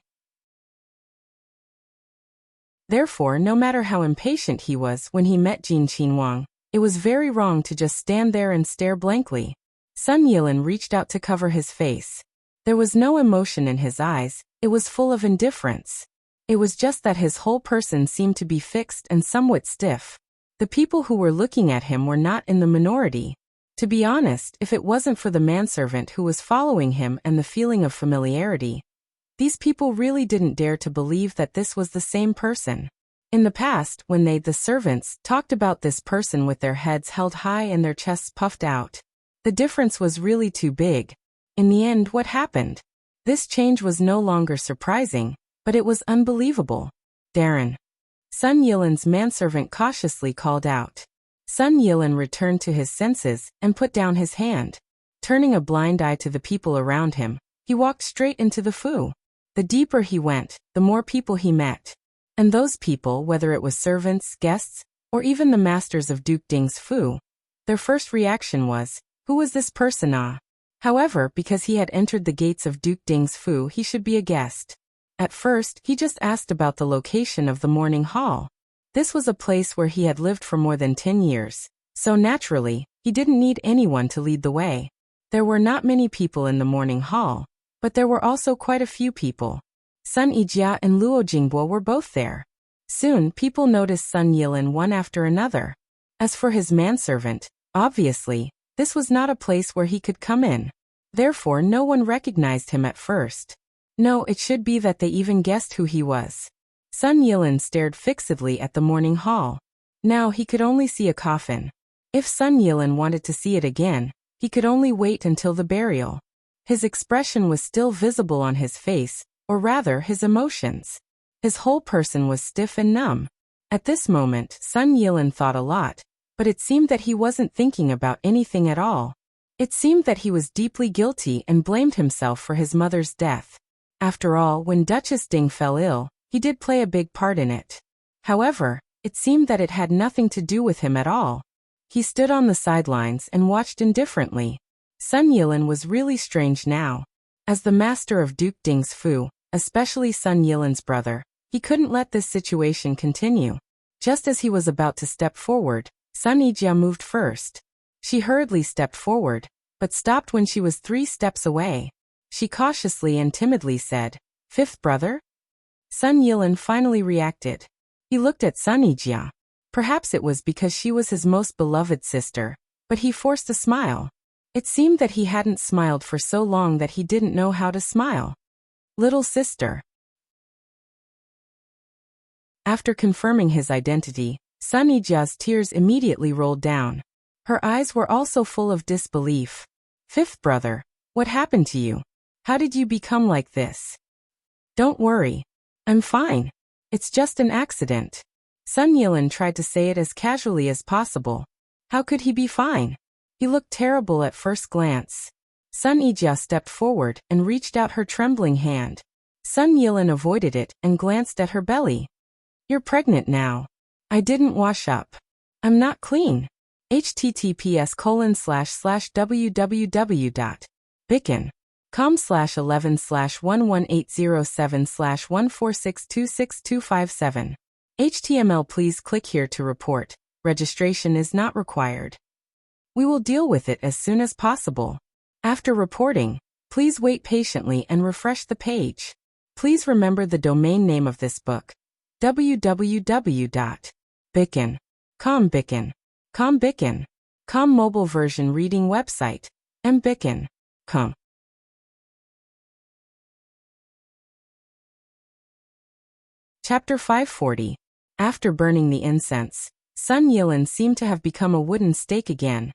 Speaker 1: Therefore, no matter how impatient he was when he met Jin Qinhuang, it was very wrong to just stand there and stare blankly. Sun Yilin reached out to cover his face. There was no emotion in his eyes, it was full of indifference. It was just that his whole person seemed to be fixed and somewhat stiff. The people who were looking at him were not in the minority. To be honest, if it wasn't for the manservant who was following him and the feeling of familiarity, these people really didn't dare to believe that this was the same person. In the past, when they, the servants, talked about this person with their heads held high and their chests puffed out, the difference was really too big. In the end, what happened? This change was no longer surprising, but it was unbelievable. Darren. Sun Yilin's manservant cautiously called out. Sun Yilin returned to his senses and put down his hand. Turning a blind eye to the people around him, he walked straight into the fu. The deeper he went, the more people he met. And those people, whether it was servants, guests, or even the masters of Duke Ding's fu, their first reaction was, "Who was this person ah?" However, because he had entered the gates of Duke Ding's fu, he should be a guest. At first, he just asked about the location of the morning hall. This was a place where he had lived for more than 10 years, so naturally, he didn't need anyone to lead the way. There were not many people in the morning hall, but there were also quite a few people. Sun Yijia and Luo Jingbo were both there. Soon, people noticed Sun Yilin one after another. As for his manservant, obviously, this was not a place where he could come in. Therefore, no one recognized him at first. No, it should be that they even guessed who he was. Sun Yilin stared fixedly at the morning hall. Now he could only see a coffin. If Sun Yilin wanted to see it again, he could only wait until the burial. His expression was still visible on his face, or rather his emotions. His whole person was stiff and numb. At this moment, Sun Yilin thought a lot, but it seemed that he wasn't thinking about anything at all. It seemed that he was deeply guilty and blamed himself for his mother's death. After all, when Duchess Ding fell ill, he did play a big part in it. However, it seemed that it had nothing to do with him at all. He stood on the sidelines and watched indifferently. Sun Yilin was really strange now. As the master of Duke Ding's fu, especially Sun Yilin's brother, he couldn't let this situation continue. Just as he was about to step forward, Sun Yijia moved first. She hurriedly stepped forward, but stopped when she was 3 steps away. She cautiously and timidly said, "Fifth brother?" Sun Yilin finally reacted. He looked at Sun Yijia. Perhaps it was because she was his most beloved sister, but he forced a smile. It seemed that he hadn't smiled for so long that he didn't know how to smile. Little sister. After confirming his identity, Sun Yijia's tears immediately rolled down. Her eyes were also full of disbelief. "Fifth brother, what happened to you? How did you become like this?" "Don't worry. I'm fine. It's just an accident." Sun Yilin tried to say it as casually as possible. How could he be fine? He looked terrible at first glance. Sun Yijia stepped forward and reached out her trembling hand. Sun Yilin avoided it and glanced at her belly. "You're pregnant now. I didn't wash up. I'm not clean. https://www.bicken.com/11/11807/146266257. HTML. Please click here to report. Registration is not required. We will deal with it as soon as possible. After reporting, Please wait patiently and refresh the page. Please remember the domain name of this book. www.bicken.com Bicken.com mobile version reading website. mbicken.com. Chapter 540. After burning the incense, Sun Yilin seemed to have become a wooden stake again,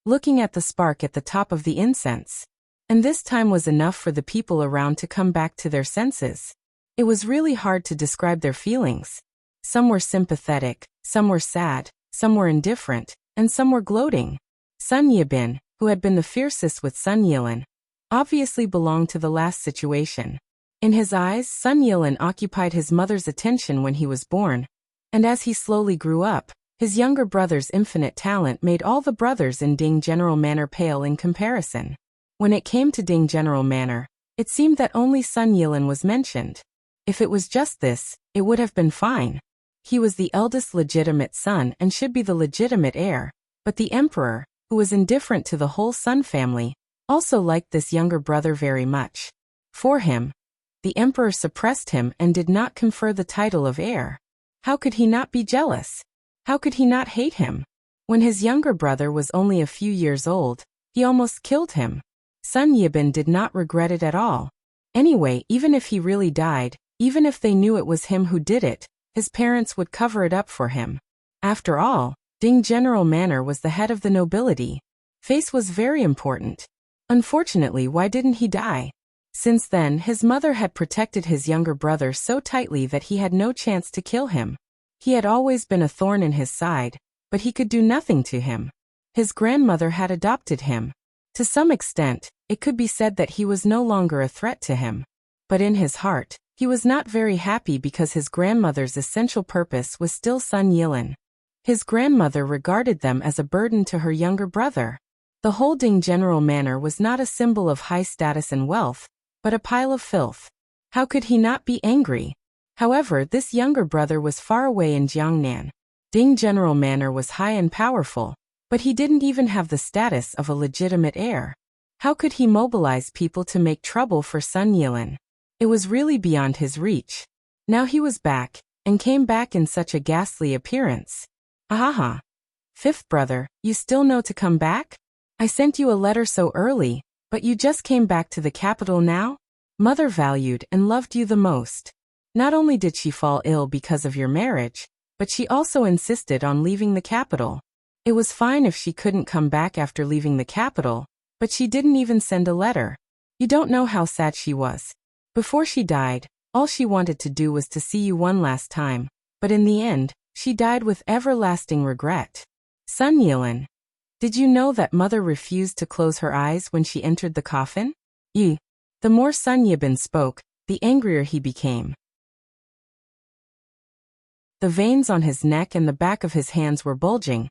Speaker 1: looking at the spark at the top of the incense. And this time was enough for the people around to come back to their senses. It was really hard to describe their feelings. Some were sympathetic, some were sad, some were indifferent, and some were gloating. Sun Yibin, who had been the fiercest with Sun Yilin, obviously belonged to the last situation. In his eyes, Sun Yilin occupied his mother's attention when he was born, and as he slowly grew up, his younger brother's infinite talent made all the brothers in Ding General Manor pale in comparison. When it came to Ding General Manor, it seemed that only Sun Yilin was mentioned. If it was just this, it would have been fine. He was the eldest legitimate son and should be the legitimate heir, but the emperor, who was indifferent to the whole Sun family, also liked this younger brother very much. For him, the emperor suppressed him and did not confer the title of heir. How could he not be jealous? How could he not hate him? When his younger brother was only a few years old, he almost killed him. Sun Yibin did not regret it at all. Anyway, even if he really died, even if they knew it was him who did it, his parents would cover it up for him. After all, Ding General Manor was the head of the nobility. Face was very important. Unfortunately, why didn't he die? Since then, his mother had protected his younger brother so tightly that he had no chance to kill him. He had always been a thorn in his side, but he could do nothing to him. His grandmother had adopted him. To some extent, it could be said that he was no longer a threat to him. But in his heart, he was not very happy because his grandmother's essential purpose was still Sun Yilin. His grandmother regarded them as a burden to her younger brother. The whole Ding General Manor was not a symbol of high status and wealth, but a pile of filth. How could he not be angry? However, this younger brother was far away in Jiangnan. Ding General Manor was high and powerful, but he didn't even have the status of a legitimate heir. How could he mobilize people to make trouble for Sun Yilin? It was really beyond his reach. Now he was back, and came back in such a ghastly appearance. Ahaha. Fifth brother, you still know to come back? I sent you a letter so early, but you just came back to the capital now? Mother valued and loved you the most. Not only did she fall ill because of your marriage, but she also insisted on leaving the capital. It was fine if she couldn't come back after leaving the capital, but she didn't even send a letter. You don't know how sad she was. Before she died, all she wanted to do was to see you one last time, but in the end, she died with everlasting regret. Sun Yilin. Did you know that mother refused to close her eyes when she entered the coffin? The more Sun Yibin spoke, the angrier he became. The veins on his neck and the back of his hands were bulging,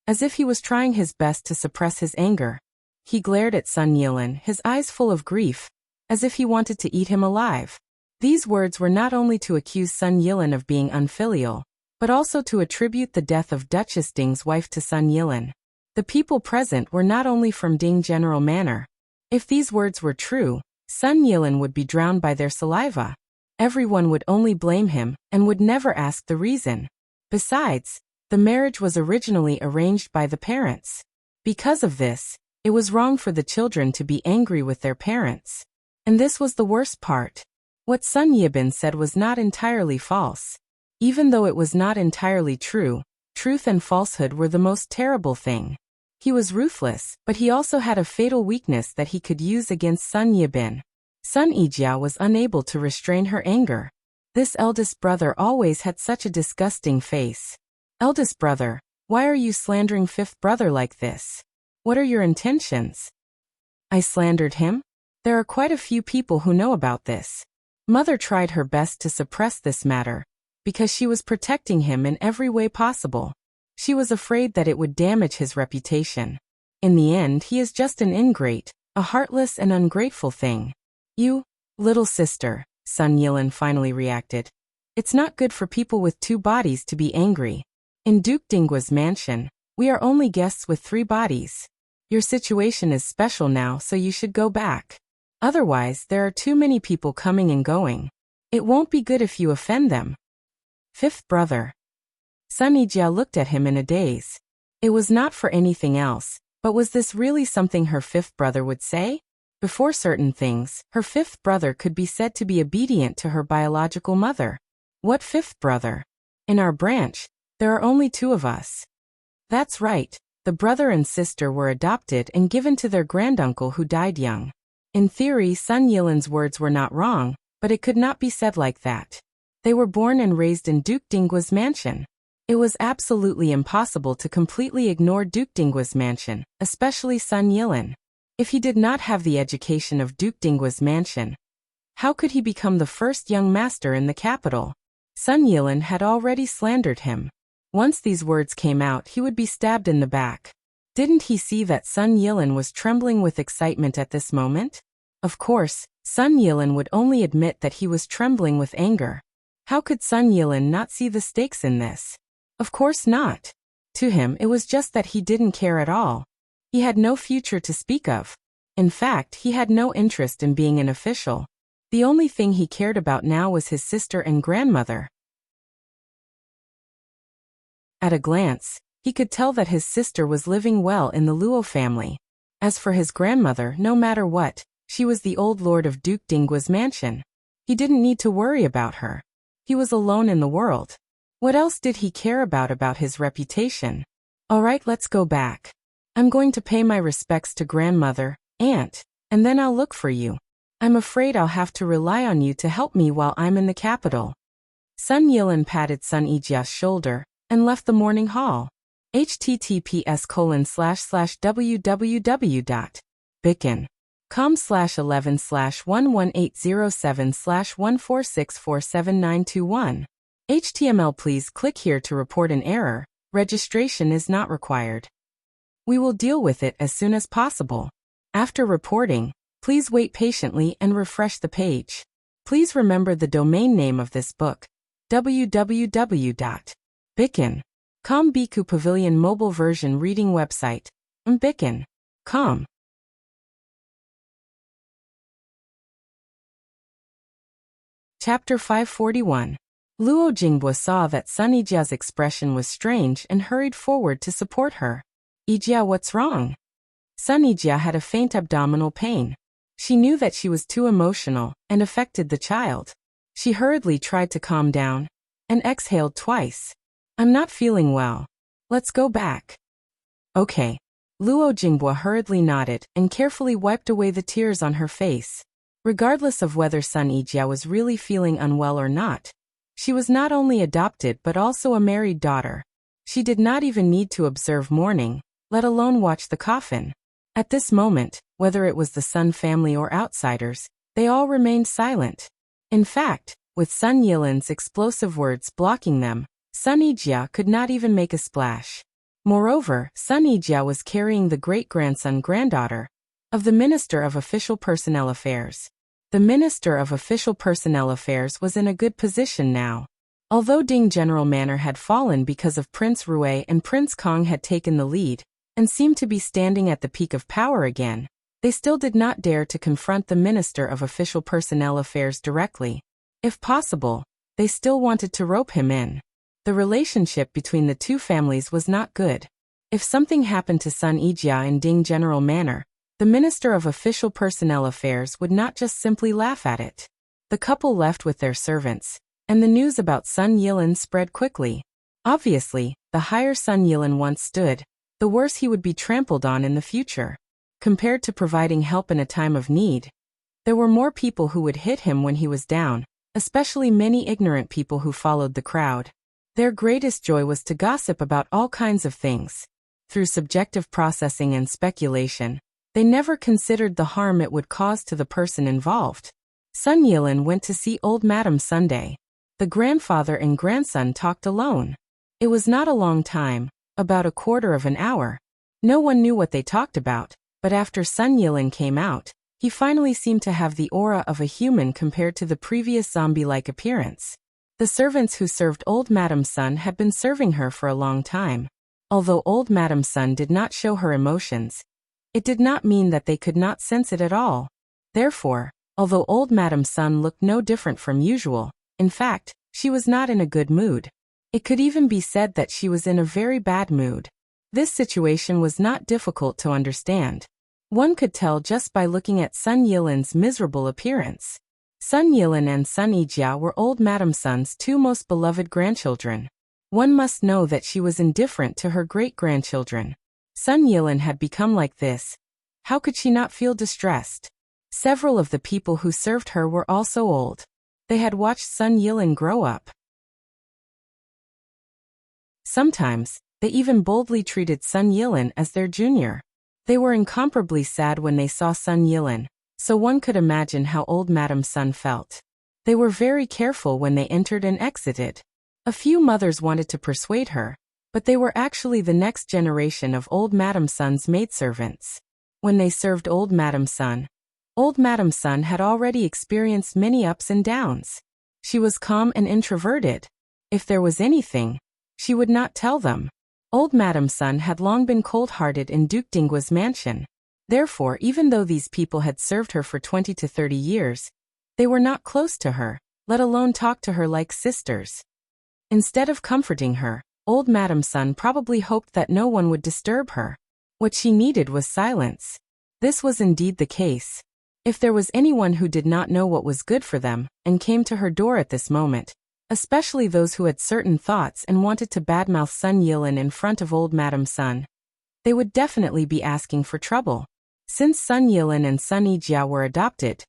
Speaker 1: as if he was trying his best to suppress his anger. He glared at Sun Yilin, his eyes full of grief, as if he wanted to eat him alive. These words were not only to accuse Sun Yilin of being unfilial, but also to attribute the death of Duchess Ding's wife to Sun Yilin. The people present were not only from Ding General Manor. If these words were true, Sun Yilin would be drowned by their saliva. Everyone would only blame him, and would never ask the reason. Besides, the marriage was originally arranged by the parents. Because of this, it was wrong for the children to be angry with their parents. And this was the worst part. What Sun Yibin said was not entirely false. Even though it was not entirely true, truth and falsehood were the most terrible thing. He was ruthless, but he also had a fatal weakness that he could use against Sun Yibin. Sun Yijiao was unable to restrain her anger. This eldest brother always had such a disgusting face. Eldest brother, why are you slandering fifth brother like this? What are your intentions? I slandered him? There are quite a few people who know about this. Mother tried her best to suppress this matter, because she was protecting him in every way possible. She was afraid that it would damage his reputation. In the end, he is just an ingrate, a heartless and ungrateful thing. You, little sister, Sun Yilin finally reacted. It's not good for people with two bodies to be angry. In Duke Dinggua's mansion, we are only guests with 3 bodies. Your situation is special now, so you should go back. Otherwise, there are too many people coming and going. It won't be good if you offend them. Fifth brother. Sun Yijia looked at him in a daze. It was not for anything else, but was this really something her fifth brother would say? Before certain things, her fifth brother could be said to be obedient to her biological mother. What fifth brother? In our branch, there are only 2 of us. That's right, the brother and sister were adopted and given to their granduncle who died young. In theory, Sun Yilin's words were not wrong, but it could not be said like that. They were born and raised in Duke Dinggua's mansion. It was absolutely impossible to completely ignore Duke Dinggua's mansion, especially Sun Yilin. If he did not have the education of Duke Dinggua's mansion, how could he become the first young master in the capital? Sun Yilin had already slandered him. Once these words came out, he would be stabbed in the back. Didn't he see that Sun Yilin was trembling with excitement at this moment? Of course, Sun Yilin would only admit that he was trembling with anger. How could Sun Yilin not see the stakes in this? Of course not. To him, it was just that he didn't care at all. He had no future to speak of. In fact, he had no interest in being an official. The only thing he cared about now was his sister and grandmother. At a glance, he could tell that his sister was living well in the Luo family. As for his grandmother, no matter what, she was the old lord of Duke Dinggua's mansion. He didn't need to worry about her. He was alone in the world. What else did he care about his reputation? All right, let's go back. I'm going to pay my respects to grandmother, aunt, and then I'll look for you. I'm afraid I'll have to rely on you to help me while I'm in the capital. Sun Yilin patted Sun Yijia's shoulder and left the morning hall. https://www.bicken.com/11/11807/146479121. HTML. Please click here to report an error. Registration is not required. We will deal with it as soon as possible. After reporting, please wait patiently and refresh the page. Please remember the domain name of this book, www.bicken.com. Biku Pavilion mobile version reading website, bicken.com. Chapter 541. Luo Jingbua saw that Sun Yijia's expression was strange and hurried forward to support her. Yijia, what's wrong? Sun Yijia had a faint abdominal pain. She knew that she was too emotional and affected the child. She hurriedly tried to calm down and exhaled twice. I'm not feeling well. Let's go back. Okay. Luo Jingbua hurriedly nodded and carefully wiped away the tears on her face. Regardless of whether Sun Yijia was really feeling unwell or not, she was not only adopted but also a married daughter. She did not even need to observe mourning, let alone watch the coffin. At this moment, whether it was the Sun family or outsiders, they all remained silent. In fact, with Sun Yilin's explosive words blocking them, Sun Yijia could not even make a splash. Moreover, Sun Yijia was carrying the great-grandson-granddaughter of the Minister of Official Personnel Affairs. The Minister of Official Personnel Affairs was in a good position now. Although Ding General Manor had fallen because of Prince Rui and Prince Kong had taken the lead and seemed to be standing at the peak of power again, they still did not dare to confront the Minister of Official Personnel Affairs directly. If possible, they still wanted to rope him in. The relationship between the two families was not good. If something happened to Sun Yijia in Ding General Manor, the Minister of Official Personnel Affairs would not just simply laugh at it. The couple left with their servants, and the news about Sun Yilin spread quickly. Obviously, the higher Sun Yilin once stood, the worse he would be trampled on in the future. Compared to providing help in a time of need, there were more people who would hit him when he was down, especially many ignorant people who followed the crowd. Their greatest joy was to gossip about all kinds of things. Through subjective processing and speculation, they never considered the harm it would cause to the person involved. Sun Yilin went to see old Madam Sunday. The grandfather and grandson talked alone. It was not a long time, about a quarter of an hour. No one knew what they talked about, but after Sun Yilin came out, he finally seemed to have the aura of a human compared to the previous zombie-like appearance. The servants who served old Madam Sun had been serving her for a long time. Although old Madam Sun did not show her emotions, it did not mean that they could not sense it at all. Therefore, although old Madam Sun looked no different from usual, in fact, she was not in a good mood. It could even be said that she was in a very bad mood. This situation was not difficult to understand. One could tell just by looking at Sun Yilin's miserable appearance. Sun Yilin and Sun Yijia were old Madam Sun's two most beloved grandchildren. One must know that she was indifferent to her great-grandchildren. Sun Yilin had become like this. How could she not feel distressed? Several of the people who served her were also old. They had watched Sun Yilin grow up. Sometimes, they even boldly treated Sun Yilin as their junior. They were incomparably sad when they saw Sun Yilin, so one could imagine how old Madam Sun felt. They were very careful when they entered and exited. A few mothers wanted to persuade her, but they were actually the next generation of old Madam Sun's maidservants. When they served old Madam Sun had already experienced many ups and downs. She was calm and introverted. If there was anything, she would not tell them. Old Madam Sun had long been cold-hearted in Duke Dinggua's mansion. Therefore, even though these people had served her for 20 to 30 years, they were not close to her, let alone talk to her like sisters. Instead of comforting her, old Madam Sun probably hoped that no one would disturb her. What she needed was silence. This was indeed the case. If there was anyone who did not know what was good for them, and came to her door at this moment, especially those who had certain thoughts and wanted to badmouth Sun Yilin in front of old Madam Sun, they would definitely be asking for trouble. Since Sun Yilin and Sun Yijia were adopted,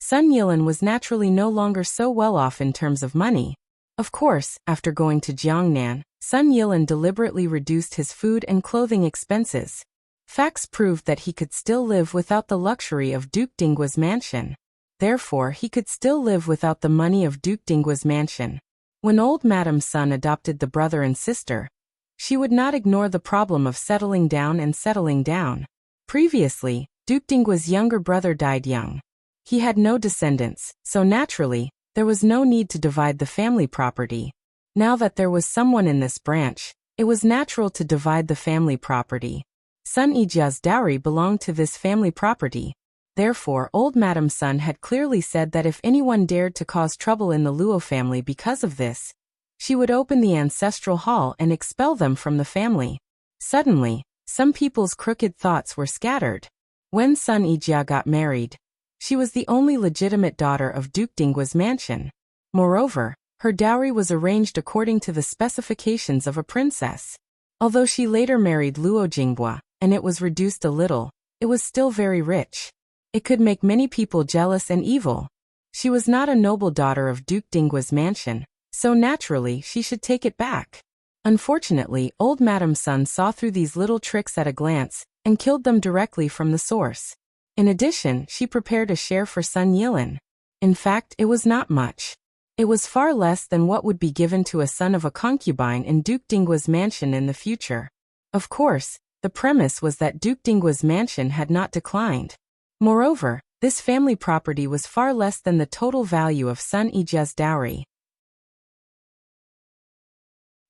Speaker 1: Sun Yilin was naturally no longer so well off in terms of money. Of course, after going to Jiangnan, Sun Yilin deliberately reduced his food and clothing expenses. Facts proved that he could still live without the luxury of Duke Dinggua's mansion. Therefore, he could still live without the money of Duke Dinggua's mansion. When old Madam Sun adopted the brother and sister, she would not ignore the problem of settling down. Previously, Duke Dinggua's younger brother died young. He had no descendants, so naturally, there was no need to divide the family property. Now that there was someone in this branch, it was natural to divide the family property. Sun Yijia's dowry belonged to this family property. Therefore, old Madam Sun had clearly said that if anyone dared to cause trouble in the Luo family because of this, she would open the ancestral hall and expel them from the family. Suddenly, some people's crooked thoughts were scattered. When Sun Yijia got married, she was the only legitimate daughter of Duke Dinggua's mansion. Moreover, her dowry was arranged according to the specifications of a princess. Although she later married Luo Jinghua, and it was reduced a little, it was still very rich. It could make many people jealous and evil. She was not a noble daughter of Duke Dinggua's mansion, so naturally she should take it back. Unfortunately, old Madam Sun saw through these little tricks at a glance, and killed them directly from the source. In addition, she prepared a share for Sun Yilin. In fact, it was not much. It was far less than what would be given to a son of a concubine in Duke Dinggua's mansion in the future. Of course, the premise was that Duke Dinggua's mansion had not declined. Moreover, this family property was far less than the total value of Sun Yijia's dowry.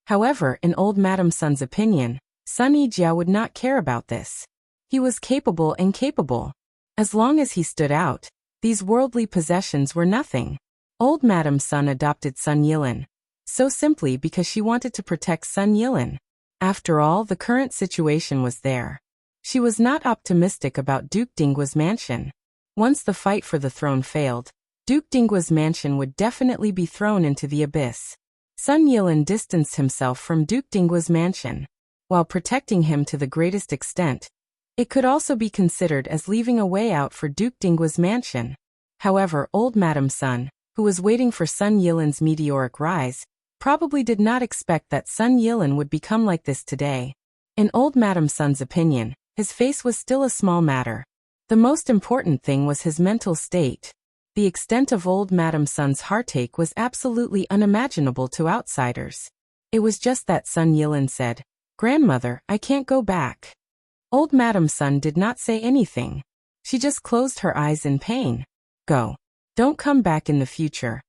Speaker 1: However, in old Madam Sun's opinion, Sun Yijia would not care about this. He was capable and capable. As long as he stood out, these worldly possessions were nothing. Old Madam Sun adopted Sun Yilin, so simply because she wanted to protect Sun Yilin. After all, the current situation was there. She was not optimistic about Duke Dinggua's mansion. Once the fight for the throne failed, Duke Dinggua's mansion would definitely be thrown into the abyss. Sun Yilin distanced himself from Duke Dinggua's mansion, while protecting him to the greatest extent. It could also be considered as leaving a way out for Duke Dinggua's mansion. However, old Madam Sun, who was waiting for Sun Yilin's meteoric rise, probably did not expect that Sun Yilin would become like this today. In old Madam Sun's opinion, his face was still a small matter. The most important thing was his mental state. The extent of old Madam Sun's heartache was absolutely unimaginable to outsiders. It was just that Sun Yilin said, "Grandmother, I can't go back." Old Madam Sun did not say anything. She just closed her eyes in pain. "Go. Don't come back in the future."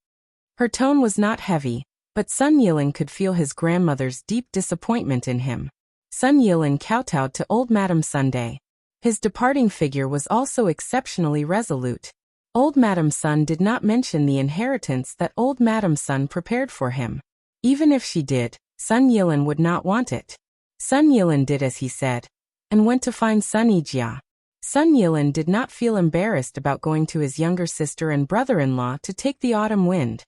Speaker 1: Her tone was not heavy, but Sun Yilin could feel his grandmother's deep disappointment in him. Sun Yilin kowtowed to old Madam Sunday. His departing figure was also exceptionally resolute. Old Madam Sun did not mention the inheritance that Old Madam Sun prepared for him. Even if she did, Sun Yilin would not want it. Sun Yilin did as he said, and went to find Sun Ijia. Sun Yilin did not feel embarrassed about going to his younger sister and brother-in-law to take the autumn wind.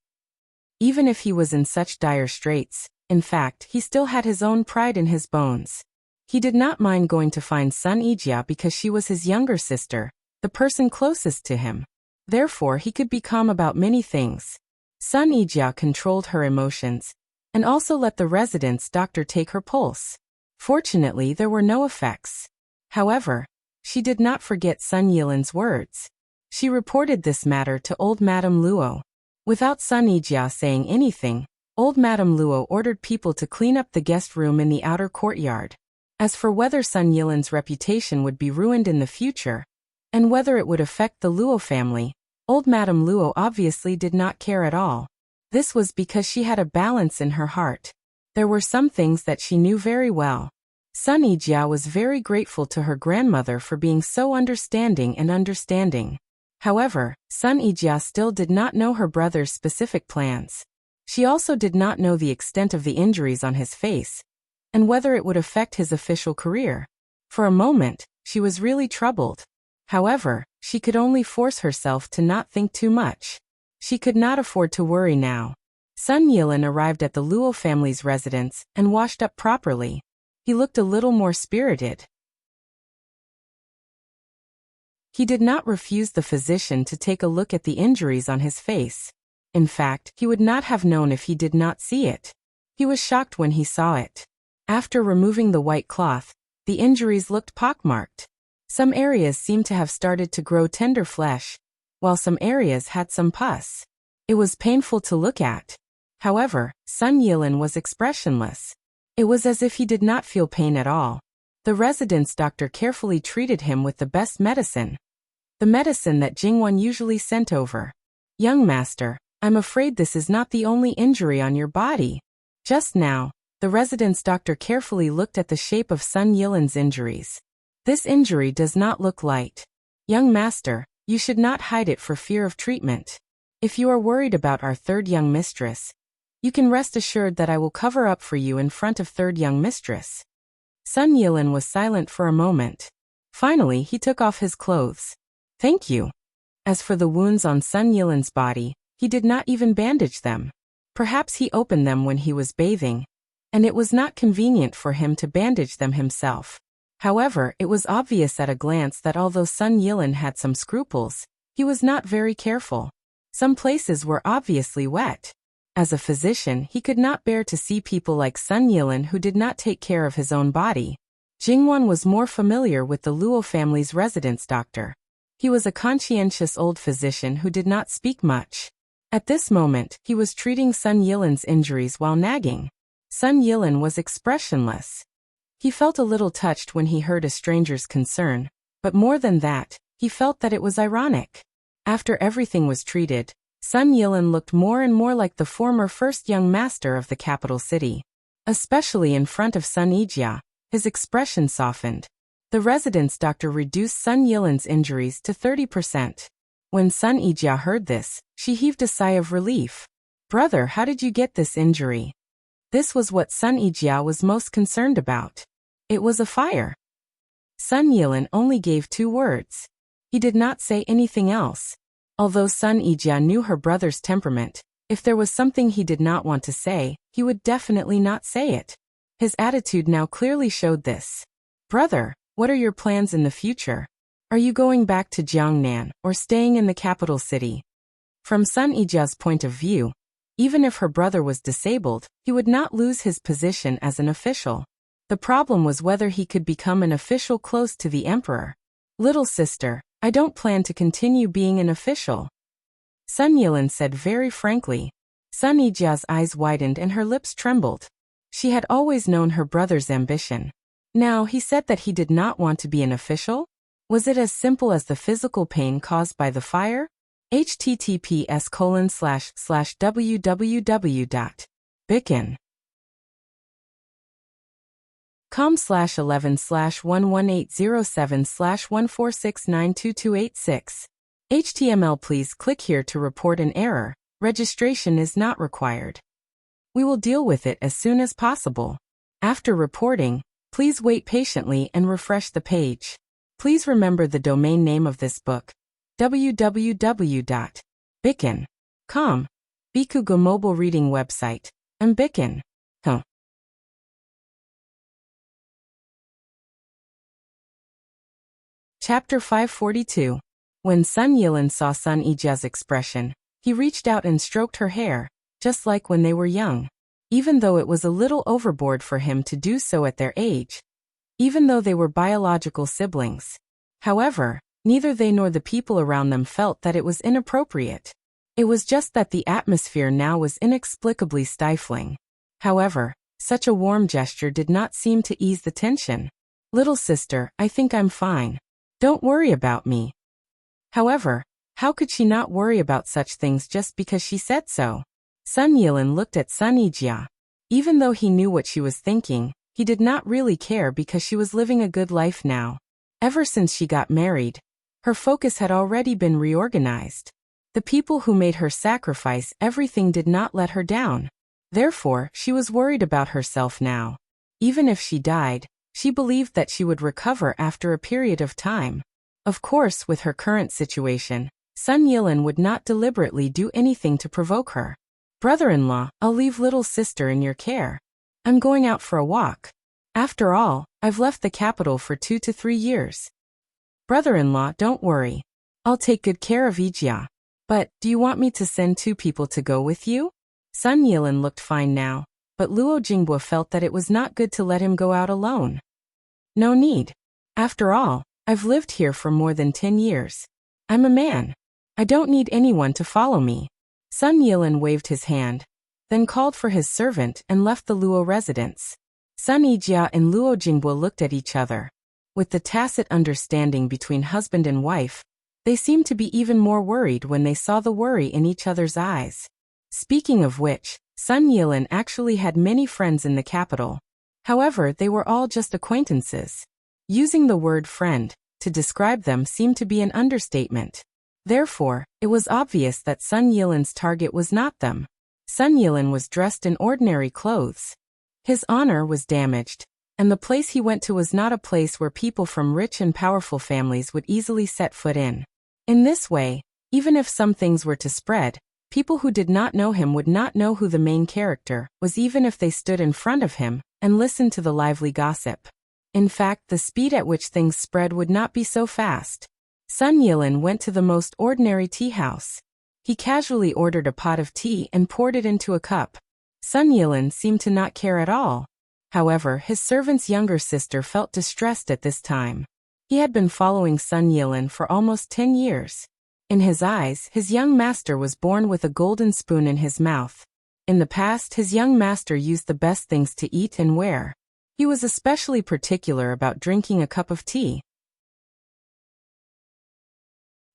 Speaker 1: Even if he was in such dire straits, in fact, he still had his own pride in his bones. He did not mind going to find Sun Ijia because she was his younger sister, the person closest to him. Therefore, he could be calm about many things. Sun Ijia controlled her emotions, and also let the residence doctor take her pulse. Fortunately, there were no effects. However, she did not forget Sun Yilin's words. She reported this matter to old Madame Luo. Without Sun Ijia saying anything, old Madame Luo ordered people to clean up the guest room in the outer courtyard. As for whether Sun Yilin's reputation would be ruined in the future, and whether it would affect the Luo family, old Madame Luo obviously did not care at all. This was because she had a balance in her heart. There were some things that she knew very well. Sun Ijia was very grateful to her grandmother for being so understanding. However, Sun Ijia still did not know her brother's specific plans. She also did not know the extent of the injuries on his face, and whether it would affect his official career. For a moment, she was really troubled. However, she could only force herself to not think too much. She could not afford to worry now. Sun Yilin arrived at the Luo family's residence and washed up properly. He looked a little more spirited. He did not refuse the physician to take a look at the injuries on his face. In fact, he would not have known if he did not see it. He was shocked when he saw it. After removing the white cloth, the injuries looked pockmarked. Some areas seemed to have started to grow tender flesh, while some areas had some pus. It was painful to look at. However, Sun Yilin was expressionless. It was as if he did not feel pain at all. The residence doctor carefully treated him with the best medicine. The medicine that Jingwan usually sent over. Young master, I'm afraid this is not the only injury on your body. Just now, the residence doctor carefully looked at the shape of Sun Yilin's injuries. This injury does not look light. Young master, you should not hide it for fear of treatment. If you are worried about our third young mistress, you can rest assured that I will cover up for you in front of third young mistress. Sun Yilin was silent for a moment. Finally, he took off his clothes. Thank you. As for the wounds on Sun Yilin's body, he did not even bandage them. Perhaps he opened them when he was bathing, and it was not convenient for him to bandage them himself. However, it was obvious at a glance that although Sun Yilin had some scruples, he was not very careful. Some places were obviously wet. As a physician, he could not bear to see people like Sun Yilin who did not take care of his own body. Jingwan was more familiar with the Luo family's residence doctor. He was a conscientious old physician who did not speak much. At this moment, he was treating Sun Yilin's injuries while nagging. Sun Yilin was expressionless. He felt a little touched when he heard a stranger's concern, but more than that, he felt that it was ironic. After everything was treated, Sun Yilin looked more and more like the former first young master of the capital city. Especially in front of Sun Ijia, his expression softened. The residence doctor reduced Sun Yilin's injuries to 30%. When Sun Ijia heard this, she heaved a sigh of relief. Brother, how did you get this injury? This was what Sun Ijia was most concerned about. It was a fire. Sun Yilin only gave 2 words. He did not say anything else. Although Sun Ijia knew her brother's temperament, if there was something he did not want to say, he would definitely not say it. His attitude now clearly showed this. Brother, what are your plans in the future? Are you going back to Jiangnan or staying in the capital city? From Sun Ijia's point of view, even if her brother was disabled, he would not lose his position as an official. The problem was whether he could become an official close to the emperor. Little sister, I don't plan to continue being an official. Sun Yilin said very frankly. Sun Ijia's eyes widened and her lips trembled. She had always known her brother's ambition. Now he said that he did not want to be an official? Was it as simple as the physical pain caused by the fire? https://www.bikin.com/11/11807/146922286 HTML. Please click here to report an error. Registration is not required. We will deal with it as soon as possible. After reporting, please wait patiently and refresh the page. Please remember the domain name of this book: www.bikin.com. Bikugo mobile reading website. And Bikin. Chapter 542. When Sun Yilin saw Sun Ijia's expression, he reached out and stroked her hair, just like when they were young. Even though it was a little overboard for him to do so at their age, even though they were biological siblings. However, neither they nor the people around them felt that it was inappropriate. It was just that the atmosphere now was inexplicably stifling. However, such a warm gesture did not seem to ease the tension. Little sister, I think I'm fine. Don't worry about me. However, how could she not worry about such things just because she said so? Sun Yilin looked at Sun Ijia. Even though he knew what she was thinking, he did not really care because she was living a good life now. Ever since she got married, her focus had already been reorganized. The people who made her sacrifice everything did not let her down. Therefore, she was worried about herself now. Even if she died, she believed that she would recover after a period of time. Of course, with her current situation, Sun Yilin would not deliberately do anything to provoke her. Brother-in-law, I'll leave little sister in your care. I'm going out for a walk. After all, I've left the capital for 2 to 3 years. Brother-in-law, don't worry. I'll take good care of Ijia. But, do you want me to send 2 people to go with you? Sun Yilin looked fine now, but Luo Jingbo felt that it was not good to let him go out alone. No need. After all, I've lived here for more than 10 years. I'm a man. I don't need anyone to follow me. Sun Yilin waved his hand, then called for his servant and left the Luo residence. Sun Ijia and Luo Jingbo looked at each other. With the tacit understanding between husband and wife, they seemed to be even more worried when they saw the worry in each other's eyes. Speaking of which, Sun Yilin actually had many friends in the capital. However, they were all just acquaintances. Using the word friend to describe them seemed to be an understatement. Therefore, it was obvious that Sun Yilin's target was not them. Sun Yilin was dressed in ordinary clothes. His honor was damaged, and the place he went to was not a place where people from rich and powerful families would easily set foot in. In this way, even if some things were to spread, people who did not know him would not know who the main character was even if they stood in front of him and listened to the lively gossip. In fact, the speed at which things spread would not be so fast. Sun Yilin went to the most ordinary tea house. He casually ordered a pot of tea and poured it into a cup. Sun Yilin seemed to not care at all. However, his servant's younger sister felt distressed at this time. He had been following Sun Yilin for almost 10 years. In his eyes, his young master was born with a golden spoon in his mouth. In the past, his young master used the best things to eat and wear. He was especially particular about drinking a cup of tea.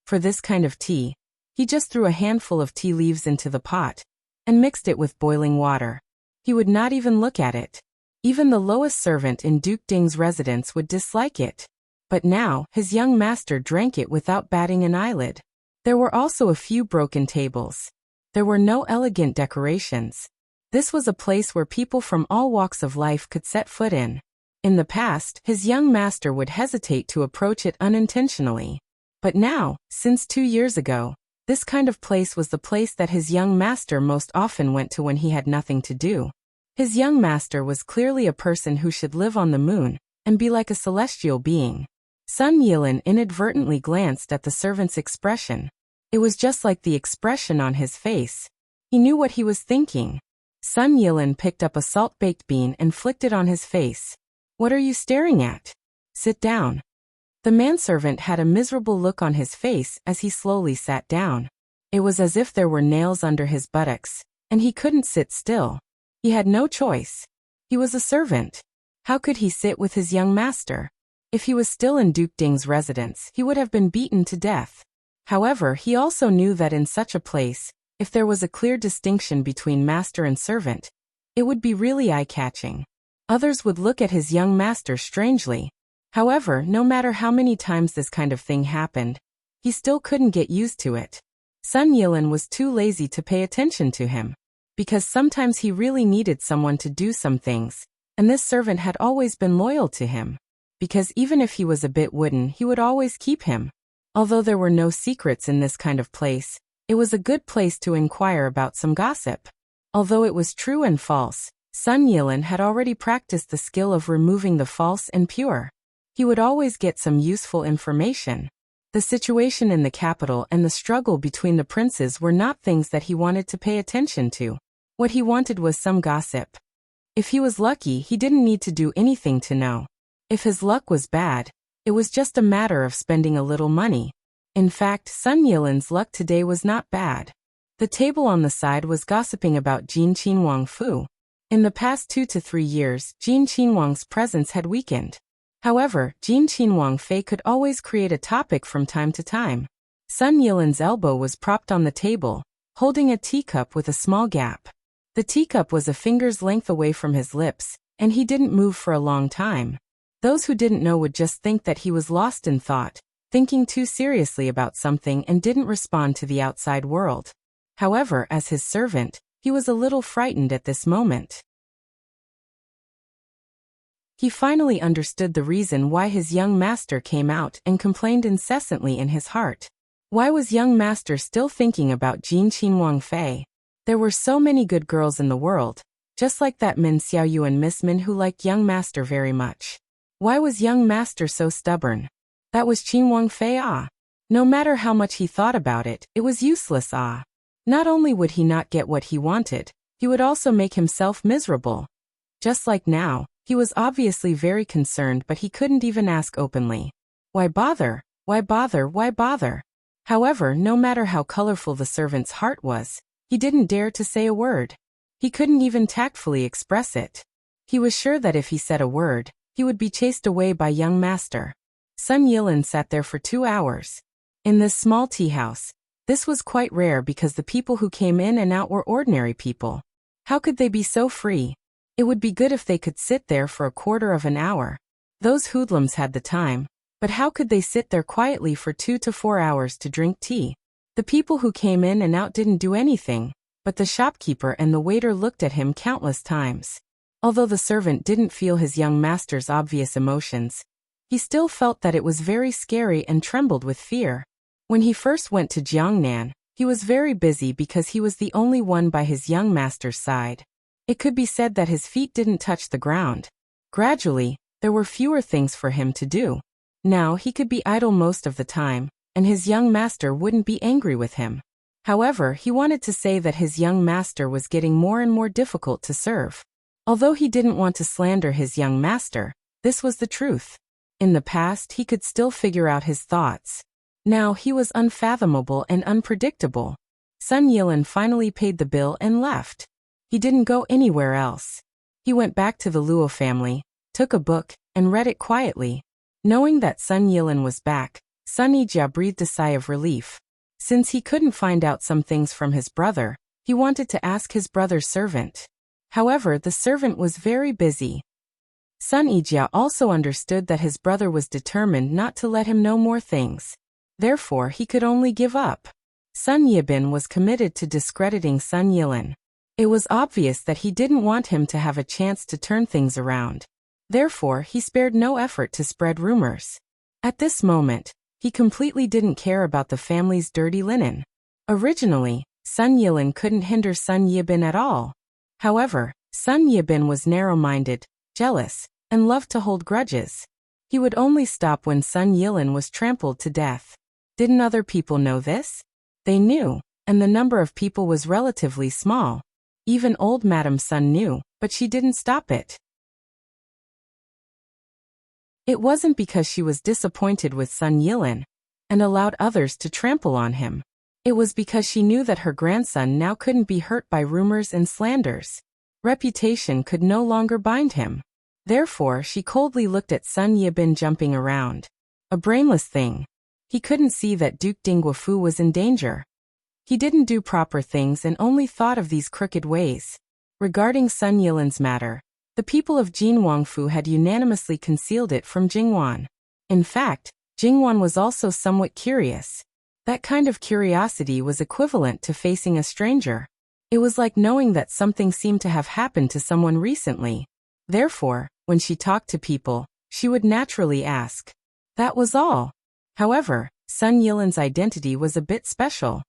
Speaker 1: For this kind of tea, he just threw a handful of tea leaves into the pot and mixed it with boiling water. He would not even look at it. Even the lowest servant in Duke Ding's residence would dislike it. But now, his young master drank it without batting an eyelid. There were also a few broken tables. There were no elegant decorations. This was a place where people from all walks of life could set foot in. In the past, his young master would hesitate to approach it unintentionally. But now, since 2 years ago, this kind of place was the place that his young master most often went to when he had nothing to do. His young master was clearly a person who should live on the moon and be like a celestial being. Sun Yilin inadvertently glanced at the servant's expression. It was just like the expression on his face. He knew what he was thinking. Sun Yilin picked up a salt-baked bean and flicked it on his face. What are you staring at? Sit down. The manservant had a miserable look on his face as he slowly sat down. It was as if there were nails under his buttocks, and he couldn't sit still. He had no choice. He was a servant. How could he sit with his young master? If he was still in Duke Ding's residence, he would have been beaten to death. However, he also knew that in such a place, if there was a clear distinction between master and servant, it would be really eye-catching. Others would look at his young master strangely. However, no matter how many times this kind of thing happened, he still couldn't get used to it. Sun Yilin was too lazy to pay attention to him. Because sometimes he really needed someone to do some things, and this servant had always been loyal to him. Because even if he was a bit wooden, he would always keep him. Although there were no secrets in this kind of place, it was a good place to inquire about some gossip. Although it was true and false, Sun Yilin had already practiced the skill of removing the false and pure. He would always get some useful information. The situation in the capital and the struggle between the princes were not things that he wanted to pay attention to. What he wanted was some gossip. If he was lucky, he didn't need to do anything to know. If his luck was bad, it was just a matter of spending a little money. In fact, Sun Yilin's luck today was not bad. The table on the side was gossiping about Jin Qinhuang Fu. In the past 2 to 3 years, Jin Qinhuang's presence had weakened. However, Jin Qinhuang Fei could always create a topic from time to time. Sun Yilin's elbow was propped on the table, holding a teacup with a small gap. The teacup was a finger's length away from his lips, and he didn't move for a long time. Those who didn't know would just think that he was lost in thought, thinking too seriously about something and didn't respond to the outside world. However, as his servant, he was a little frightened at this moment. He finally understood the reason why his young master came out and complained incessantly in his heart. Why was young master still thinking about Jin Qinhuang Fei? There were so many good girls in the world, just like that Min Xiaoyu and Miss Min who liked young master very much. Why was young master so stubborn? That was Qinhuang Fei No matter how much he thought about it, it was useless Not only would he not get what he wanted, he would also make himself miserable. Just like now, he was obviously very concerned, but he couldn't even ask openly. Why bother? Why bother? Why bother? However, no matter how colorful the servant's heart was, he didn't dare to say a word. He couldn't even tactfully express it. He was sure that if he said a word, he would be chased away by young master. Sun Yilin sat there for 2 hours. In this small tea house, this was quite rare because the people who came in and out were ordinary people. How could they be so free? It would be good if they could sit there for a quarter of an hour. Those hoodlums had the time, but how could they sit there quietly for 2 to 4 hours to drink tea? The people who came in and out didn't do anything, but the shopkeeper and the waiter looked at him countless times. Although the servant didn't feel his young master's obvious emotions, he still felt that it was very scary and trembled with fear. When he first went to Jiangnan, he was very busy because he was the only one by his young master's side. It could be said that his feet didn't touch the ground. Gradually, there were fewer things for him to do. Now he could be idle most of the time, and his young master wouldn't be angry with him. However, he wanted to say that his young master was getting more and more difficult to serve. Although he didn't want to slander his young master, this was the truth. In the past, he could still figure out his thoughts. Now he was unfathomable and unpredictable. Sun Yilin finally paid the bill and left. He didn't go anywhere else. He went back to the Luo family, took a book, and read it quietly. Knowing that Sun Yilin was back, Sun Yijia breathed a sigh of relief. Since he couldn't find out some things from his brother, he wanted to ask his brother's servant. However, the servant was very busy. Sun Yijia also understood that his brother was determined not to let him know more things. Therefore, he could only give up. Sun Yibin was committed to discrediting Sun Yilin. It was obvious that he didn't want him to have a chance to turn things around. Therefore, he spared no effort to spread rumors. At this moment, he completely didn't care about the family's dirty linen. Originally, Sun Yilin couldn't hinder Sun Yibin at all. However, Sun Yibin was narrow-minded, jealous, and loved to hold grudges. He would only stop when Sun Yilin was trampled to death. Didn't other people know this? They knew, and the number of people was relatively small. Even old Madame Sun knew, but she didn't stop it. It wasn't because she was disappointed with Sun Yilin and allowed others to trample on him. It was because she knew that her grandson now couldn't be hurt by rumors and slanders. Reputation could no longer bind him. Therefore, she coldly looked at Sun Yibin jumping around. A brainless thing. He couldn't see that Duke Dingguofu was in danger. He didn't do proper things and only thought of these crooked ways. Regarding Sun Yilin's matter, the people of Jinwangfu had unanimously concealed it from Jingwan. In fact, Jingwan was also somewhat curious. That kind of curiosity was equivalent to facing a stranger. It was like knowing that something seemed to have happened to someone recently. Therefore, when she talked to people, she would naturally ask. That was all. However, Sun Yilan's identity was a bit special.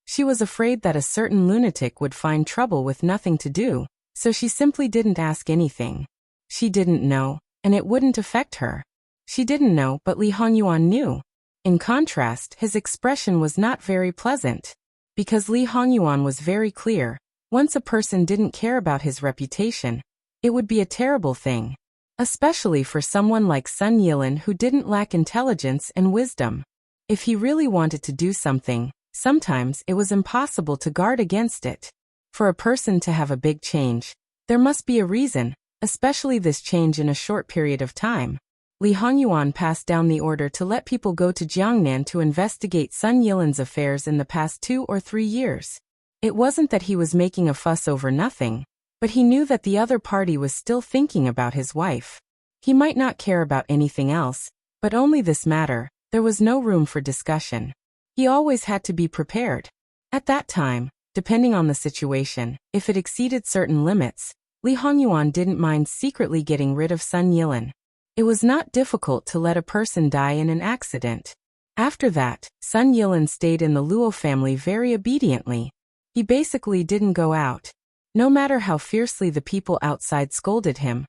Speaker 1: She was afraid that a certain lunatic would find trouble with nothing to do, so she simply didn't ask anything. She didn't know, and it wouldn't affect her. She didn't know, but Li Hongyuan knew. In contrast, his expression was not very pleasant. Because Li Hongyuan was very clear, once a person didn't care about his reputation, it would be a terrible thing. Especially for someone like Sun Yilan who didn't lack intelligence and wisdom. If he really wanted to do something, sometimes it was impossible to guard against it. For a person to have a big change, there must be a reason, especially this change in a short period of time. Li Hongyuan passed down the order to let people go to Jiangnan to investigate Sun Yilan's affairs in the past 2 or 3 years. It wasn't that he was making a fuss over nothing, but he knew that the other party was still thinking about his wife. He might not care about anything else, but only this matter. There was no room for discussion. He always had to be prepared. At that time, depending on the situation, if it exceeded certain limits, Li Hongyuan didn't mind secretly getting rid of Sun Yilan. It was not difficult to let a person die in an accident. After that, Sun Yilan stayed in the Luo family very obediently. He basically didn't go out. No matter how fiercely the people outside scolded him,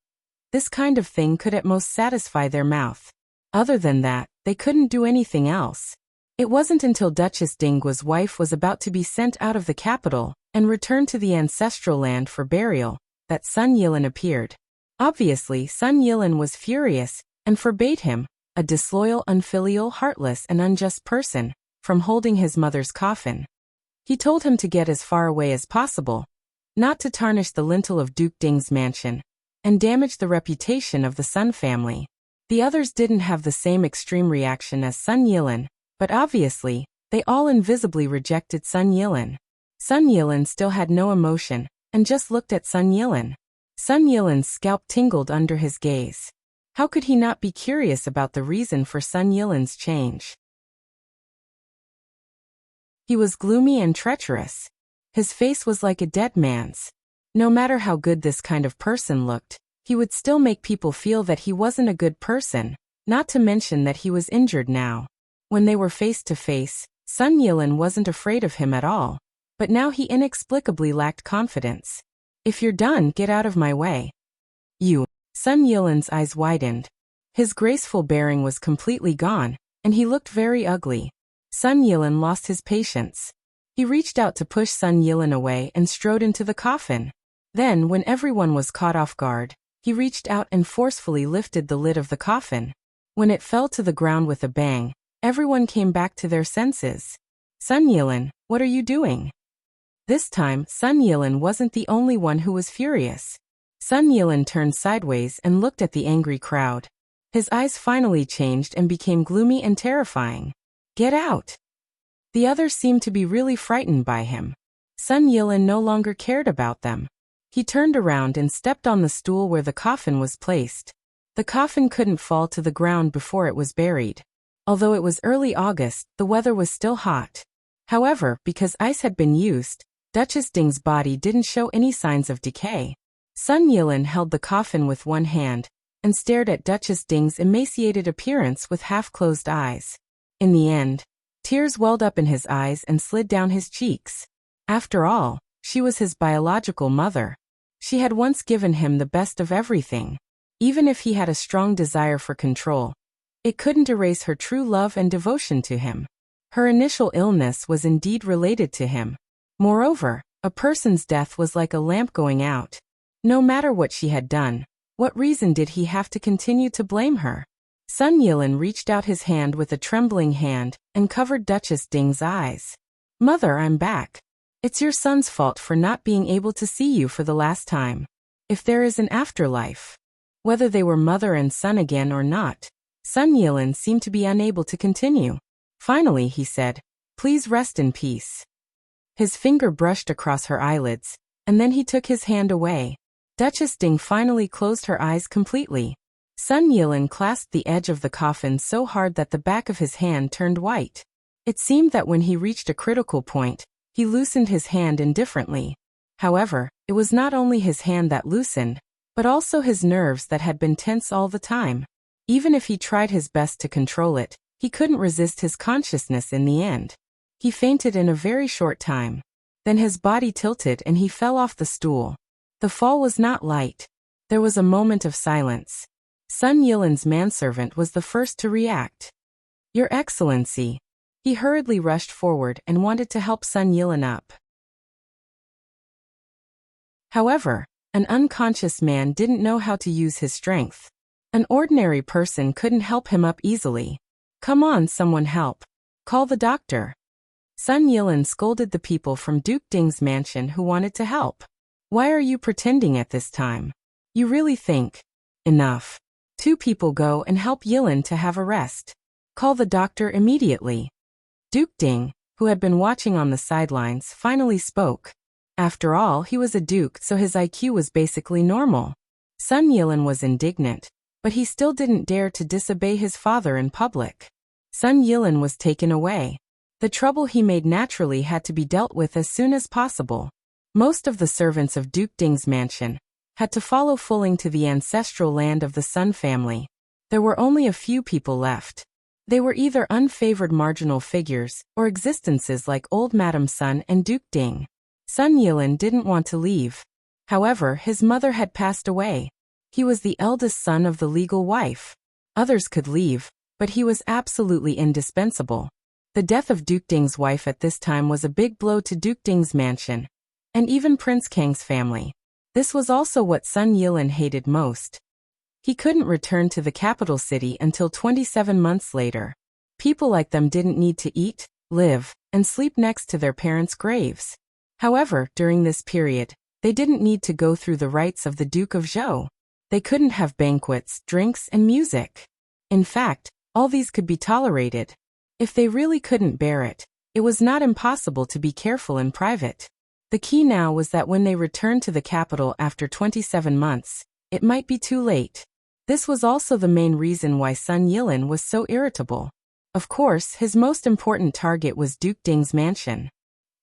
Speaker 1: this kind of thing could at most satisfy their mouth. Other than that, they couldn't do anything else. It wasn't until Duchess Dinggua's wife was about to be sent out of the capital and returned to the ancestral land for burial that Sun Yilan appeared. Obviously, Sun Yilan was furious and forbade him, a disloyal, unfilial, heartless, and unjust person, from holding his mother's coffin. He told him to get as far away as possible, not to tarnish the lintel of Duke Ding's mansion, and damage the reputation of the Sun family. The others didn't have the same extreme reaction as Sun Yilan, but obviously, they all invisibly rejected Sun Yilan. Sun Yilan still had no emotion, and just looked at Sun Yilan. Sun Yilan's scalp tingled under his gaze. How could he not be curious about the reason for Sun Yilan's change? He was gloomy and treacherous. His face was like a dead man's. No matter how good this kind of person looked, he would still make people feel that he wasn't a good person, not to mention that he was injured now. When they were face to face, Sun Yilan wasn't afraid of him at all, but now he inexplicably lacked confidence. If you're done, get out of my way. You. Sun Yilan's eyes widened. His graceful bearing was completely gone, and he looked very ugly. Sun Yilan lost his patience. He reached out to push Sun Yilan away and strode into the coffin. Then, when everyone was caught off guard, he reached out and forcefully lifted the lid of the coffin. When it fell to the ground with a bang, everyone came back to their senses. Sun Yilan, what are you doing? This time, Sun Yilan wasn't the only one who was furious. Sun Yilan turned sideways and looked at the angry crowd. His eyes finally changed and became gloomy and terrifying. Get out! The others seemed to be really frightened by him. Sun Yilan no longer cared about them. He turned around and stepped on the stool where the coffin was placed. The coffin couldn't fall to the ground before it was buried. Although it was early August, the weather was still hot. However, because ice had been used, Duchess Ding's body didn't show any signs of decay. Sun Yilan held the coffin with one hand and stared at Duchess Ding's emaciated appearance with half-closed eyes. In the end, tears welled up in his eyes and slid down his cheeks. After all, she was his biological mother. She had once given him the best of everything. Even if he had a strong desire for control, it couldn't erase her true love and devotion to him. Her initial illness was indeed related to him. Moreover, a person's death was like a lamp going out. No matter what she had done, what reason did he have to continue to blame her? Sun Yilan reached out his hand with a trembling hand and covered Duchess Ding's eyes. Mother, I'm back. It's your son's fault for not being able to see you for the last time. If there is an afterlife. Whether they were mother and son again or not, Sun Yilan seemed to be unable to continue. Finally, he said, please rest in peace. His finger brushed across her eyelids, and then he took his hand away. Duchess Ding finally closed her eyes completely. Sun Yilan clasped the edge of the coffin so hard that the back of his hand turned white. It seemed that when he reached a critical point, he loosened his hand indifferently. However, it was not only his hand that loosened, but also his nerves that had been tense all the time. Even if he tried his best to control it, he couldn't resist his consciousness in the end. He fainted in a very short time. Then his body tilted and he fell off the stool. The fall was not light. There was a moment of silence. Sun Yilin's manservant was the first to react. "Your Excellency." He hurriedly rushed forward and wanted to help Sun Yilin up. However, an unconscious man didn't know how to use his strength. An ordinary person couldn't help him up easily. "Come on, someone help. Call the doctor." Sun Yilin scolded the people from Duke Ding's mansion who wanted to help. "Why are you pretending at this time? You really think?" "Enough. 2 people go and help Yilin to have a rest. Call the doctor immediately." Duke Ding, who had been watching on the sidelines, finally spoke. After all, he was a duke, so his IQ was basically normal. Sun Yilin was indignant, but he still didn't dare to disobey his father in public. Sun Yilin was taken away. The trouble he made naturally had to be dealt with as soon as possible. Most of the servants of Duke Ding's mansion had to follow Fuling to the ancestral land of the Sun family. There were only a few people left. They were either unfavored marginal figures or existences like old Madame Sun and Duke Ding. Sun Yilin didn't want to leave. However, his mother had passed away. He was the eldest son of the legal wife. Others could leave, but he was absolutely indispensable. The death of Duke Ding's wife at this time was a big blow to Duke Ding's mansion, and even Prince Kang's family. This was also what Sun Yilin hated most. He couldn't return to the capital city until 27 months later. People like them didn't need to eat, live, and sleep next to their parents' graves. However, during this period, they didn't need to go through the rites of the Duke of Zhou. They couldn't have banquets, drinks, and music. In fact, all these could be tolerated. If they really couldn't bear it, it was not impossible to be careful in private. The key now was that when they returned to the capital after 27 months, it might be too late. This was also the main reason why Sun Yilin was so irritable. Of course, his most important target was Duke Ding's mansion.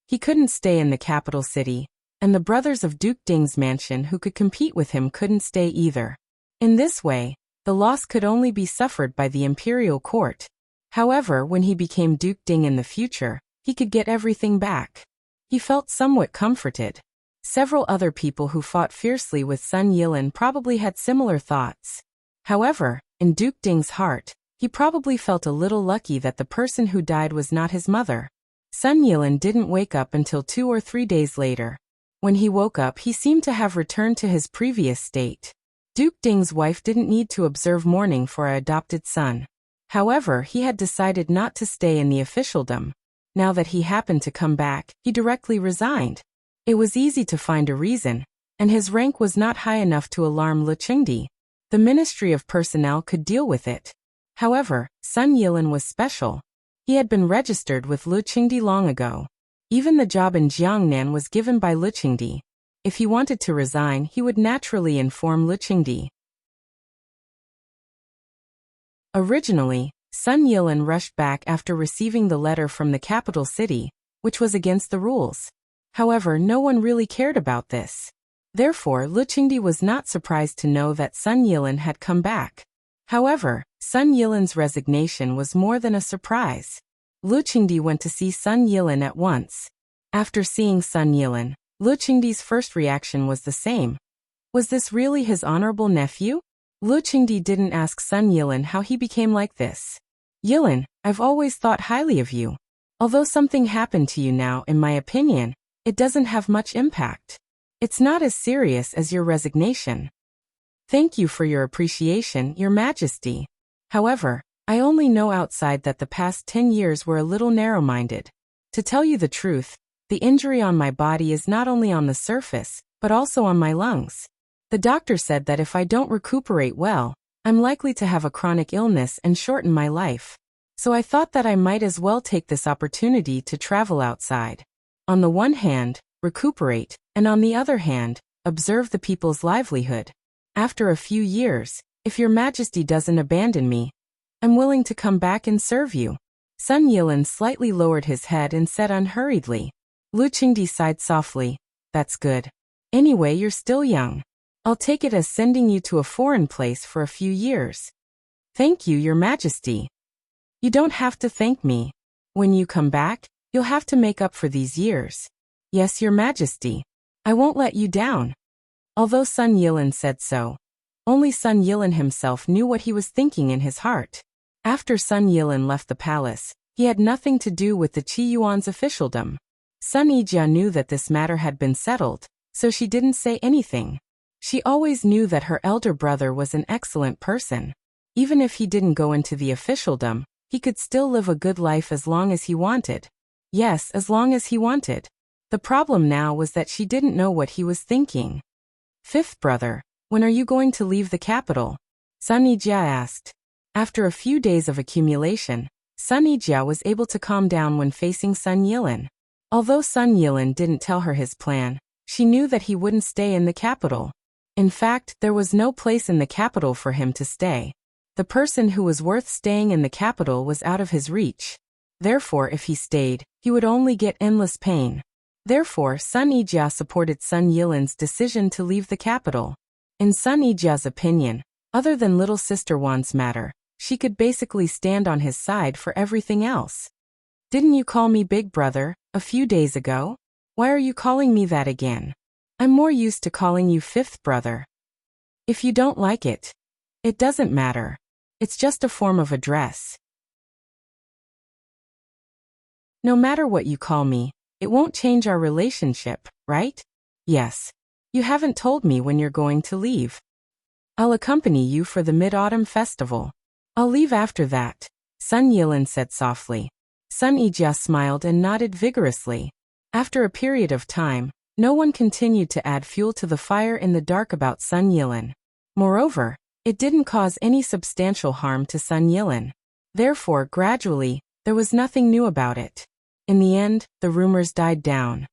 Speaker 1: He couldn't stay in the capital city, and the brothers of Duke Ding's mansion who could compete with him couldn't stay either. In this way, the loss could only be suffered by the imperial court. However, when he became Duke Ding in the future, he could get everything back. He felt somewhat comforted. Several other people who fought fiercely with Sun Yilin probably had similar thoughts. However, in Duke Ding's heart, he probably felt a little lucky that the person who died was not his mother. Sun Yilin didn't wake up until 2 or 3 days later. When he woke up, he seemed to have returned to his previous state. Duke Ding's wife didn't need to observe mourning for her adopted son. However, he had decided not to stay in the officialdom. Now that he happened to come back, he directly resigned. It was easy to find a reason, and his rank was not high enough to alarm Lu Qingdi. The Ministry of Personnel could deal with it. However, Sun Yilin was special. He had been registered with Lu Qingdi long ago. Even the job in Jiangnan was given by Lu Qingdi. If he wanted to resign, he would naturally inform Lu Qingdi. Originally, Sun Yilin rushed back after receiving the letter from the capital city, which was against the rules. However, no one really cared about this. Therefore, Lu Qingdi was not surprised to know that Sun Yilin had come back. However, Sun Yilin's resignation was more than a surprise. Lu Qingdi went to see Sun Yilin at once. After seeing Sun Yilin, Lu Qingdi's first reaction was the same. Was this really his honorable nephew? Lu Qingdi didn't ask Sun Yilin how he became like this. "Yilin, I've always thought highly of you. Although something happened to you now, in my opinion, it doesn't have much impact. It's not as serious as your resignation. Thank you for your appreciation, Your Majesty. However, I only know outside that the past 10 years were a little narrow-minded. To tell you the truth, the injury on my body is not only on the surface, but also on my lungs. The doctor said that if I don't recuperate well, I'm likely to have a chronic illness and shorten my life. So I thought that I might as well take this opportunity to travel outside. On the one hand, recuperate, and on the other hand, observe the people's livelihood. After a few years, if Your Majesty doesn't abandon me, I'm willing to come back and serve you." Sun Yilin slightly lowered his head and said unhurriedly. Lu Qingdi sighed softly. That's good. Anyway, you're still young. I'll take it as sending you to a foreign place for a few years. Thank you, Your Majesty. You don't have to thank me. When you come back, you'll have to make up for these years. Yes, Your Majesty. I won't let you down. Although Sun Yilin said so, only Sun Yilin himself knew what he was thinking in his heart. After Sun Yilin left the palace, he had nothing to do with the Qi Yuan's officialdom. Sun Yijia knew that this matter had been settled, so she didn't say anything. She always knew that her elder brother was an excellent person. Even if he didn't go into the officialdom, he could still live a good life as long as he wanted. Yes, as long as he wanted. The problem now was that she didn't know what he was thinking. Fifth brother, when are you going to leave the capital? Sun Yijia asked. After a few days of accumulation, Sun Yijia was able to calm down when facing Sun Yilin. Although Sun Yilin didn't tell her his plan, she knew that he wouldn't stay in the capital. In fact, there was no place in the capital for him to stay. The person who was worth staying in the capital was out of his reach. Therefore, if he stayed, he would only get endless pain. Therefore, Sun Yijia supported Sun Yilin's decision to leave the capital. In Sun Yijia's opinion, other than little sister Wan's matter, she could basically stand on his side for everything else. Didn't you call me big brother a few days ago? Why are you calling me that again? I'm more used to calling you fifth brother. If you don't like it, it doesn't matter. It's just a form of address. No matter what you call me, it won't change our relationship, right? Yes. You haven't told me when you're going to leave. I'll accompany you for the Mid-Autumn Festival. I'll leave after that, Sun Yilin said softly. Sun Yijia smiled and nodded vigorously. After a period of time, no one continued to add fuel to the fire in the dark about Sun Yilin. Moreover, it didn't cause any substantial harm to Sun Yilin. Therefore, gradually, there was nothing new about it. In the end, the rumors died down.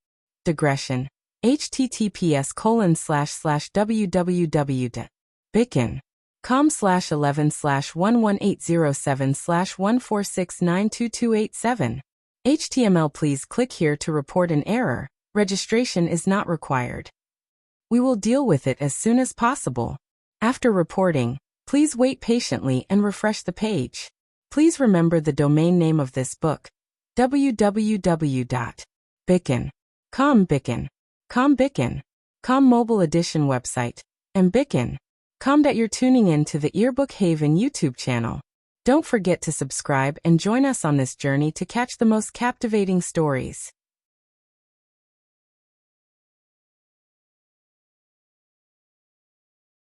Speaker 1: Digression. https://www.bicken.com/11/11807/146922287. HTML. Please click here to report an error. Registration is not required. We will deal with it as soon as possible. After reporting, please wait patiently and refresh the page. Please remember the domain name of this book: www.bicken.com. Bicken.com mobile edition website, and Bicken.com. You're tuning in to the Earbook Haven YouTube channel. Don't forget to subscribe and join us on this journey to catch the most captivating stories.